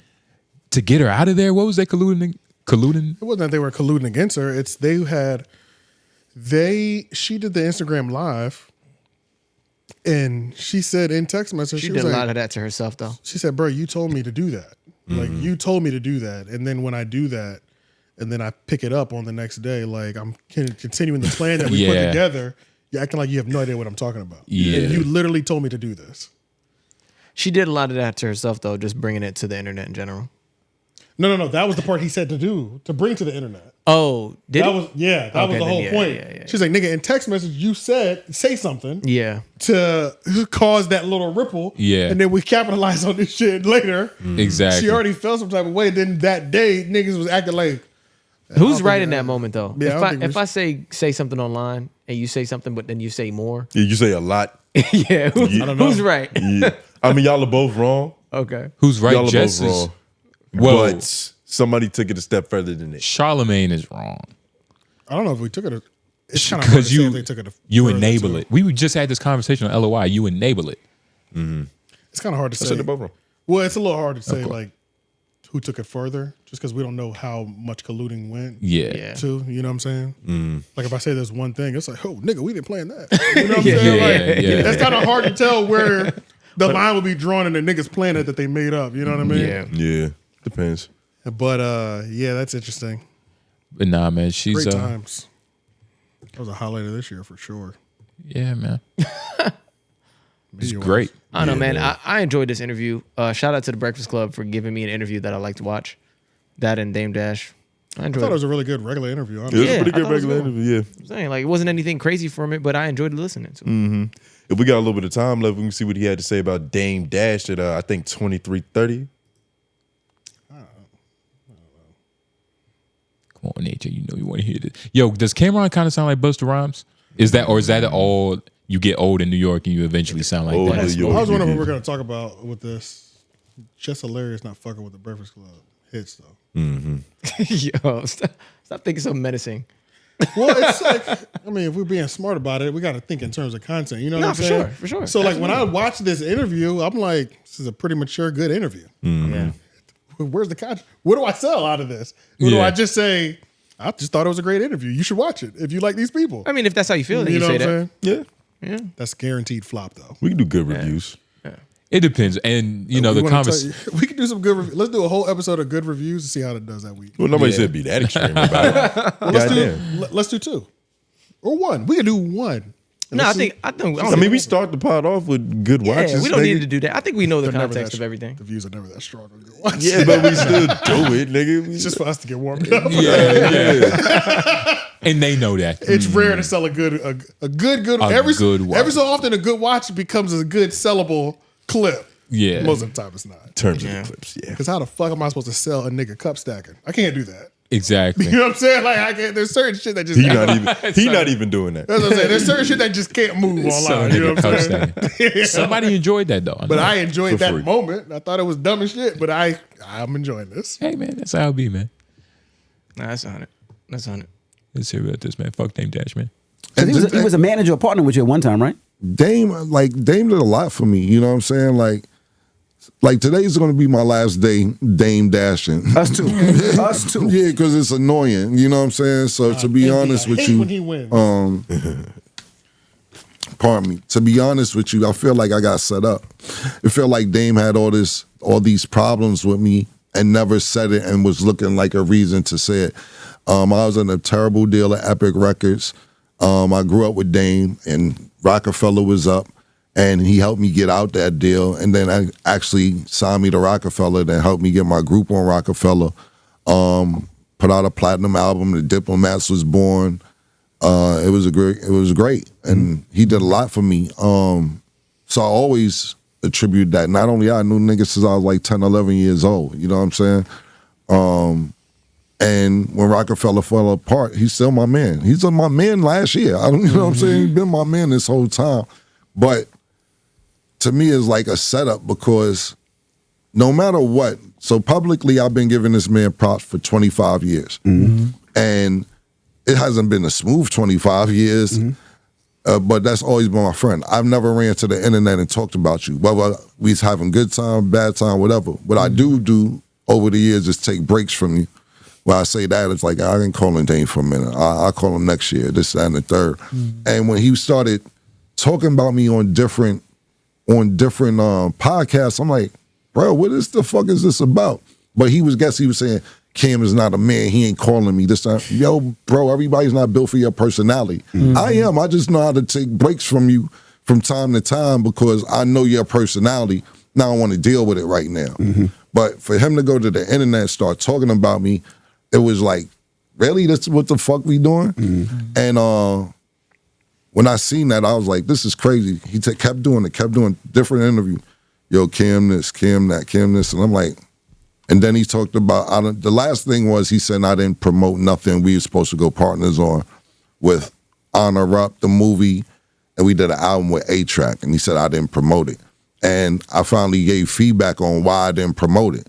to get her out of there. What was they colluding? It wasn't that they were colluding against her. It's she did the Instagram live, and she said in text message, she did a lot of that to herself though. She said, bro, you told me to do that. Like you told me to do that. And then when I do that, and then I pick it up on the next day, like I'm continuing the plan that we put together, you're acting like you have no idea what I'm talking about. Yeah. And you literally told me to do this. She did a lot of that to herself though, just bringing it to the internet in general. No. That was the part he said to bring to the internet. Oh, that was the whole point. Yeah. She's like, nigga, in text message, you said, say something. Yeah. To cause that little ripple. Yeah. And then we capitalize on this shit later. Exactly. She already felt some type of way. Then that day, niggas was acting like. Who's right in that moment though? Yeah, if I say something online and you say something, but then you say more. Yeah, you say a lot. Yeah. I don't know. Who's right? Yeah. I mean, y'all are both wrong. Okay. Who's right? Y'all are Jess both is wrong. well. But somebody took it a step further than it. Charlemagne is wrong. I don't know if we took it. It's kind of hard to say if they took it. You enable it. We just had this conversation on LOI. You enable it. Mm-hmm. It's kind of hard to say. I said they're both wrong. Well, it's a little hard to say like who took it further, just because we don't know how much colluding went. Yeah. To you know what I'm saying? Mm. Like if I say there's one thing, it's like, oh nigga, we didn't plan that. You know what I'm saying? Yeah. That's kind of hard to tell where the line will be drawn in the niggas plan it that they made up. You know what I mean? Yeah. Depends. But that's interesting. But nah, man, she's Great times. That was a highlight of this year for sure. Yeah, man. It's great. I don't know, man. I enjoyed this interview. Shout out to the Breakfast Club for giving me an interview that I like to watch. That and Dame Dash. I thought it was a really good regular interview. Honestly. It was a pretty good regular interview, yeah. I'm saying, like, it wasn't anything crazy from it, but I enjoyed listening to it. Mm-hmm. If we got a little bit of time left, we can see what he had to say about Dame Dash at, I think, 23:30. Come on, AJ, you know you want to hear this. Yo, does Cameron kind of sound like Busta Rhymes? Is that all you get old in New York and you eventually sound like that? I was wondering what we're going to talk about with this. Just hilarious not fucking with the Breakfast Club hits, though. Mm-hmm. Yo, stop thinking so menacing. Well, it's like, I mean, if we're being smart about it, we got to think in terms of content. You know what I'm saying? For sure. So, like, when I watch this interview, I'm like, this is a pretty mature, good interview. Mm-hmm. Yeah. Where's the content? What do I sell out of this? Or do I just say, I just thought it was a great interview. You should watch it if you like these people. I mean, if that's how you feel, then you know say what I'm that. saying? Yeah. That's guaranteed flop, though. We can do good reviews. It depends. And, the conversation. We can do some good reviews. Let's do a whole episode of good reviews and see how it does that week. Well, nobody said be that extreme about it. Let's do 2. Or 1. We can do 1. No, I mean, we start the pod off with good watches. Yeah, we don't need to do that. I think we know the context of everything. The views are never that strong on good watches. Yeah, but we still do it, nigga. It's just for us to get warmed up. Yeah. And they know that. It's rare to sell a good watch. Every so often a good watch becomes a good sellable clip. Yeah. Most of the time it's not. Terms of the clips, yeah. Because how the fuck am I supposed to sell a nigga cup stacking? I can't do that. Exactly. You know what I'm saying? Like I can't. There's certain shit that just He not even doing that. That's what I'm saying. There's certain shit that just can't move online. You know what I'm saying? Somebody enjoyed that though. But I enjoyed that moment. I thought it was dumb as shit, but I'm enjoying this. Hey man, that's how it be, man. Nah, that's on it. Let's hear about this, man. Fuck Dame Dash, man. He was a manager or partner with you at one time, right? Dame did a lot for me. You know what I'm saying? Like today's going to be my last day Dame dashing. Us too. Us too. Yeah, because it's annoying. You know what I'm saying? So to be honest with you, when he wins. Pardon me. To be honest with you, I feel like I got set up. It felt like Dame had all these problems with me, and never said it and was looking like a reason to say it. I was in a terrible deal at Epic Records. I grew up with Dame, and Rockefeller was up, and he helped me get out that deal. And then I actually signed me to Rockefeller, then helped me get my group on Rockefeller. Put out a platinum album. The Diplomats was born. It was great, and he did a lot for me. So I always attribute that. Not only I knew niggas since I was like 10, 11 years old. You know what I'm saying? And when Rockefeller fell apart, he's still my man. He's my man last year. You know what I'm saying? He's been my man this whole time. But to me, it's like a setup because no matter what, so publicly I've been giving this man props for 25 years. And it hasn't been a smooth 25 years, but that's always been my friend. I've never ran to the internet and talked about you. Whether we was having good time, bad time, whatever. What I do over the years is take breaks from you. When I say that, it's like, I didn't call him Dane for a minute. I'll call him next year, this, that, and the third. And when he started talking about me on different podcasts, I'm like, bro, what the fuck is this about? But he was saying, Cam is not a man. He ain't calling me this time. Yo, bro, everybody's not built for your personality. I am. I just know how to take breaks from you from time to time because I know your personality. Now I want to deal with it right now. But for him to go to the internet and start talking about me, it was like, really? That's what the fuck we doing? And when I seen that, I was like, this is crazy. He kept doing different interviews. Yo, Cam this, Cam that, Cam this. And I'm like, and then he talked about, the last thing was he said I didn't promote nothing we were supposed to go partners on with Honor Up, the movie, and we did an album with A-Track, and he said I didn't promote it. And I finally gave feedback on why I didn't promote it.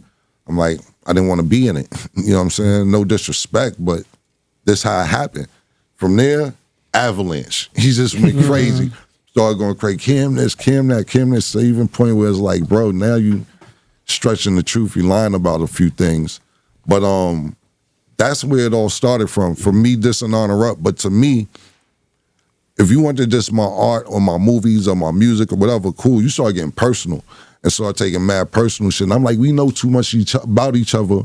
I'm like, I didn't want to be in it. You know what I'm saying? No disrespect, but this how it happened. From there, avalanche. He just went crazy. Started going crazy. Cam this, Cam that, Cam this. To even point where it's like, bro, now you stretching the truth. You lying about a few things. But that's where it all started from. For me, dissing Honor Up. But to me, if you wanted just my art or my movies or my music or whatever, cool. You start getting personal and start taking mad personal shit. And I'm like, we know too much about each other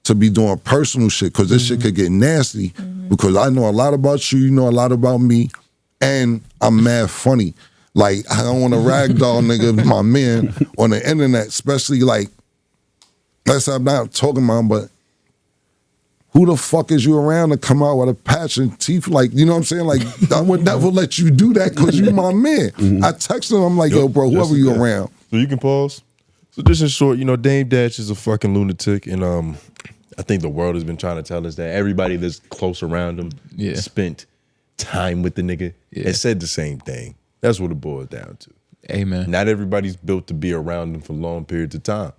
to be doing personal shit because this shit could get nasty because I know a lot about you, you know a lot about me, and I'm mad funny. Like, I don't want to ragdoll nigga, my man, on the internet, especially like, I'm not talking about him, but who the fuck is you around to come out with a patch and teeth? Like, you know what I'm saying? Like, I would never let you do that because you my man. I texted him, I'm like, yo, bro, whoever you around. So you can pause. So just in short, Dame Dash is a fucking lunatic, and I think the world has been trying to tell us that everybody that's close around him spent time with the nigga and said the same thing. That's what it boils down to. Amen. Not everybody's built to be around him for long periods of time.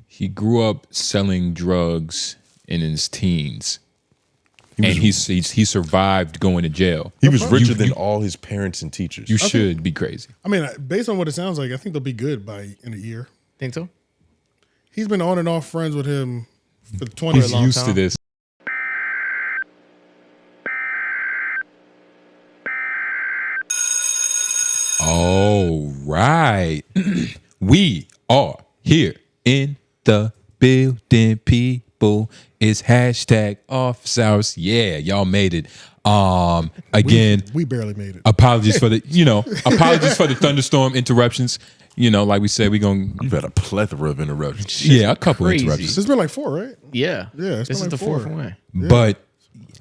He grew up selling drugs in his teens. And he survived going to jail. He was richer than all his parents and teachers. You should be crazy. I mean, based on what it sounds like, I think they'll be good in a year. Think so? He's been on and off friends with him for 20 years. He's used to this. All right. We are here in the building, people. It's hashtag office hours. Yeah, y'all made it. Again, we barely made it. Apologies for the, apologies for the thunderstorm interruptions. Like we said, you've had a plethora of interruptions. Yeah, a couple interruptions. It's been like 4, right? Yeah. Yeah, this is the 4th one. Yeah. But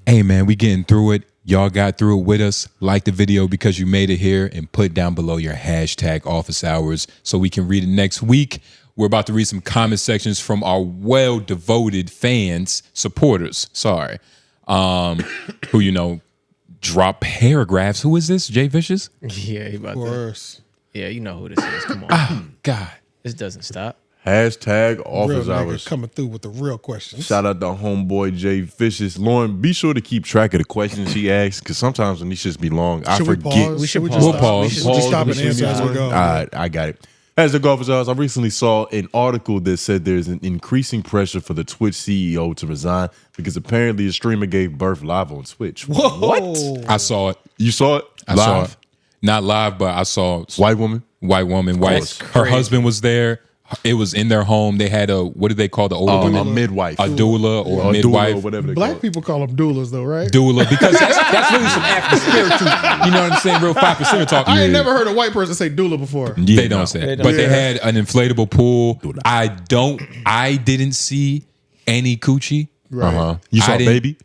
hey, man, we getting through it. Y'all got through it with us. Like the video because you made it here, and put down below your hashtag office hours so we can read it next week. We're about to read some comment sections from our well-devoted fans, supporters, who, drop paragraphs. Who is this? Jay Vicious? Yeah, he about of course. That. Yeah, you know who this is. Come on. Oh, God. This doesn't stop. Hashtag office real hours. Coming through with the real questions. Shout out to homeboy Jay Vicious. Lauren, be sure to keep track of the questions he asks, because sometimes when these shits be long, I forget. We should We'll pause. We should just stop and answer as we go. All right, I got it. As the office hours, I recently saw an article that said there's an increasing pressure for the Twitch CEO to resign because apparently a streamer gave birth live on Twitch. Whoa. What? I saw it. You saw it? I saw it. Not live, but I saw White woman? White woman. Her husband was there. It was in their home. They had what do they call the older women? A midwife. A doula or a midwife. Or whatever they Black call it. people call them doulas, though, right? Doula, because that's really some African spiritual. You know what I'm saying? Real 5% talking. I ain't never heard a white person say doula before. They don't say it. But they had an inflatable pool. I didn't see any coochie. Right. You saw baby?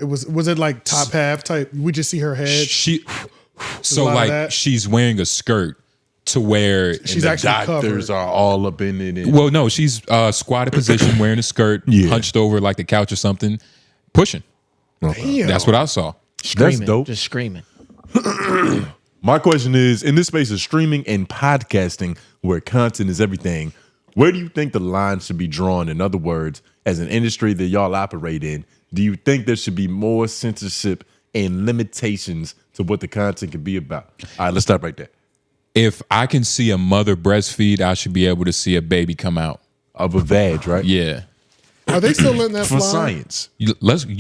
Was it like top half type? We just see her head. So like she's wearing a skirt to where she's actually doctors covered. are all up in it. Well, no, she's squatted position, wearing a skirt, hunched over like the couch or something, pushing. Damn. That's what I saw. Screaming, That's dope. just screaming. My question is, in this space of streaming and podcasting, where content is everything, where do you think the line should be drawn? In other words, as an industry that y'all operate in, do you think there should be more censorship and limitations to what the content can be about? All right, let's stop right there. If I can see a mother breastfeed, I should be able to see a baby come out of a vag, right? Yeah. Are they still letting that For fly? science. You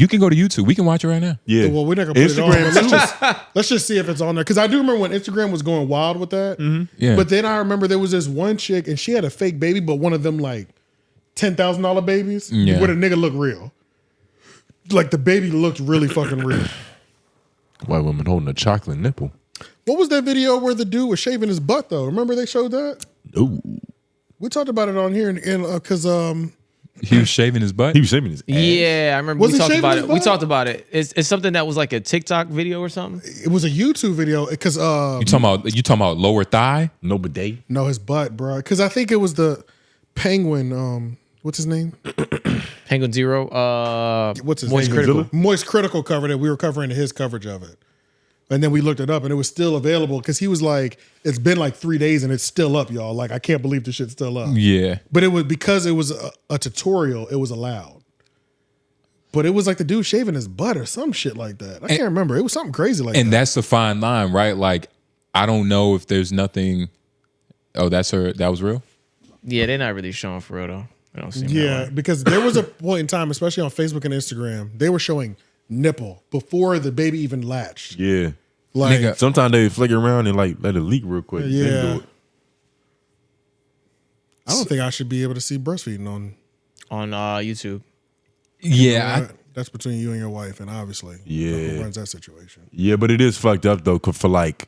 can go to YouTube. We can watch it right now. Yeah. Well, we're not gonna put Instagram it on. But let's just see if it's on there. Because I do remember when Instagram was going wild with that. Yeah. But then I remember there was this one chick and she had a fake baby, but one of them like $10,000 babies Yeah. where the nigga looked real. Like the baby looked really fucking real. White woman holding a chocolate nipple. What was that video where the dude was shaving his butt though? Remember they showed that? No. We talked about it on here because he was shaving his butt. He was shaving his ass. Yeah, I remember Was we he talked shaving about his it. We butt? talked about it. It's something that was like a TikTok video or something. It was a YouTube video because You talking about lower thigh? No bidet. No, his butt, bro. Because I think it was the Penguin. What's his name? Penguin Zero. What's his Moist name? Critical. Moist Critical covered it. We were covering his coverage of it. And then we looked it up and it was still available because he was like, it's been like 3 days and it's still up, y'all. Like, I can't believe this shit's still up. Yeah. But it was because it was a tutorial, it was allowed. But it was like the dude shaving his butt or some shit like that. I can't remember. It was something crazy like that. And that's the fine line, right? Like, I don't know if there's nothing. Oh, that's her. That was real? Yeah, they're not really showing for real though. They don't seem that Yeah, way. because there was a point in time, especially on Facebook and Instagram, they were showing nipple before the baby even latched. Yeah. Like, Nigga, sometimes they flick it around and like let it leak real quick. Yeah. Then do it. I don't think I should be able to see breastfeeding on YouTube. Yeah, that's between you and your wife, and obviously, Yeah. who runs that situation? Yeah, but it is fucked up though for like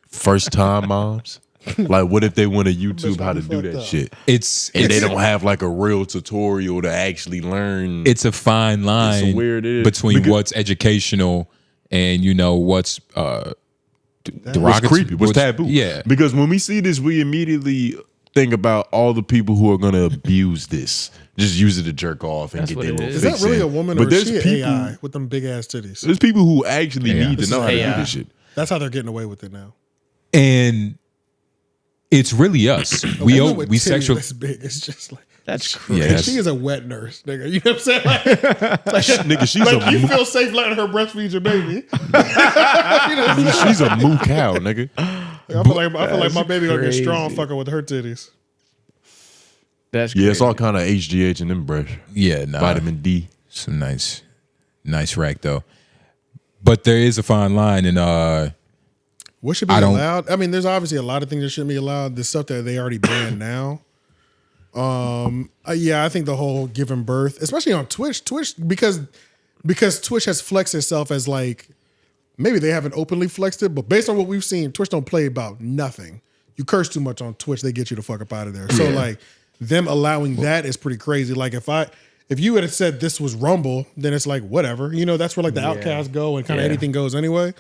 first time moms. Like, what if they want to YouTube how to do that shit? And they don't have like a real tutorial to actually learn. It's a fine line It's weird between what's educational and what's derogatory, what's creepy, what's taboo. Yeah, because when we see this, we immediately think about all the people who are going to abuse this. Just use it to jerk off and That's get what their it little is. fix Is that really in. a woman But or there's is she people, AI with them big ass titties? There's people who actually need to This know is how to AI. do this shit. That's how they're getting away with it now. and it's really us. We A woman with titties sexual. this big. It's just like that's crazy. Yeah, she is a wet nurse, nigga. You know what I'm saying? Like, Nigga, she's like a you mo- feel safe letting her breastfeed your baby. She's a moo cow, nigga. I feel like my baby gonna get strong fucking with her titties. That's Yeah, it's all kind of HGH in them breasts. Yeah, nah. Vitamin D. Some nice rack though. But there is a fine line, and What should be allowed? I mean, there's obviously a lot of things that shouldn't be allowed. The stuff that they already banned now. Yeah, I think the whole giving birth, especially on Twitch, because Twitch has flexed itself as like, maybe they haven't openly flexed it, but based on what we've seen, Twitch don't play about nothing. You curse too much on Twitch, they get you the fuck up out of there. So like them allowing that is pretty crazy. Like if you had said this was Rumble, then it's like whatever. That's where like the outcasts go and kind of anything goes anyway.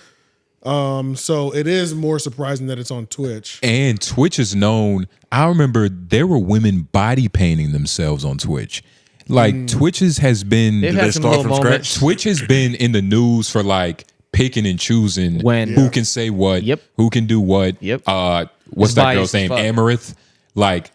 So it is more surprising that it's on Twitch. And Twitch is known. I remember there were women body painting themselves on Twitch. Like Twitch has been. They've had some little moments. Twitch has been in the news for like picking and choosing who can say what, who can do what. What's It's that girl's biased as name? fuck. Amaranth. Like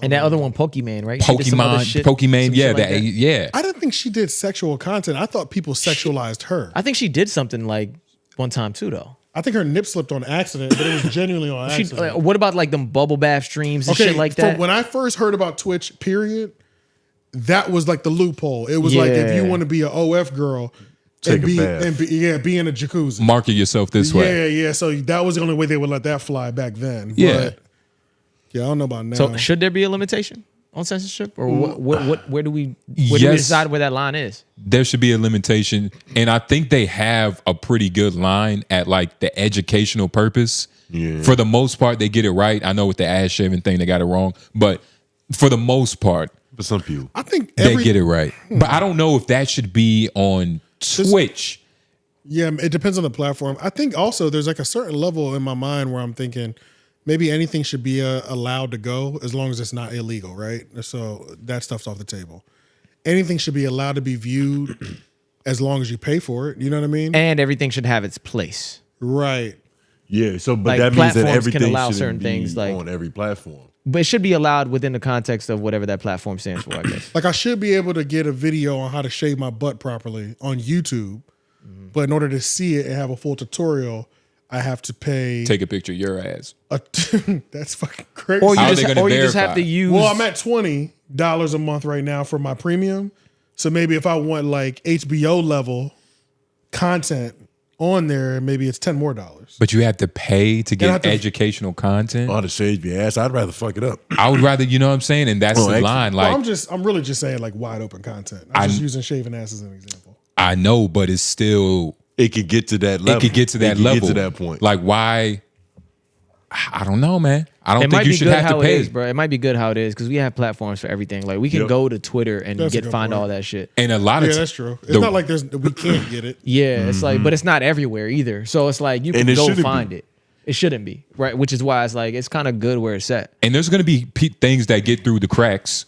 And that other one, Pokemon, right? She did some other shit, Pokemon. some Yeah, shit like that. yeah. I didn't think she did sexual content. I thought people sexualized her. I think she did something like one time too, though. I think her nip slipped on accident, but it was genuinely on She, accident. what about like them bubble bath streams and shit like that? When I first heard about Twitch, period, that was like the loophole. It was like if you want to be an OF girl Take and a be bath. be in a jacuzzi. Market yourself this way. Yeah. So that was the only way they would let that fly back then. Yeah. But, yeah, I don't know about now. So should there be a limitation? on censorship, or where do we decide where that line is? There should be a limitation, and I think they have a pretty good line at like the educational purpose. Yeah. For the most part, they get it right. I know with the ass shaving thing, they got it wrong, but for the most part, for some people, I think they get it right. But I don't know if that should be on Twitch. Yeah, it depends on the platform. I think also there's like a certain level in my mind where I'm thinking maybe anything should be allowed to go as long as it's not illegal, right? So that stuff's off the table. Anything should be allowed to be viewed as long as you pay for it. You know what I mean? And everything should have its place. Right. Yeah. So, but like that means that everything can allow shouldn't certain be things like on every platform. But it should be allowed within the context of whatever that platform stands for, I guess. Like I should be able to get a video on how to shave my butt properly on YouTube, but in order to see it and have a full tutorial, I have to pay. Take a picture of your ass. That's fucking crazy. Or you just have to use. Well, I'm at $20 a month right now for my premium. So maybe if I want like HBO level content on there, maybe it's $10 more. But you have to pay to get educational content. Oh, to shave your ass, I'd rather fuck it up. I would rather, you know what I'm saying, and that's the line. Like, well, I'm really just saying like wide open content. I'm just using shaving ass as an example. I know, but it's still. It could get to that level. It could get to that level. Get to that point. Like, why? I don't know, man. I don't It think might you be should good have how to pay. it is, bro. It might be good how it is because we have platforms for everything. Like we can go to Twitter and find all that shit. And a lot of that's true. It's not like we can't get it. Yeah, it's like, but it's not everywhere either. So it's like you can go find it. It shouldn't be, right? Which is why it's like it's kind of good where it's at. And there's going to be things that get through the cracks,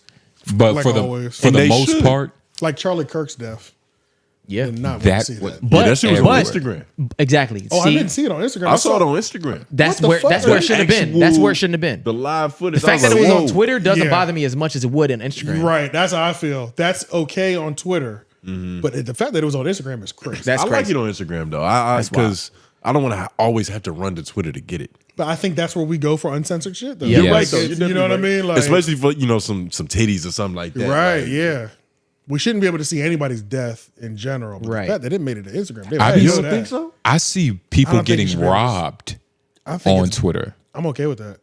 but Like for the always. for the most part, like Charlie Kirk's death. Yeah, did not want that to see that. But that shit was on Instagram. Exactly. Oh, I didn't see it on Instagram. I saw it on Instagram. That's where it should have been. That's where it shouldn't have been. The live footage. The fact that it was on Twitter doesn't Yeah. bother me as much as it would on Instagram. Right. That's how I feel. That's okay on Twitter. But the fact that it was on Instagram is crazy. I like it on Instagram though. Because I don't want to always have to run to Twitter to get it. But I think that's where we go for uncensored shit though. You're Like, right though. you know what I mean? Like, especially for some titties or something like that. right, Like, yeah. We shouldn't be able to see anybody's death in general. But the fact that it made it to Instagram. you don't think so? I see people getting robbed on Twitter. I'm okay with that.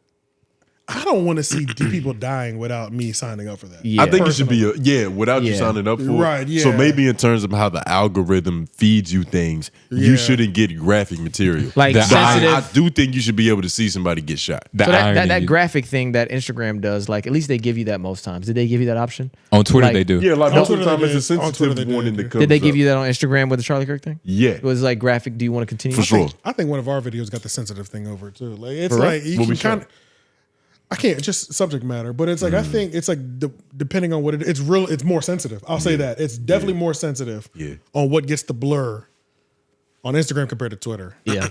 I don't want to see people dying without me signing up for that. I think it should be without you signing up for it. Right, yeah. So maybe in terms of how the algorithm feeds you things, you shouldn't get graphic material. Like So sensitive. I do think you should be able to see somebody get shot. So that graphic thing that Instagram does, like at least they give you that most times. Did they give you that option? On Twitter, Like- they do. Yeah, like On most of the Twitter time they it's a did. On Twitter sensitive they warning did. that comes Did they give up. you that on Instagram with the Charlie Kirk thing? Yeah. It was like graphic. Do you want to continue? For sure. I think one of our videos got the sensitive thing over it too. Like it's For real? like you What we can kind of. I can't just subject matter, but it's like I think it's like depending on what it's real. It's more sensitive. I'll say that it's definitely more sensitive on what gets the blur on Instagram compared to Twitter. Yeah.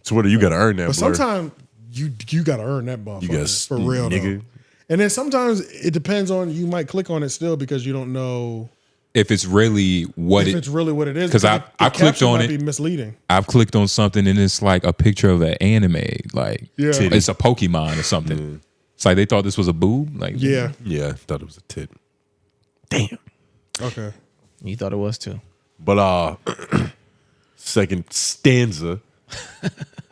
Twitter, you got to earn that. But blur. sometimes you got to earn that buff. You gotta for real nigga. though. And then sometimes it depends on you might click on it still because you don't know If it's really what if it's really what it is. because I clicked caption on might it. Be misleading. I've clicked on something and it's like a picture of an anime, like Yeah. it's a Pokemon or something. It's like they thought this was a boob. Like Yeah. Yeah, I thought it was a tit. Damn. Okay. You thought it was too. But second stanza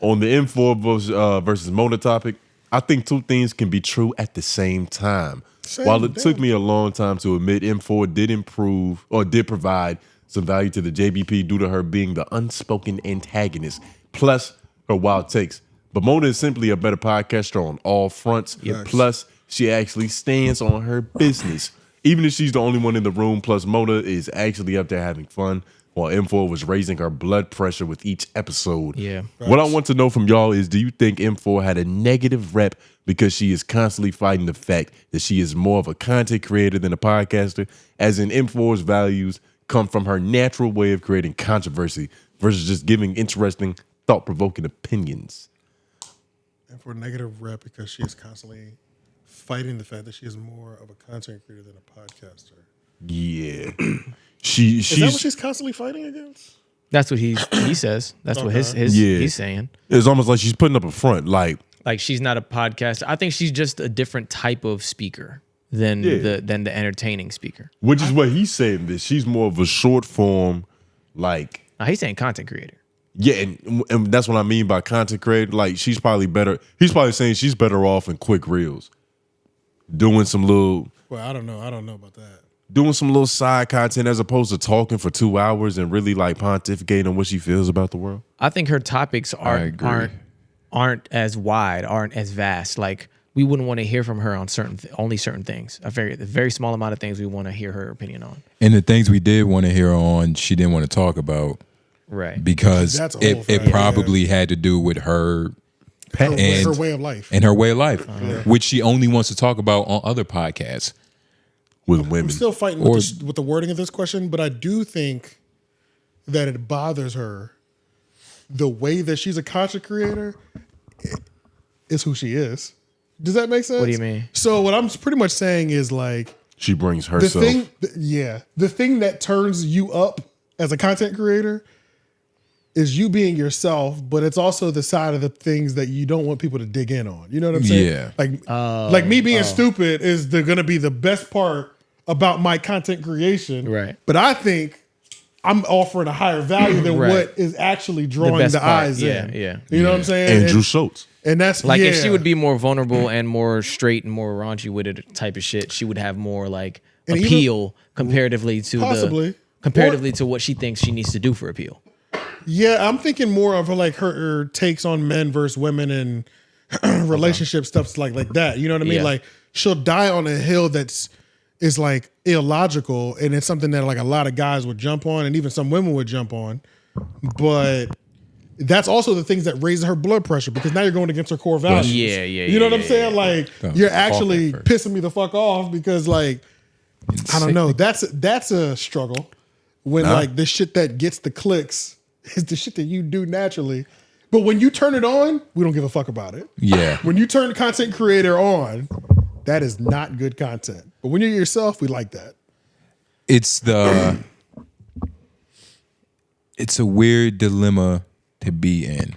on the M4 versus Mona topic, I think two things can be true at the same time. While it took me a long time to admit M4 did improve or did provide some value to the JBP due to her being the unspoken antagonist, plus her wild takes. But Mona is simply a better podcaster on all fronts. Plus, she actually stands on her business. Even if she's the only one in the room, plus Mona is actually up there having fun while M4 was raising her blood pressure with each episode. Yeah. What I want to know from y'all is, do you think M4 had a negative rep because she is constantly fighting the fact that she is more of a content creator than a podcaster, as in M4's values come from her natural way of creating controversy versus just giving interesting, thought-provoking opinions? And for negative rep because she is constantly fighting the fact that she is more of a content creator than a podcaster. Yeah. Is that what she's constantly fighting against? That's what he says. That's what his he's saying. It's almost like she's putting up a front, like she's not a podcaster. I think she's just a different type of speaker than the entertaining speaker. Which is what he's saying. That she's more of a short form, like he's saying content creator. Yeah, and that's what I mean by content creator. Like she's probably better. He's probably saying she's better off in quick reels doing some little. Well, I don't know about that. Doing some little side content as opposed to talking for 2 hours and really like pontificating on what she feels about the world. I think her topics aren't as wide, aren't as vast. Like we wouldn't want to hear from her on only certain things. A very small amount of things we want to hear her opinion on. And the things we did want to hear on, she didn't want to talk about. Right. Because it probably had to do with her way of life. And her way of life, which she only wants to talk about on other podcasts. With women. I'm still fighting with the wording of this question, but I do think that it bothers her the way that she's a content creator is who she is. Does that make sense? What do you mean? So what I'm pretty much saying is like she brings herself. The thing that turns you up as a content creator is you being yourself, but it's also the side of the things that you don't want people to dig in on. You know what I'm saying? Yeah. Like me being stupid is going to be the best part about my content creation. Right. But I think I'm offering a higher value than what is actually drawing the eyes in. Yeah. You know what I'm saying? Andrew Schultz. And that's like if she would be more vulnerable and more straight and more raunchy with it type of shit, she would have more like appeal comparatively to what she thinks she needs to do for appeal. Yeah, I'm thinking more of her takes on men versus women and relationship stuff like that. You know what I mean? Yeah. Like she'll die on a hill is like illogical, and it's something that like a lot of guys would jump on, and even some women would jump on. But that's also the things that raise her blood pressure because now you're going against her core values. Yeah. You know what I'm saying? Like you're actually pissing me the fuck off because like I don't know. That's a struggle when like the shit that gets the clicks is the shit that you do naturally. But when you turn it on, we don't give a fuck about it. Yeah. When you turn the content creator on, that is not good content. But when you're yourself, we like that. It's a weird dilemma to be in.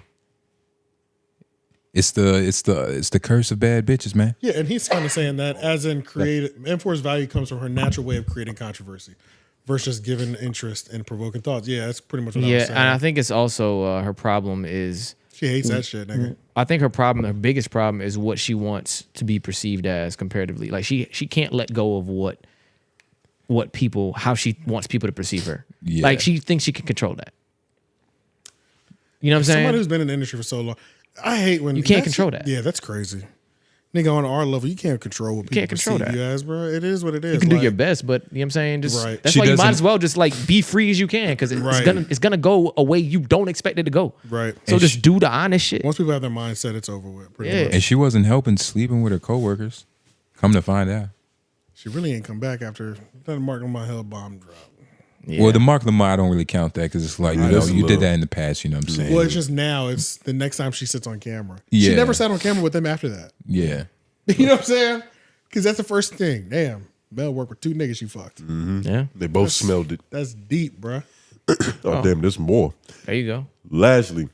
It's the curse of bad bitches, man. Yeah, and he's kind of saying that as in M4's value comes from her natural way of creating controversy versus giving interest and provoking thoughts. Yeah, that's pretty much what I was saying. Yeah, and I think it's also her problem is she hates that shit, nigga. I think her biggest problem is what she wants to be perceived as comparatively. Like she can't let go of how she wants people to perceive her. Yeah. Like she thinks she can control that. You know what I'm saying? Somebody who's been in the industry for so long. I hate when you can't control that. Yeah, that's crazy. Nigga, on our level, you can't control what people perceive you as, bro. It is what it is. You can do your best, but you know what I'm saying? Right. That's why you might as well just like be free as you can because it's gonna go a way you don't expect it to go. Right. So just do the honest shit. Once people have their mindset, it's over with. Pretty much. And she wasn't helping sleeping with her coworkers. Come to find out. She really ain't come back after that Mark Lamar Hell bomb drop. Yeah. Well, the Mark Lamar, I don't really count that because it's like, you did that in the past, you know what I'm saying? Well, it's just now. It's the next time she sits on camera. Yeah. She never sat on camera with him after that. Yeah. You know what I'm saying? Because that's the first thing. Damn. Mel worked with two niggas she fucked. Mm-hmm. Yeah. They both smelled it. That's deep, bruh. Oh, damn, there's more. There you go. Lastly,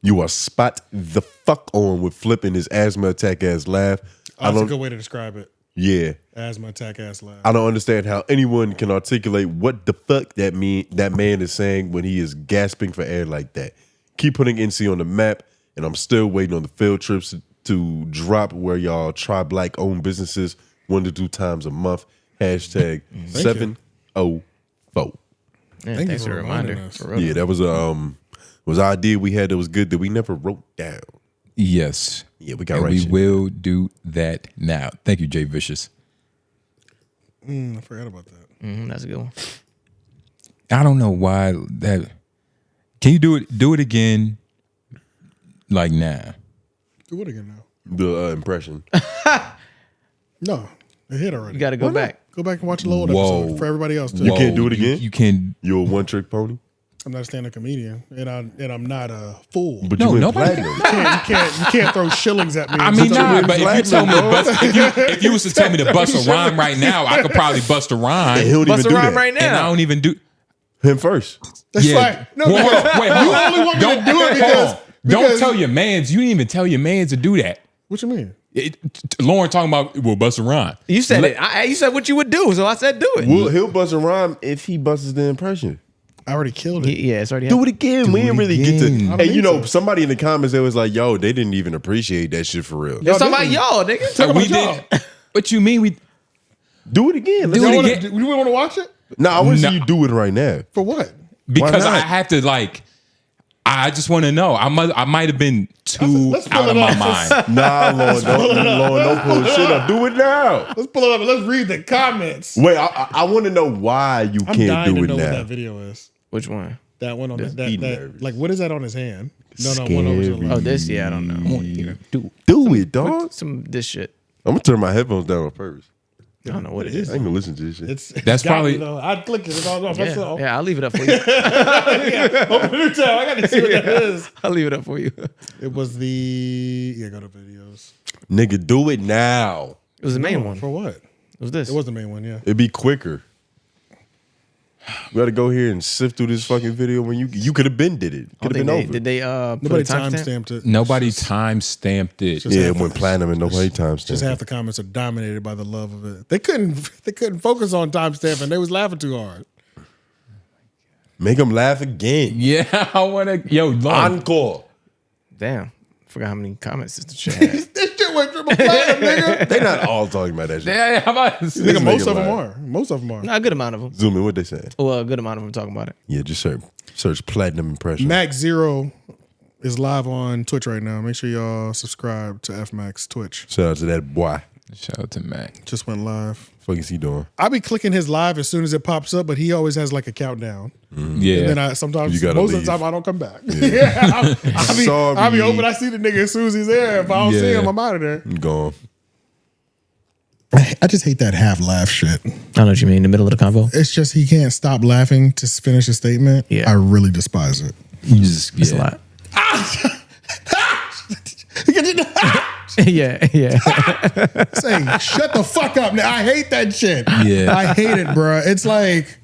you are spot the fuck on with flipping his asthma attack ass laugh. That's a good way to describe it. Yeah. Asthma attack ass laugh. I don't understand how anyone can articulate what the fuck that man is saying when he is gasping for air like that. Keep putting NC on the map, and I'm still waiting on the field trips to drop where y'all try black owned businesses 1 to 2 times a month. Hashtag 704. Yeah, thanks for reminding us. Yeah, that was an idea we had that was good that we never wrote down. Yes. Yeah, we got and right. We will do that now. Thank you, Jay Vicious. I forgot about that. That's a good one. I don't know why that. Can you do it again? Like now. Do it again now. The impression. No, it hit already. You got to go back. Go back and watch the old episode for everybody else too. You can't do it again? You can. You're a one-trick pony? I'm not a stand-up comedian, and I'm not a fool. But you nobody. You can't throw shillings at me. I mean, but if you tell me to bust, if you was to tell me to bust a rhyme right now, I could probably bust a rhyme. And he'll Bust even a do rhyme that. right now. And I don't even do him first. That's right. No, wait, you only want me to do it because don't tell your mans. You didn't even tell your mans to do that. What you mean? Lauren talking about bust a rhyme. You said it. You said what you would do, so I said do it. Well, he'll bust a rhyme if he busts the impression. I already killed it. Yeah, it's already Do it again. We didn't really get to. I And mean, somebody in the comments, they was like, yo, they didn't even appreciate that shit for real. It's talking about y'all, nigga. We did. What you mean we do it again? Do it again. Do we want to watch it? No, I want to see you do it right now. For what? Because I have to I just want to know. I might have been too out of my mind. Nah, Lord, don't pull shit up. Do it now. Let's pull it up and let's read the comments. Wait, I want to know why you I'm can't dying do to it know now. what that video is. Which one? That one on That's that like what is that on his hand? No, Scary. one over to the left. Oh, this? Yeah, I don't know. Do it, dog. This shit. I'm gonna turn my headphones down on purpose. I don't know what it is. I ain't gonna listen to this shit. That's probably. I'd click it. It's all off. Yeah, I'll leave it up for you. Open the new tab. I got to see what that is. I'll leave it up for you. It was the go to videos. Nigga, do it now. It was the main one. For what? It was this. It was the main one. Yeah. It'd be quicker. We got to go here and sift through this fucking video when you could have been did it. Could have been over. Did they Nobody timestamped it. Nobody timestamped it. Yeah, it went platinum and nobody timestamped. Just half the comments are dominated by the love of it. They couldn't focus on timestamping. They was laughing too hard. Make them laugh again. Yeah, I want to. Yo, encore. Damn, forgot how many comments this shit had. This shit went triple platinum, nigga. They not all talking about that shit. Yeah, how about Nigga, most of them are. Most of them are. Not a good amount of them. Zoom in. What they saying? Well, a good amount of them talking about it. Yeah, just search platinum impression. Max Zero is live on Twitch right now. Make sure y'all subscribe to FMax Twitch. Shout out to that boy. Shout out to Mac. Just went live. What is he doing? I be clicking his live as soon as it pops up, but he always has like a countdown. Yeah. And then I sometimes, You most gotta of the leave. time, I don't come back. Yeah. I be hoping I see the nigga as soon as he's there. If I don't see him, I'm out of there. I'm gone. I just hate that half laugh shit. I know what you mean. In the middle of the convo. It's just he can't stop laughing to finish a statement. Yeah. I really despise it. It's a lot. yeah. Say, shut the fuck up. Now, I hate that shit. Yeah. I hate it, bro. It's like,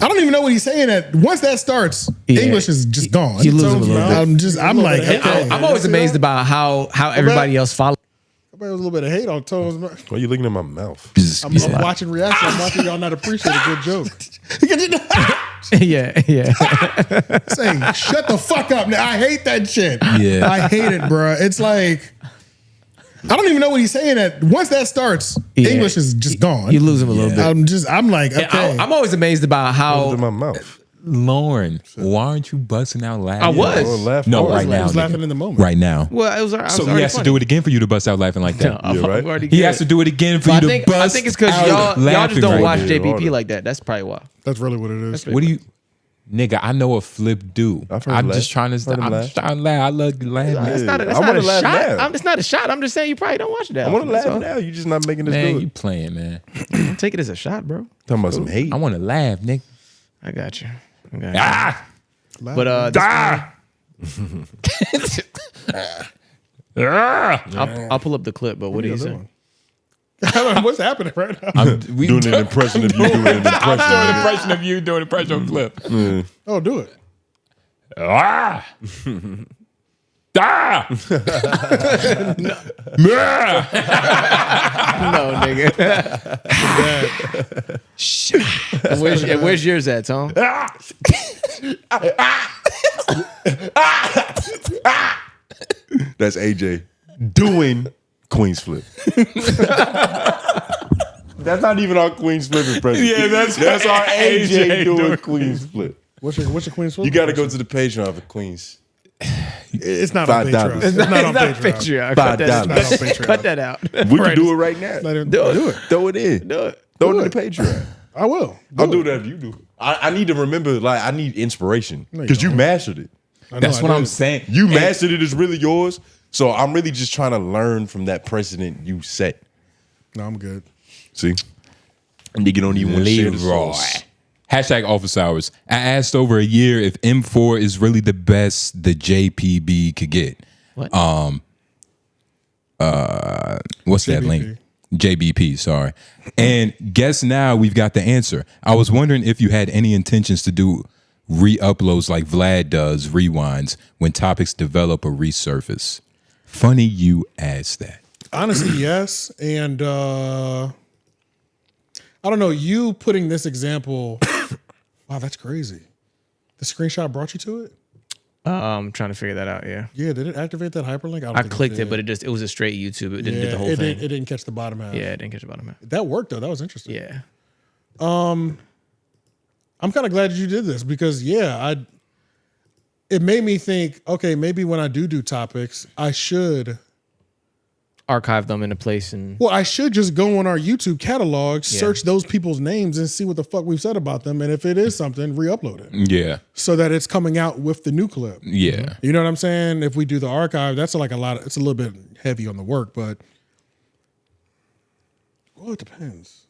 I don't even know what he's saying. Once that starts, English is just gone. You lose him a little bit. I'm like, okay. I'm always amazed about how everybody else follows. There was a little bit of hate on Tone's. Why are you looking at my mouth? I'm watching reaction. I'm watching y'all not appreciate a good joke. yeah. Say, shut the fuck up. Now, I hate that shit. Yeah. I hate it, bro. It's like, I don't even know what he's saying. Once that starts, English is just gone. You lose him a little bit. I'm like, okay. I'm always amazed about how. In my mouth. Lauren, why aren't you busting out laughing? I was. No, right now. I was laughing in the moment. Right now. Well, it was. So he has to do it again for you to bust out laughing like that. Yeah, right? He has to do it again for you to bust I think it's because out y'all just don't laughing watch right now. JBP like that. That's probably why. That's really what it is. What do you, nigga? I know a flip do. I've heard I'm him just laugh. trying to. Heard him I'm laugh. just trying to laugh. I love laughing. It's not a I wanna laugh shot. now. It's not a shot. I'm just saying you probably don't watch that. I want to laugh So, now. You just not making this Man, good. you playing, man. take it as a shot, bro. Talking about some hate. I want to laugh, nigga. I got you. Ah! But I'll pull up the clip. But what are you saying? I don't know what's happening right now. I'm doing an impression of you doing an impression. I'm doing an impression of you doing an impression of Flip. Oh, do it. Ah! Ah! No, nigga. Where's yours at, Tom? That's AJ doing Queen's Flip. That's not even our Queen's Flip impression. Yeah, that's our AJ doing doing Queen's Flip. What's your Queen's Flip? You got to go to the Patreon for Queen's. It's not on $5. Patreon. It's not on Patreon. Cut that, $5. It's not on Patreon. cut that out. We can do it right now. Do it. Throw it in. Do it. Throw it in the Patreon. I will. I'll do whatever you do. I need to remember, like, I need inspiration because you mastered it. That's what I'm saying. You mastered it. It's really yours. So I'm really just trying to learn from that precedent you set. No, I'm good. See? And you don't even want to share the Leroy. sauce. Hashtag office hours. I asked over a year if M4 is really the best the JPB could get. What? What's that link? JBP, sorry. And guess now we've got the answer. I was wondering if you had any intentions to do re-uploads like Vlad does, rewinds, when topics develop or resurface. Funny you asked that. Honestly, yes. And I don't know, you putting this example, wow, that's crazy. The screenshot brought you to it? I'm trying to figure that out. Yeah. Yeah, did it activate that hyperlink? I clicked it, but it was a straight YouTube. It didn't do the whole thing. It didn't catch the bottom half. Yeah, it didn't catch the bottom half. That worked though. That was interesting. Yeah. I'm kind of glad you did this because it made me think, okay, maybe when I do topics, I should archive them in a place I should just go on our YouTube catalog, search those people's names and see what the fuck we've said about them. And if it is something, re-upload it. Yeah. So that it's coming out with the new clip. Yeah. You know what I'm saying? If we do the archive, that's like it's a little bit heavy on the work, but it depends.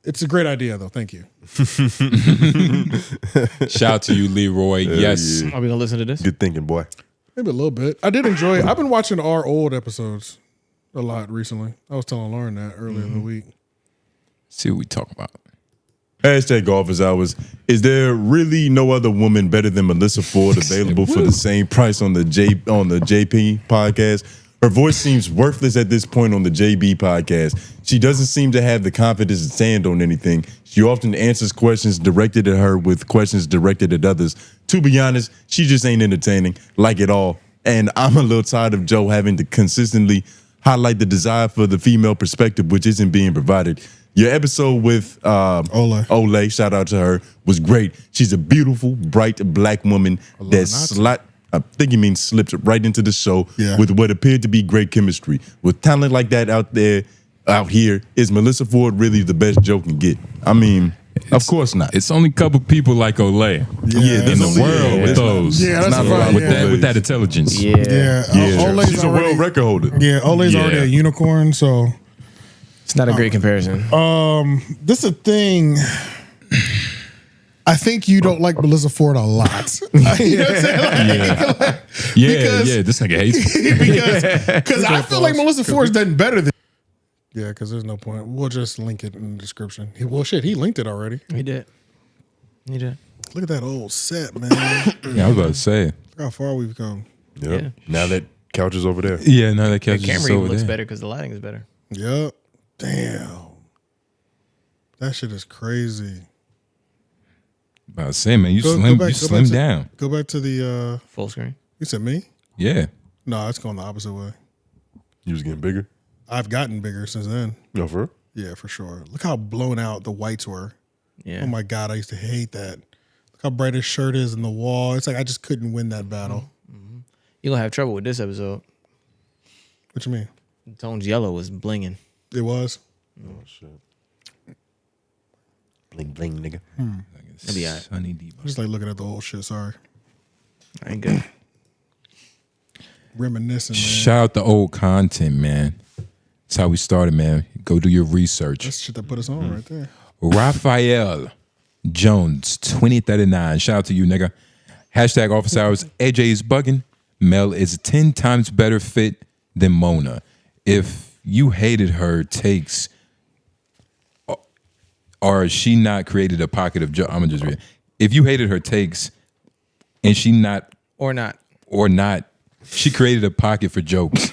It's a great idea though. Thank you. Shout out to you, Leroy. Yes. Are we gonna listen to this? Good thinking, boy. Maybe a little bit. I did enjoy it. I've been watching our old episodes a lot recently. I was telling Lauren that earlier in the week. See what we talk about. Hashtag office hours. Is there really no other woman better than Melissa Ford available for the same price on the JP podcast? Her voice seems worthless at this point on the JB podcast. She doesn't seem to have the confidence to stand on anything. She often answers questions directed at her with questions directed at others. To be honest, she just ain't entertaining, like at all. And I'm a little tired of Joe having to consistently highlight the desire for the female perspective, which isn't being provided. Your episode with Ole, shout out to her, was great. She's a beautiful, bright black woman that I think he means slipped right into the show with what appeared to be great chemistry. With talent like that out here, is Melissa Ford really the best Joe can get? I mean, of course not. It's only a couple people like Ole in the world with those. Yeah, that's right. With that intelligence. Ole's She's a world record holder. Yeah, Ole's already a unicorn, so it's not a great comparison. This is a thing. I think you don't like Melissa Ford a lot. You know what I'm saying? This nigga hates because I feel like Melissa Ford's done better than. Yeah, because there's no point. We'll just link it in the description. He linked it already. He did. Look at that old set, man. Yeah, I was about to say. Look how far we've come. Yep. Yeah. Now that couch is over there. Yeah, now that couch the is camera over even looks there. better because the lighting is better. Yep. Damn. That shit is crazy. About to say, man, you slim down. Go back to the full screen. You said me? Yeah. No, it's going the opposite way. You was getting bigger? I've gotten bigger since then. No, for real? Yeah, for sure. Look how blown out the whites were. Yeah. Oh my God, I used to hate that. Look how bright his shirt is in the wall. It's like I just couldn't win that battle. Mm-hmm. You're going to have trouble with this episode. What you mean? Tone's yellow was blinging. It was? Oh, shit. Bling, bling, nigga. It'll be all right. I'm just like looking at the old shit. Sorry. I ain't good. Reminiscing, man. Shout out the old content, man. That's how we started, man. Go do your research. That's shit that put us on right there. Raphael Jones, 2039. Shout out to you, nigga. Hashtag office hours. AJ is bugging. Mel is 10 times better fit than Mona. If you hated her takes, or she not created a pocket of I'm gonna just read. If you hated her takes, and she not she created a pocket for jokes,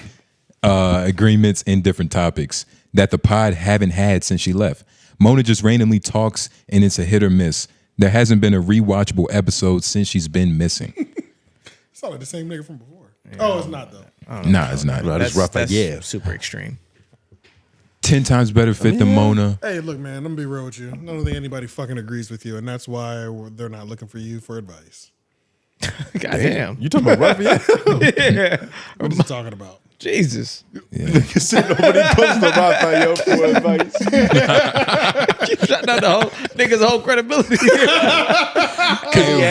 agreements, and different topics that the pod haven't had since she left. Mona just randomly talks, and it's a hit or miss. There hasn't been a rewatchable episode since she's been missing. It's not like the same nigga from before. Yeah. Oh, it's not though. Nah, it's not. That's super extreme. 10 times better fit than Mona. Hey, look, man, I'm gonna be real with you. I don't think anybody fucking agrees with you, and that's why they're not looking for you for advice. Goddamn. You talking about Raphael? Yeah. What are you talking about? Jesus. Yeah. Nobody comes to Raphael for advice. Shut down the nigga's whole credibility.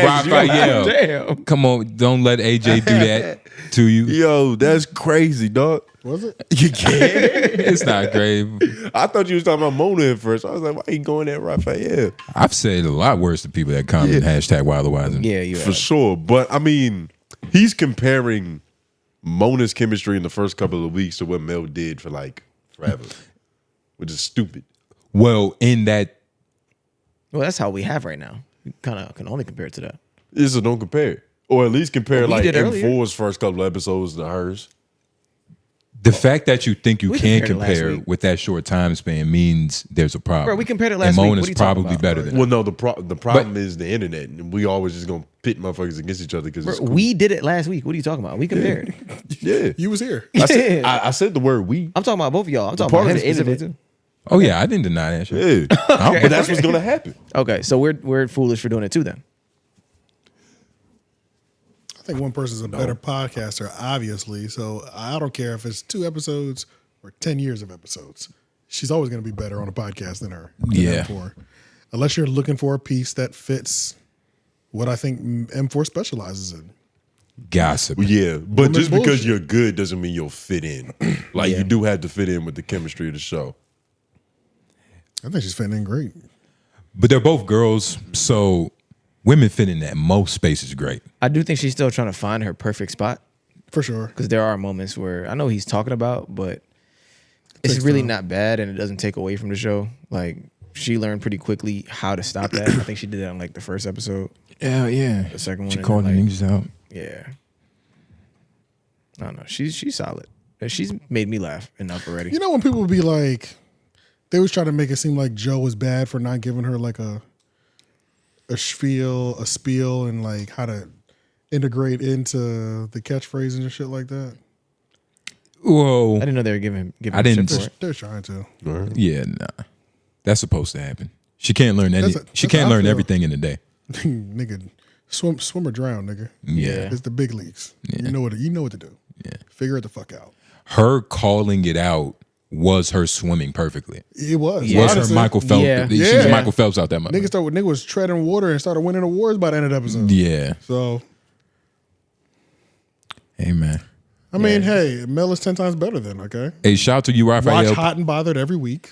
Raphael. Damn. Come on, don't let AJ do that to you. Yo, that's crazy, dog. Was it? You can't. It's not great. I thought you was talking about Mona at first. I was like, why you going at Raphael? I've said a lot worse to people that comment hashtag Wild Wise. Yeah, you for sure. But I mean, he's comparing Mona's chemistry in the first couple of weeks to what Mel did for like forever, which is stupid. Well, in that, that's how we have right now. You kind of can only compare it to that. So don't compare it, or at least compare Well, like did earlier. M4's first couple of episodes to hers. The fact that you think you We can compared it last compare week. with that short time span means there's a problem. Bro, we compared it last and week. Mona's What are you talking probably about, better bro? than Well, no, the problem is the internet, and we always just gonna pit motherfuckers against each other because Bro, it's cool. we did it last week. What are you talking about? We compared. Yeah, You was here. I said the word we. I'm talking about both of y'all. I'm talking part about of him the specifically internet. too. Oh yeah, I didn't deny that shit. Yeah, but that's what's gonna happen. Okay, so we're foolish for doing it too then. I think one person's a better podcaster, obviously. So I don't care if it's 2 episodes or 10 years of episodes. She's always going to be better on a podcast than her. Yeah. M4. Unless you're looking for a piece that fits what I think M4 specializes in. Gossip. Yeah, but Woman's just because bullshit. you're good doesn't mean you'll fit in. Like Yeah. you do have to fit in with the chemistry of the show. I think she's fitting in great. But they're both girls, so women fit in that most spaces great. I do think she's still trying to find her perfect spot For sure. because there are moments where I know he's talking about, but it's Takes really time. not bad and it doesn't take away from the show. Like she learned pretty quickly how to stop that. I think she did that on like the first episode. Yeah, yeah. The second one. She and called the then, ninjas out. Yeah. I don't know. She's solid. She's made me laugh enough already. You know when people be like, they was trying to make it seem like Joe was bad for not giving her like a spiel, and like how to integrate into the catchphrases and shit like that. Whoa. I didn't know they were giving I didn't. shit for it. They're trying to. Yeah, nah. That's supposed to happen. She can't learn any. She that's can't how I learn feel. everything in a day. Nigga, swim or drown, nigga. Yeah. It's the big leagues. You know what to do. Yeah. Figure it the fuck out. Her calling it out was her swimming perfectly. It was. Was Honestly. her Michael Phelps? Yeah. She was Michael Phelps out there. Nigga was treading water and started winning awards by the end of the episode. Yeah. So Hey man. I mean, hey, Mel is 10 times better than, okay? Hey, shout out to you, Watch Raphael. Hot and Bothered every week.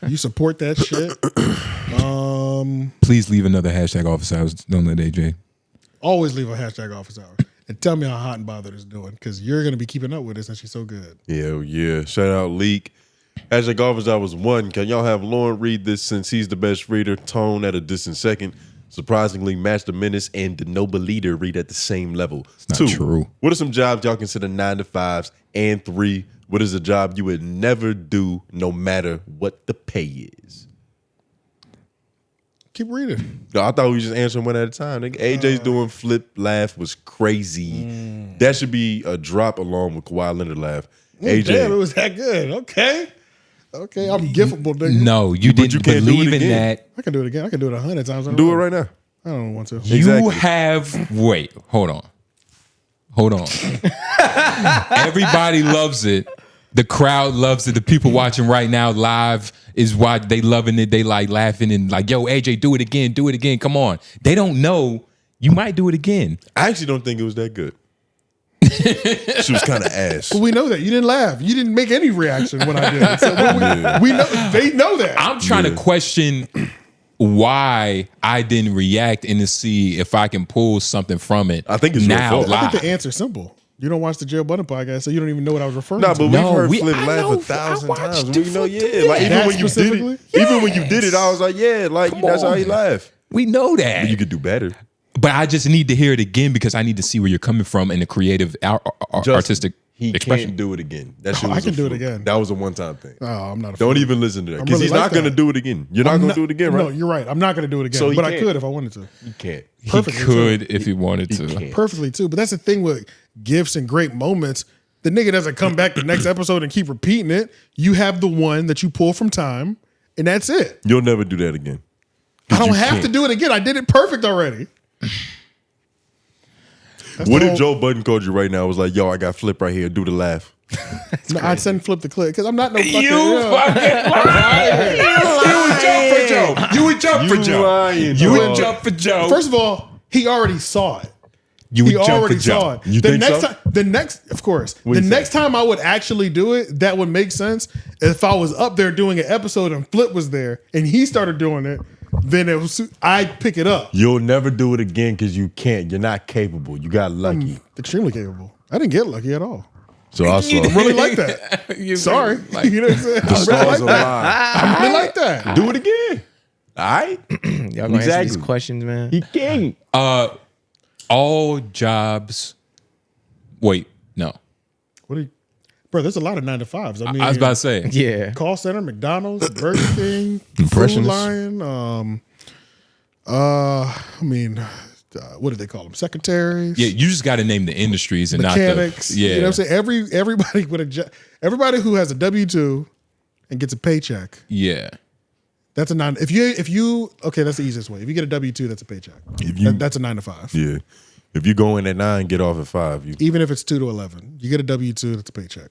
You support that shit. Please leave another hashtag office hours. Don't let AJ. Always leave a hashtag office hour and tell me how Hot and Bothered is doing because you're going to be keeping up with it since she's so good. Yeah. Shout out Leak. Hashtag Office Hours 1. Can y'all have Lauren read this since he's the best reader? Tone at a distant second. Surprisingly, Master Menace and the Noble Leader read at the same level. Not 2. true. What are some jobs y'all consider 9 to 5s? And 3. What is a job you would never do no matter what the pay is? Keep reading. No, I thought we were just answering one at a time. Nigga, AJ's doing flip laugh was crazy. That should be a drop along with Kawhi Leonard laugh. AJ. Damn, it was that good. Okay, I'm giftable, nigga. No, you But didn't you can't do believe it in again. that. I can do it again. I can do it 100 times. in a Do it row. right now. I don't want to. You Exactly. have. Wait, hold on. Everybody loves it. The crowd loves it. The people watching right now live is why they loving it. They like laughing and like, yo, AJ, do it again. Do it again. Come on. They don't know. You might do it again. I actually don't think it was that good. She was kind of ass. But we know that. You didn't laugh. You didn't make any reaction when I did it. So we know. They know that. I'm trying to question why I didn't react and to see if I can pull something from it. I think it's your now fault. I live. think the answer's simple. You don't watch the Jill Budden podcast, so you don't even know what I was referring Nah, to. but we've No, heard we- Flip I laugh know, 1,000 I watched times. it We know, for yeah. Like even That when you did specifically? it, even when you did it, I was like, yeah, like that's how he laughed. We know that. But you could do better. But I just need to hear it again because I need to see where you're coming from in the creative, artistic He expression. can't do it again. That shit I was can a do it fluke. again. That was a one-time thing. Oh, I'm not a Don't fan. even listen to that I'm because really he's like not going to that. do it again. You're not going to do it again, right? No, you're right. I'm not going to do it again. So he but I can't. could if I wanted to. You can't. He Perfectly could too. if he wanted to. can't. Perfectly too. But that's the thing with gifts and great moments. The nigga doesn't come back the next episode and keep repeating it. You have the one that you pull from time, and that's it. You'll never do that again. I don't you have can't. to do it again. I did it perfect already. That's What the if whole- Joe Budden called you right now? Was like, yo, I got Flip right here. Do the laugh. No, I'd send Flip the clip because I'm not no fucking. You fucking lying. You would jump for Joe. You would jump for Joe. lying, You would dog. jump for Joe. First of all, he already saw it. You would He jump already for Joe. saw it. You the think next so? time, of course, What the do you next time I would actually do it, that would make sense. If I was up there doing an episode and Flip was there and he started doing it, then I'd pick it up. You'll never do it again because you can't. You're not capable. You got lucky. Extremely capable. I didn't get lucky at all. So I saw. I really like that. Sorry. You know what I'm saying? The I really stars like align. that. I really like that. Do it again. All right. Y'all gonna answer these questions, man? He can't. All jobs. Wait, no. What do you? Bro, there's a lot of 9-to-5s. I mean, I was about to say. Yeah. Call center, McDonald's, Burger King, Food Impressionist. Line. What do they call them? Secretaries. Yeah, you just got to name the industries and mechanics. not the. Yeah, you know what I'm saying. Everybody with everybody who has a W-2 and gets a paycheck. Yeah, that's a 9. If you okay, that's the easiest way. If you get a W-2, that's a paycheck. That's a 9-to-5. Yeah. If you go in at 9, get off at 5. Even if it's 2 to 11, you get a W-2, that's a paycheck.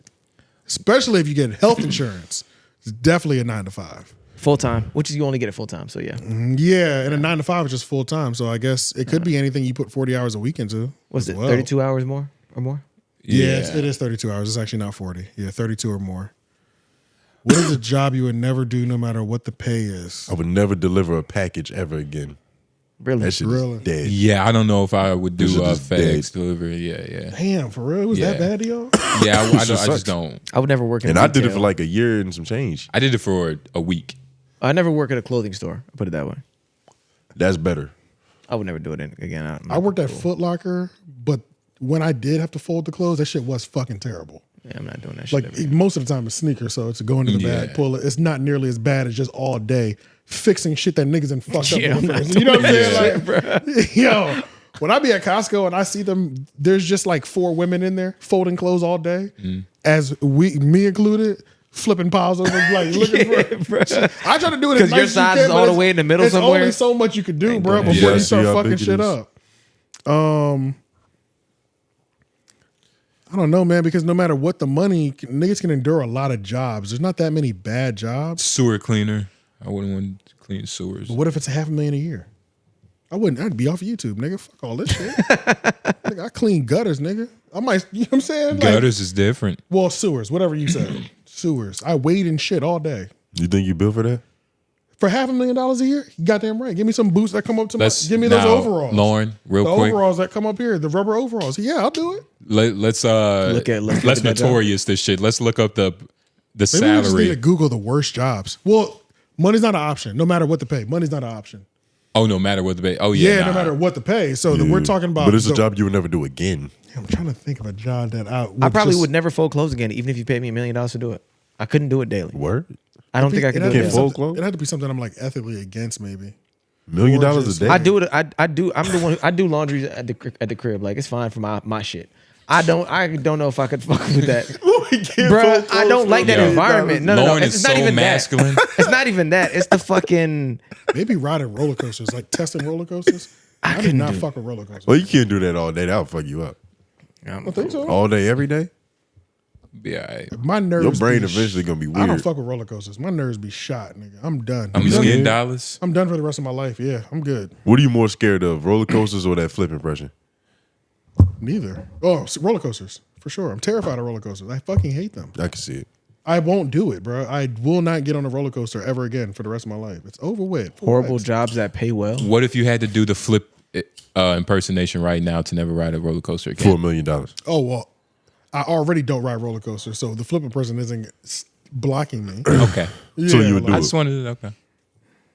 Especially if you get health insurance, it's definitely a 9-to-5. Full time, which is you only get it full time. So yeah. Yeah, and a 9-to-5 is just full time. So I guess it could be anything you put 40 hours a week into. What's it? 32 hours more or more? Yeah, it is 32 hours. It's actually not 40. Yeah, 32 or more. What is a job you would never do no matter what the pay is? I would never deliver a package ever again. Really? That shit is dead. Yeah, I don't know if I would do This shit is FedEx delivery. Yeah. Damn, for real? It was that bad to y'all? Yeah, I just don't. I would never work in And retail. I did it for like a year and some change. I did it for a week. I never work at a clothing store. I'll put it that way. That's better. I would never do it again. I worked at Foot Locker, but when I did have to fold the clothes, that shit was fucking terrible. Yeah, I'm not doing that shit. Like most of the time it's sneakers, so it's going to the bag, pull it. It's not nearly as bad as just all day fixing shit that niggas done fucked up. I'm not You know what I'm doing saying? that Like, yo, when I be at Costco and I see them, there's just like 4 women in there folding clothes all day, as me included. Flipping piles over, like looking for. I try to do it as because your nice size as you is can, all but the way in the middle it's somewhere. only so much you could do, bro, before Yeah, you see start how fucking big it shit is. up. I don't know, man, because no matter what the money, niggas can endure a lot of jobs. There's not that many bad jobs. Sewer cleaner. I wouldn't want to clean sewers. But what if it's $500,000 a year? I'd be off YouTube, nigga. Fuck all this shit. Nigga, I clean gutters, nigga. I might, you know what I'm saying? Like, Gutters is different. well, sewers, whatever you said. Sewers. I wade in shit all day. You think you built for that? For $500,000 a year? You goddamn right. Give me some boots that come up to give me those now, overalls. Lauren, real the quick. overalls that come up here, the rubber overalls. Yeah, I'll do it. Let's look at notorious this shit. Let's look up the Maybe we just need salary. to Google the worst jobs. Well, money's not an option. No matter what the pay, money's not an option. Oh, no matter what the pay. Oh yeah, no matter what the pay. So we're talking about. But it's a job you would never do again. I'm trying to think of a job that I probably would never fold clothes again, even if you paid me $1 million to do it. I couldn't do it daily. Word? I don't think I could do it. It fold clothes? It had to be something I'm like ethically against, maybe. $1 million a day? I do it. I do. I'm the one. I do laundry at the crib. Like it's fine for my shit. I don't know if I could fuck with that, bro. I don't like that environment. No. Lauren It's is not so even masculine. that. It's not even that. It's the fucking. Maybe riding roller coasters, like testing roller coasters. I did not fuck with roller coasters. Well, you can't do that all day. That'll fuck you up. I think so. All day, every day? Yeah. My nerves. Your brain be eventually gonna be I don't weird. fuck with roller coasters. My nerves be shot, nigga. I'm done. I'm just getting dollars. I'm done for the rest of my life. Yeah, I'm good. What are you more scared of, roller coasters or that flip impression? Neither. Oh, roller coasters for sure. I'm terrified of roller coasters. I fucking hate them. I can see it. I won't do it, bro. I will not get on a roller coaster ever again for the rest of my life. It's over with. Horrible jobs that pay well. What if you had to do the flip impersonation right now to never ride a roller coaster again? For $1 million. Oh well, I already don't ride roller coasters, so the flipping person isn't blocking me. Okay. Yeah, So you would do I it. just wanted to. Okay.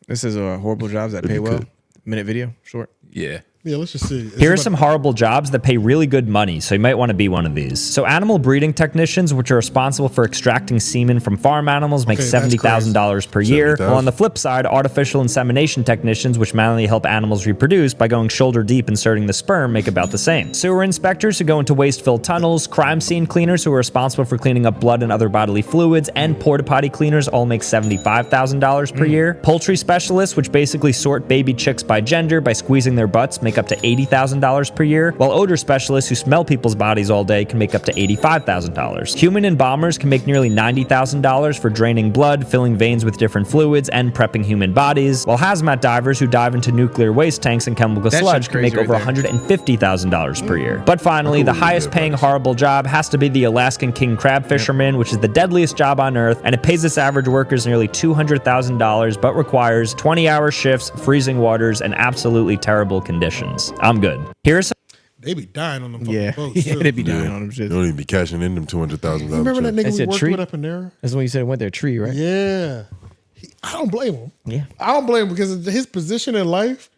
This is horrible jobs that pay well. Minute video, short. Yeah. Yeah, let's just see. Here are some horrible jobs that pay really good money, so you might want to be one of these. So animal breeding technicians, which are responsible for extracting semen from farm animals, make Okay, that's $70,000 per year. $70,000. While on the flip side, artificial insemination technicians, which manually help animals reproduce by going shoulder deep inserting the sperm, make about the same. Sewer inspectors who go into waste-filled tunnels, crime scene cleaners who are responsible for cleaning up blood and other bodily fluids, and porta-potty cleaners all make $75,000 per year. Poultry specialists, which basically sort baby chicks by gender by squeezing their butts, make up to $80,000 per year, while odor specialists who smell people's bodies all day can make up to $85,000. Human embalmers can make nearly $90,000 for draining blood, filling veins with different fluids, and prepping human bodies, while hazmat divers who dive into nuclear waste tanks and chemical That sludge shit's can make crazy over right there. $150,000 per year. But finally, the highest paying horrible job has to be the Alaskan king crab fisherman, which is the deadliest job on earth, and it pays its average workers nearly $200,000, but requires 20-hour shifts, freezing waters, and absolutely terrible conditions. I'm good. Here's some They be dying on them fucking boats. Yeah, too. they be dying on them shit. You don't even be cashing in them $200,000. Remember that nigga That's we a worked tree? with up in there? That's when you said it went there, tree, right? Yeah. I don't blame him. Yeah. I don't blame him because of his position in life.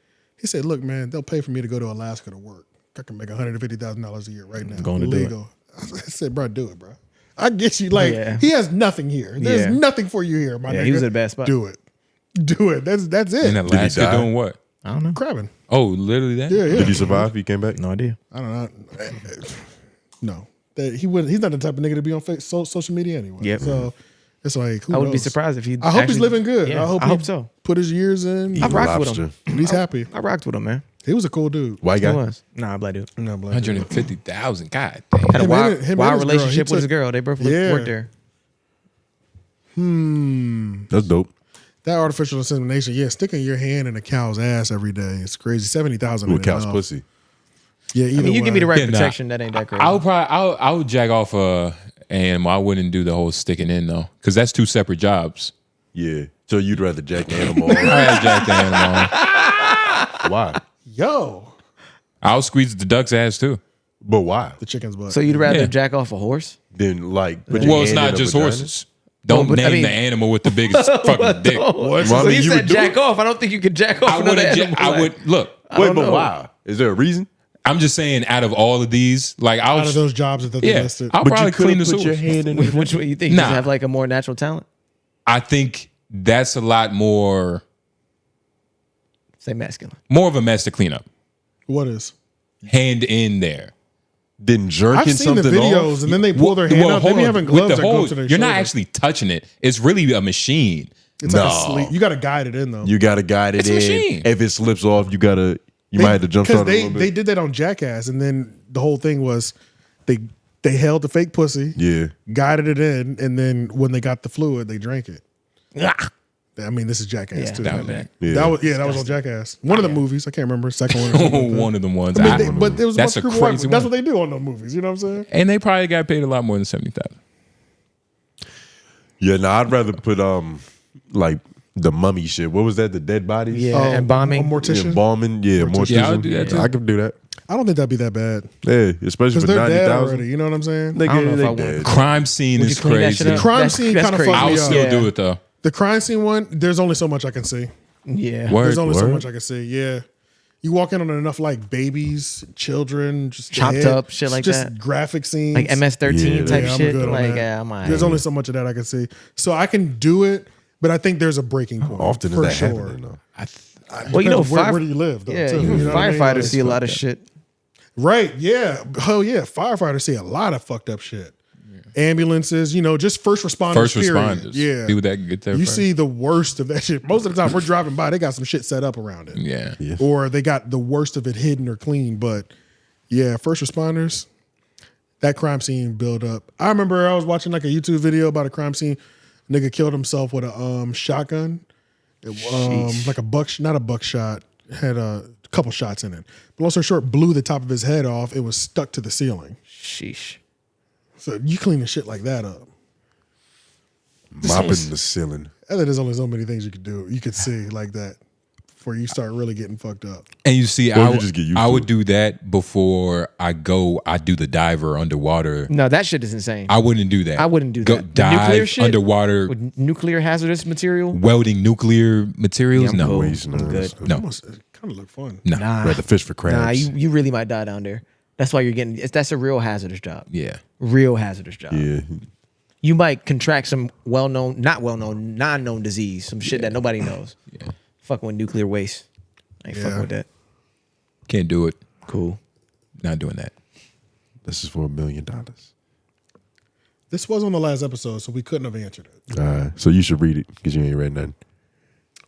He said, look, man, they'll pay for me to go to Alaska to work. I can make $150,000 a year right now. Going to do it. Legal. I said, bro, do it, bro. I get you. Like he has nothing here. There's nothing for you here, my nigga. He was at a bad spot. Do it. That's it. In Alaska doing what? I don't know. Crabbing. Oh, literally that? Yeah. Did he survive? He came back? No idea. I don't know. No. He's not the type of nigga to be on social media anyway. Yep. So it's like, who I wouldn't be knows? surprised if he. I hope he's living good. Yeah, I hope so. Put his years in. I rocked with him. He's happy. I rocked with him, man. He was a cool dude. White guy? He was. Nah, black dude. No, black dude. 150,000. God damn. Had a Him wild, and his wild girl, relationship he with his took- girl. They both Yeah. worked there. That's dope. That artificial insemination, sticking your hand in a cow's ass every day. It's crazy. 70,000 With cow's pussy. Yeah, either I mean, you way. give me the right Yeah, nah. protection. That ain't that crazy. I would jack off a animal. I wouldn't do the whole sticking in though, because that's two separate jobs. Yeah. So you'd rather jack the animal? I'd jack the animal. Why? Yo. I'll squeeze the duck's ass too. But why? The chicken's butt. So you'd rather Yeah. jack off a horse? Then like, put your Well, it's hand in not a just vagina? horses. Don't but I name mean- the animal with the biggest fucking dick. Well, So I mean, you you said would do jack it. off. I don't think you could jack off I another would. animal. I would look. I Wait, don't but know. why? Is there a reason? I'm just saying, out of all of these, like I'll Out of those jobs that they yeah, listed. I'll But probably you could've clean the put your sewers. hand in Which one you think? You Nah. just have like a more natural talent? I think that's a lot more Say masculine. of a mess to clean up. What is? Hand in there. Then jerking I've seen the something videos off? and then they pull their hand out. They hold be on. having With gloves the that go whole- to their You're not shoulder. actually touching it. It's really a machine. It's like a sleep. You got to guide it in though. You gotta guide it It's a in. machine. If it slips off, you might have to jump start it a little bit. They did that on Jackass, and then the whole thing was they held the fake pussy, Yeah. guided it in, and then when they got the fluid, they drank it. I mean, this is Jackass Yeah, too. that was bad. Yeah. That was on Jackass. One of the movies. I can't remember. Second one. Or something like that. One of them ones. I mean, I- but it was that's a bunch of people crazy That's one. what they do on those movies. You know what I'm saying? And they probably got paid a lot more than 70,000. Yeah, no, I'd rather put like the mummy shit. What was that? The dead bodies? Yeah, and bombing. A mortician. Yeah, bombing. Yeah, mortician. Yeah, I'll do that too. I could do that. I don't think that'd be that bad Yeah, especially because for they're dead 90,000. already. You know what I'm saying? They I don't know if I they want- dead. Crime scene Would is you clean that crazy. shit up? The crime That's- scene that's kind of crazy. fucked I me would up. still Yeah. do it though. The crime scene one, there's only so much I can see. Yeah. Word, There's only so word. much I can see. Yeah. You walk in on enough like babies, children, just Chopped dead, up, shit like just that. graphic scenes. Like MS-13 Yeah, type Yeah, I'm shit. good on Like, that. yeah, I'm There's only so much of that I can see. So I can do it, but I think there's a breaking point. Often is for that sure. happening though? Well, you know, Depends on where do you live, though, Yeah, too, you you know what I mean? firefighters Like, see a lot of shit. Right. Yeah. Oh, yeah. Firefighters see a lot of fucked up shit. Ambulances, just first responders. First period. responders. Yeah. People that can get there You first. see the worst of that shit. Most of the time we're driving by, they got some shit set up around it. Yeah. Or they got the worst of it hidden or clean. But yeah, first responders, that crime scene build up. I remember I was watching like a YouTube video about a crime scene. Nigga killed himself with a shotgun. Like not a buckshot. Had a couple shots in it. But long story short, blew the top of his head off. It was stuck to the ceiling. Sheesh. So you clean the shit like that up. Mopping the ceiling. I think there's only so many things you could do. You could see like that before you start really getting fucked up. And you see, Or I you just get used I to would it. do that before I go. I do the diver underwater. No, that shit is insane. I wouldn't do that. I wouldn't do Go that. The nuclear dive shit? underwater, With nuclear hazardous material? welding nuclear materials. Yeah, I'm no, cool. Waste I'm good. It no, almost kind of look fun. no. Nah. Rather fish for crabs. Nah, you really might die down there. That's why you're getting. That's a real hazardous job. Yeah. Real hazardous job. Yeah. You might contract some non-known disease, some shit that nobody knows. Yeah. Fucking with nuclear waste. I ain't fucking with that. Can't do it. Cool. Not doing that. This is for $1 million. This was on the last episode, so we couldn't have answered it. All right. So you should read it because you ain't read nothing.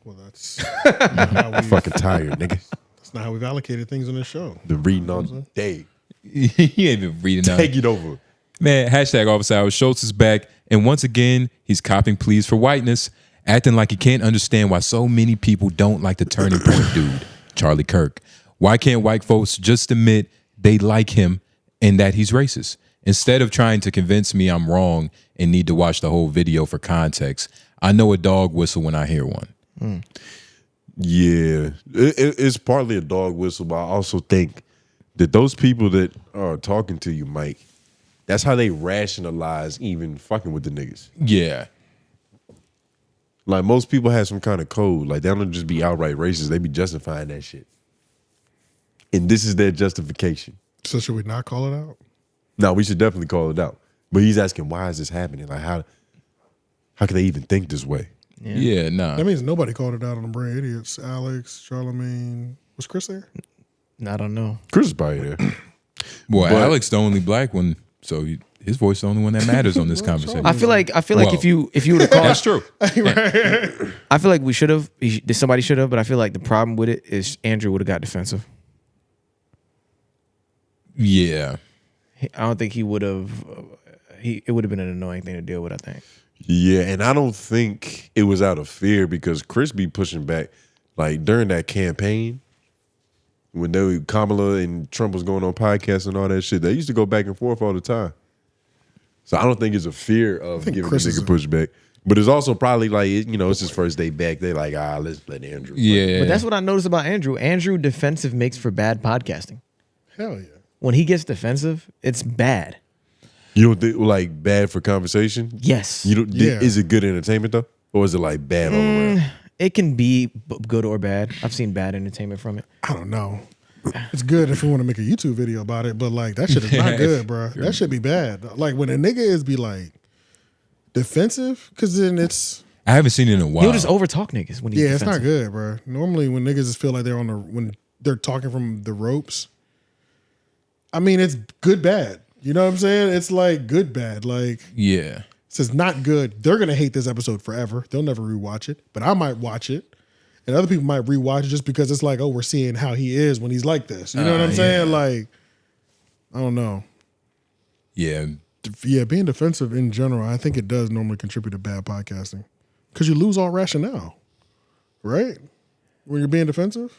Well, that's not how I'm fucking tired, nigga. that's not how we've allocated things on this show. Been reading all day. You ain't been reading nothing. Take it over. Man, hashtag Office Hours. Schultz is back. And once again, he's copping pleas for whiteness, acting like he can't understand why so many people don't like the turning point dude, Charlie Kirk. Why can't white folks just admit they like him and that he's racist? Instead of trying to convince me I'm wrong and need to watch the whole video for context, I know a dog whistle when I hear one. Yeah. It's partly a dog whistle, but I also think that those people that are talking to you, Mike, that's how they rationalize even fucking with the niggas. Yeah. Like most people have some kind of code. Like they don't just be outright racist. They be justifying that shit. And this is their justification. So should we not call it out? No, we should definitely call it out. But he's asking, why is this happening? Like, how could they even think this way? Yeah, nah. That means nobody called it out on the Brain Idiots. Alex, Charlemagne. Was Chris there? I don't know. Chris is probably there. Boy, Alex the only black one, so his voice the only one that matters on this conversation. I feel like if you would have called, that's true. I feel like we should have. Somebody should have, but I feel like the problem with it is Andrew would have got defensive. Yeah, I don't think he would have. It would have been an annoying thing to deal with, I think. Yeah, and I don't think it was out of fear because Chris be pushing back. Like during that campaign, when Kamala and Trump was going on podcasts and all that shit, they used to go back and forth all the time. So I don't think it's a fear of giving the nigga pushback. But it's also probably like, it's his first day back. They like, let's let Andrew play. Yeah. But that's what I noticed about Andrew. Andrew defensive makes for bad podcasting. Hell yeah. When he gets defensive, it's bad. You don't think like bad for conversation? Yes. Is it good entertainment though? Or is it like bad all around? It can be good or bad. I've seen bad entertainment from it. I don't know. It's good if we want to make a YouTube video about it, but like that shit is not good, bro. That should be bad. Like when a nigga is be like defensive, because then it's. I haven't seen it in a while. He'll just overtalk niggas when he's defensive. It's not good, bro. Normally when niggas just feel like they're when they're talking from the ropes. I mean, it's good bad. You know what I'm saying? It's like good bad. Like yeah. It's not good. They're gonna hate this episode forever. They'll never rewatch it, but I might watch it. And other people might rewatch it just because it's like, we're seeing how he is when he's like this. You know what I'm saying? Like, I don't know. Yeah. Yeah, being defensive in general, I think it does normally contribute to bad podcasting. Because you lose all rationale, right? When you're being defensive?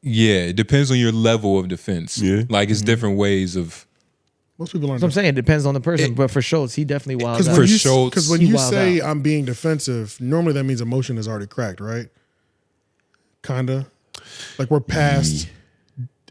Yeah, it depends on your level of defense. Yeah. Like, it's different ways of... Most people aren't. So I'm saying it depends on the person, but for Schultz, he definitely wild out. Because when you say I'm being defensive, normally that means emotion is already cracked, right? Kinda, like we're past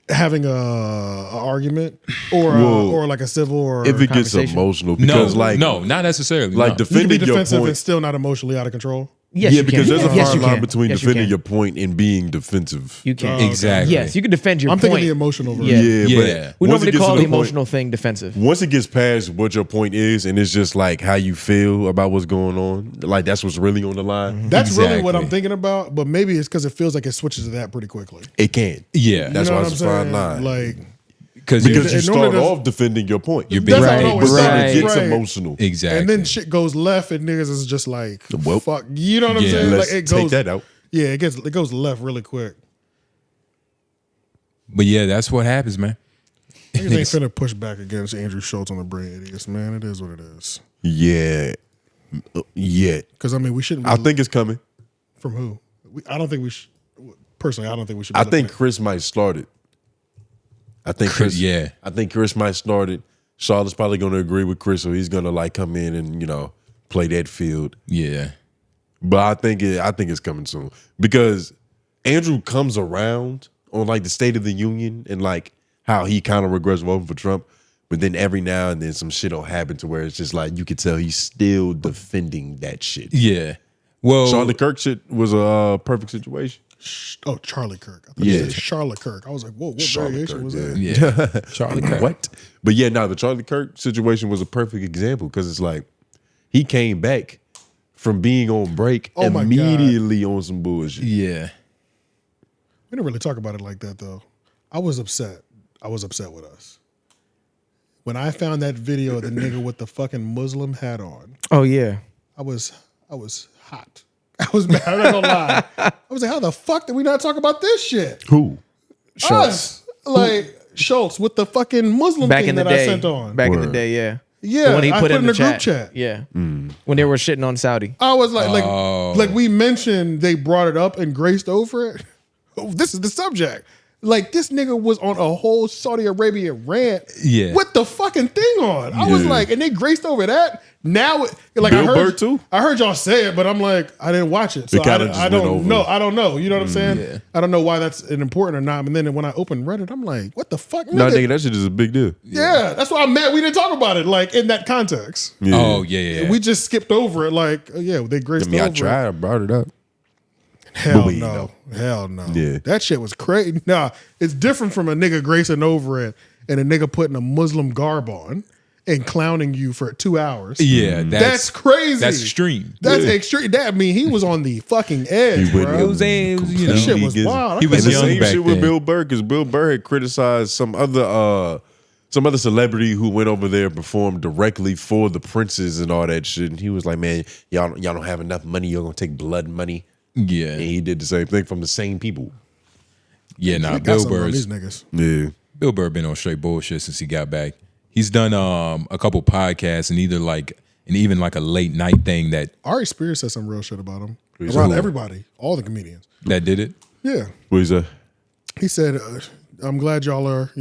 having a argument or like a civil or if it gets emotional because no, not necessarily. Like defending you can be defensive your point and still not emotionally out of control. Yes, because there's a fine line between defending your point and being defensive. You can exactly. Yes, you can defend your point. I'm thinking the emotional version. Yeah. We normally call the emotional thing defensive. Once it gets past what your point is, and it's just like how you feel about what's going on, like that's what's really on the line. That's really what I'm thinking about. But maybe it's because it feels like it switches to that pretty quickly. It can. Yeah, that's why it's a fine line. Like. Because you start off defending your point. You're being but then it gets emotional. Exactly. And then shit goes left and niggas is just like, fuck. You know what I'm saying? Let's like it goes, take that out. Yeah, it goes left really quick. But yeah, that's what happens, man. Niggas ain't finna push back against Andrew Schultz on the Brain Idiots, man. It is what it is. Yeah. Yeah. Because, I mean, we shouldn't. I think it's coming. From who? I don't think we should. Personally, I don't think we should. I think Chris might start it. I think Chris. Yeah. I think Chris might start it. Charlotte's probably going to agree with Chris, so he's going to like come in and play that field. Yeah. But I think it's coming soon because Andrew comes around on like the State of the Union and like how he kind of regrets voting for Trump, but then every now and then some shit will happen to where it's just like you could tell he's still defending that shit. Yeah. Well, Charlie Kirk shit was a perfect situation. Oh, Charlie Kirk. I thought you said Charlotte Kirk. I was like, whoa, what variation was that? Yeah. Charlie Kirk. What? But yeah, the Charlie Kirk situation was a perfect example because it's like he came back from being on break immediately on some bullshit. Yeah. We didn't really talk about it like that though. I was upset. I was upset with us. When I found that video of the nigga with the fucking Muslim hat on. Oh yeah. I was hot. I was mad. I'm not gonna lie. I was like, how the fuck did we not talk about this shit? Who? Schultz. Schultz with the fucking Muslim back thing in the that day. I sent on. Back in the day, yeah. Yeah, when he I put in the chat. group chat. Yeah. When they were shitting on Saudi. I was like we mentioned, they brought it up and graced over it. Oh, this is the subject. Like this nigga was on a whole Saudi Arabia rant with the fucking thing on. I was like, and they graced over that. Now, like Bill Burr too? I heard y'all say it, but I'm like, I didn't watch it, so I don't know. I don't know. You know what I'm saying? Yeah. I don't know why that's important or not. And then when I opened Reddit, I'm like, what the fuck? No, nigga, that shit is a big deal. Yeah, that's why I'm mad. We didn't talk about it like in that context. Yeah. Oh yeah. We just skipped over it. Like, they graced over I tried. I brought it up. Hell no. Yeah. That shit was crazy. Nah, it's different from a nigga gracing over it and a nigga putting a Muslim garb on and clowning you for 2 hours. Yeah, that's crazy. That's extreme. That's extreme. That he was on the fucking edge, bro. That shit was wild. He was and young the same back shit then. with Bill Burr, because Bill Burr had criticized some other celebrity who went over there and performed directly for the princes and all that shit. And he was like, man, y'all don't have enough money. You're gonna take blood money. Yeah, and he did the same thing from the same people. Yeah, nah, We got Bill something on Burr's these niggas. Yeah, Bill Burr been on straight bullshit since he got back. He's done a couple podcasts and even like a late night thing that Ari Spears said some real shit about him. Who's Around that? everybody, all the comedians. that did it. Yeah. What is that? He said, I'm glad y'all are,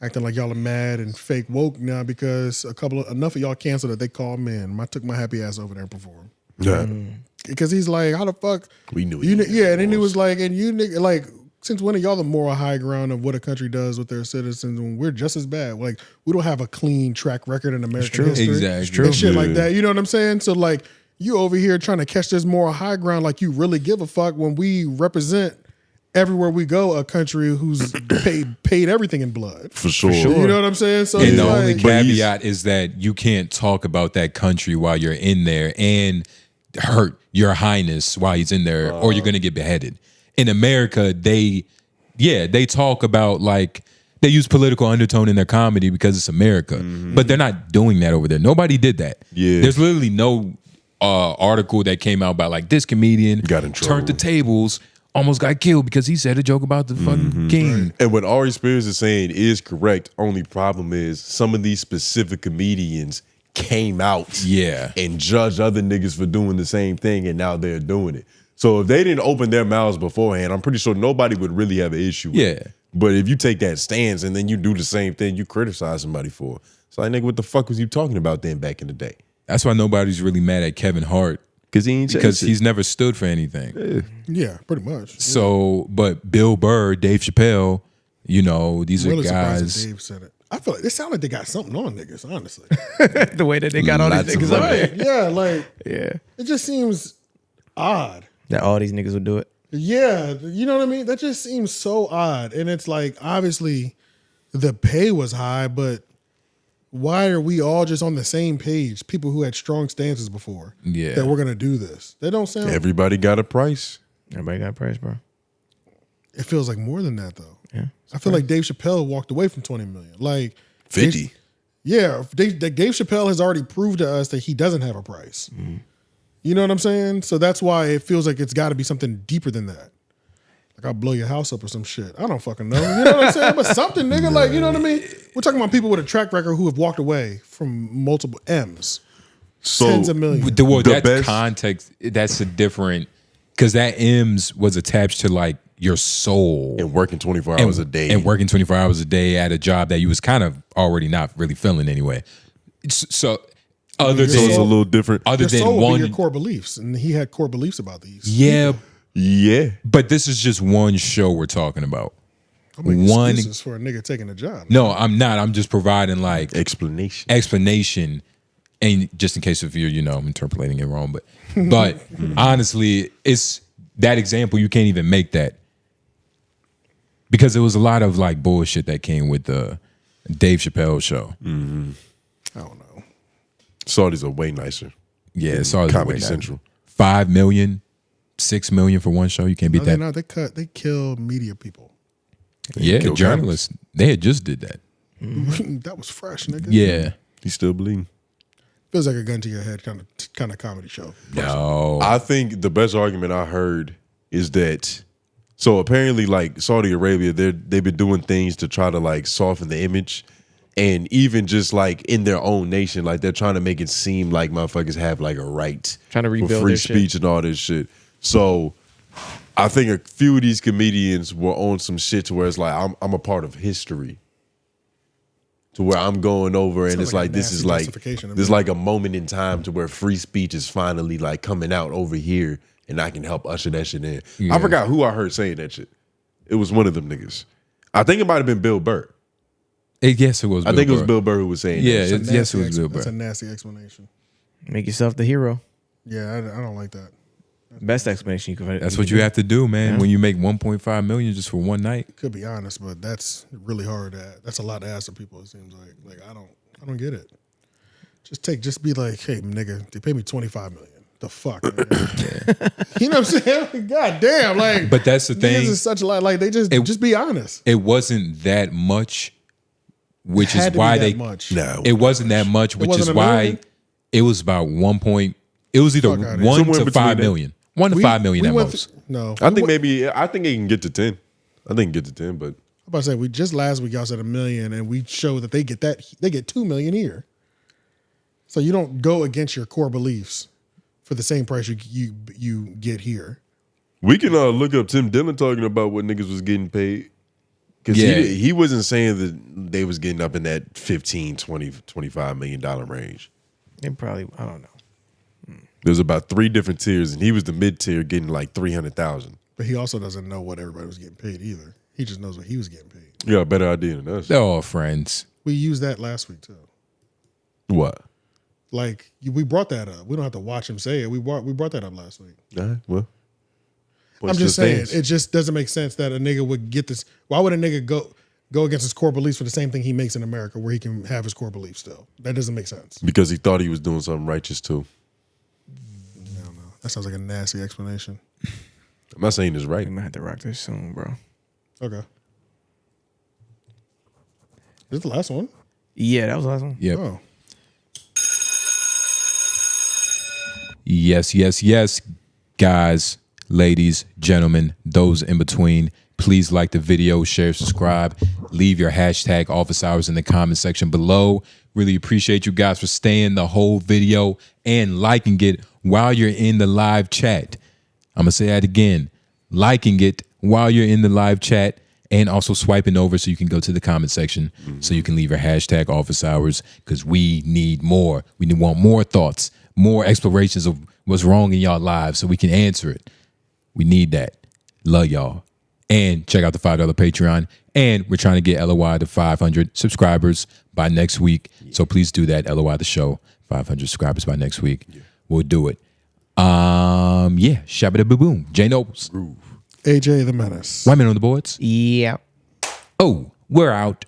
acting like y'all are mad and fake woke now because enough of y'all canceled that they called me in. I took my happy ass over there and performed. Yeah. Because he's like, how the fuck? We knew you. Yeah, and then he was like, and you like, since when are y'all the moral high ground of what a country does with their citizens when we're just as bad? Like, we don't have a clean track record in American history. Exactly. And shit like that. You know what I'm saying? So like, you over here trying to catch this moral high ground like you really give a fuck when we represent everywhere we go a country who's paid everything in blood. For sure. You know what I'm saying? So And the like, only caveat is that you can't talk about that country while you're in there and hurt your highness while he's in there, or you're gonna get beheaded. In America, they talk about like they use political undertone in their comedy because it's America, but they're not doing that over there. Nobody did that. Yeah. There's literally no article that came out about like this comedian got in trouble. turned the tables, almost got killed because he said a joke about the fucking king. And what Ari Spears is saying is correct. Only problem is some of these specific comedians came out and judged other niggas for doing the same thing, and now they're doing it. So if they didn't open their mouths beforehand, I'm pretty sure nobody would really have an issue with it. But if you take that stance and then you do the same thing you criticize somebody for, it's like, nigga, what the fuck was you talking about then back in the day? That's why nobody's really mad at Kevin Hart. Because he's never stood for anything. Yeah, pretty much. So, but Bill Burr, Dave Chappelle, these really are surprised guys. that Dave said it. I feel like it sounded like they got something on niggas, honestly. The way that they got all these niggas up there. Yeah, like Yeah. it just seems odd. That all these niggas would do it. Yeah, you know what I mean? That just seems so odd. And it's like, obviously, the pay was high, but why are we all just on the same page? People who had strong stances before. Yeah. That we're going to do this. They don't sound... Everybody got a price. Everybody got a price, bro. It feels like more than that, though. Yeah. I feel like Dave Chappelle walked away from 20 million. Like 50. Yeah, Dave Chappelle has already proved to us that he doesn't have a price. You know what I'm saying? So that's why it feels like it's got to be something deeper than that. Like I'll blow your house up or some shit. I don't fucking know. You know what I'm saying? But something, nigga, like, you know what I mean? We're talking about people with a track record who have walked away from multiple M's. So, tens of millions. That's context. That's a different, because that M's was attached to like your soul. And working 24 hours a day. And working 24 hours a day at a job that you was kind of already not really feeling anyway. So other than it's a little different. Other Your than soul would one be your core beliefs, and he had core beliefs about these. Yeah. Yeah. But this is just one show we're talking about. I'm making One excuses for a nigga taking a job. No, I'm not. I'm just providing like explanation. And just in case if you're, interpolating it wrong. But honestly, it's that example, you can't even make that. Because there was a lot of like bullshit that came with the Dave Chappelle show. I don't know. Saudis are way nicer. Yeah, Saudis are Comedy way nicer. Central. 5 million, 6 million for one show. You can't beat that. No, they kill media people. Yeah, kill journalists. They had just did that. That was fresh, nigga. Yeah. He's still bleeding. Feels like a gun to your head kind of comedy show. No. I think the best argument I heard is that, so apparently like Saudi Arabia, they've been doing things to try to like soften the image. And even just like in their own nation, like they're trying to make it seem like motherfuckers have like a right Trying to rebuild for free their shit. speech and all this shit. So I think a few of these comedians were on some shit to where it's like I'm a part of history. To where I'm going over and Sounds it's like a like this is nasty like justification to this is me. like a moment in time to where free speech is finally like coming out over here and I can help usher that shit in. Yeah. I forgot who I heard saying that shit. It was one of them niggas. I think it might have been Bill Burr. Yes, it was. I think it was Bill Burr who was saying Yeah, that. yes, it was Bill Burr. That's a nasty explanation. Make yourself the hero. Yeah, I don't like that. Best explanation you could. That's what you have to do, man. When you make 1.5 million just for one night. Could be honest, but that's really hard. That's a lot to ask of people. It seems like I don't get it. Just be like, hey, nigga, they pay me 25 million. The fuck, you know what I'm saying? God damn, like. But that's the thing. Is such a lot. Like they just be honest. It wasn't that much, which is why they. No, it wasn't that much, which is why it was about 1 point. It was either 1 to 5 million. 1 to 5 million at most. No, I think it can get to 10. I think it can get to 10, but I'm about to say we just last week y'all said $1 million, and we showed that they get 2 million here. So you don't go against your core beliefs for the same price you get here. We can look up Tim Dillon talking about what niggas was getting paid. Because he wasn't saying that they was getting up in that 15, 20, $25 million range. They probably, I don't know. There's about 3 different tiers, and he was the mid-tier getting like 300,000. But he also doesn't know what everybody was getting paid either. He just knows what he was getting paid. You got a better idea than us. They're all friends. We used that last week too. What? Like we brought that up. We don't have to watch him say it. We brought that up last week. All right, well. I'm just saying, it just doesn't make sense that a nigga would get this. Why would a nigga go against his core beliefs for the same thing he makes in America, where he can have his core beliefs still? That doesn't make sense. Because he thought he was doing something righteous too. I don't know. That sounds like a nasty explanation. I'm not saying it's right. We might have to rock this soon, bro. Okay. Is this the last one? Yeah, that was the last one. Yep. Oh. Yes. Guys, ladies, gentlemen, those in between, please like the video, share, subscribe, leave your hashtag office hours in the comment section below. Really appreciate you guys for staying the whole video and liking it while you're in the live chat. I'm going to say that again. Liking it while you're in the live chat and also swiping over so you can go to the comment section so you can leave your hashtag office hours because we need more. We want more thoughts, more explorations of what's wrong in y'all lives so we can answer it. We need that. Love y'all. And check out the $5 Patreon. And we're trying to get LOI to 500 subscribers by next week. So please do that. LOI the show. 500 subscribers by next week. Yeah. We'll do it. Shabba boo boom. J Nobles. AJ the Menace. White man on the boards. Yeah. Oh, we're out.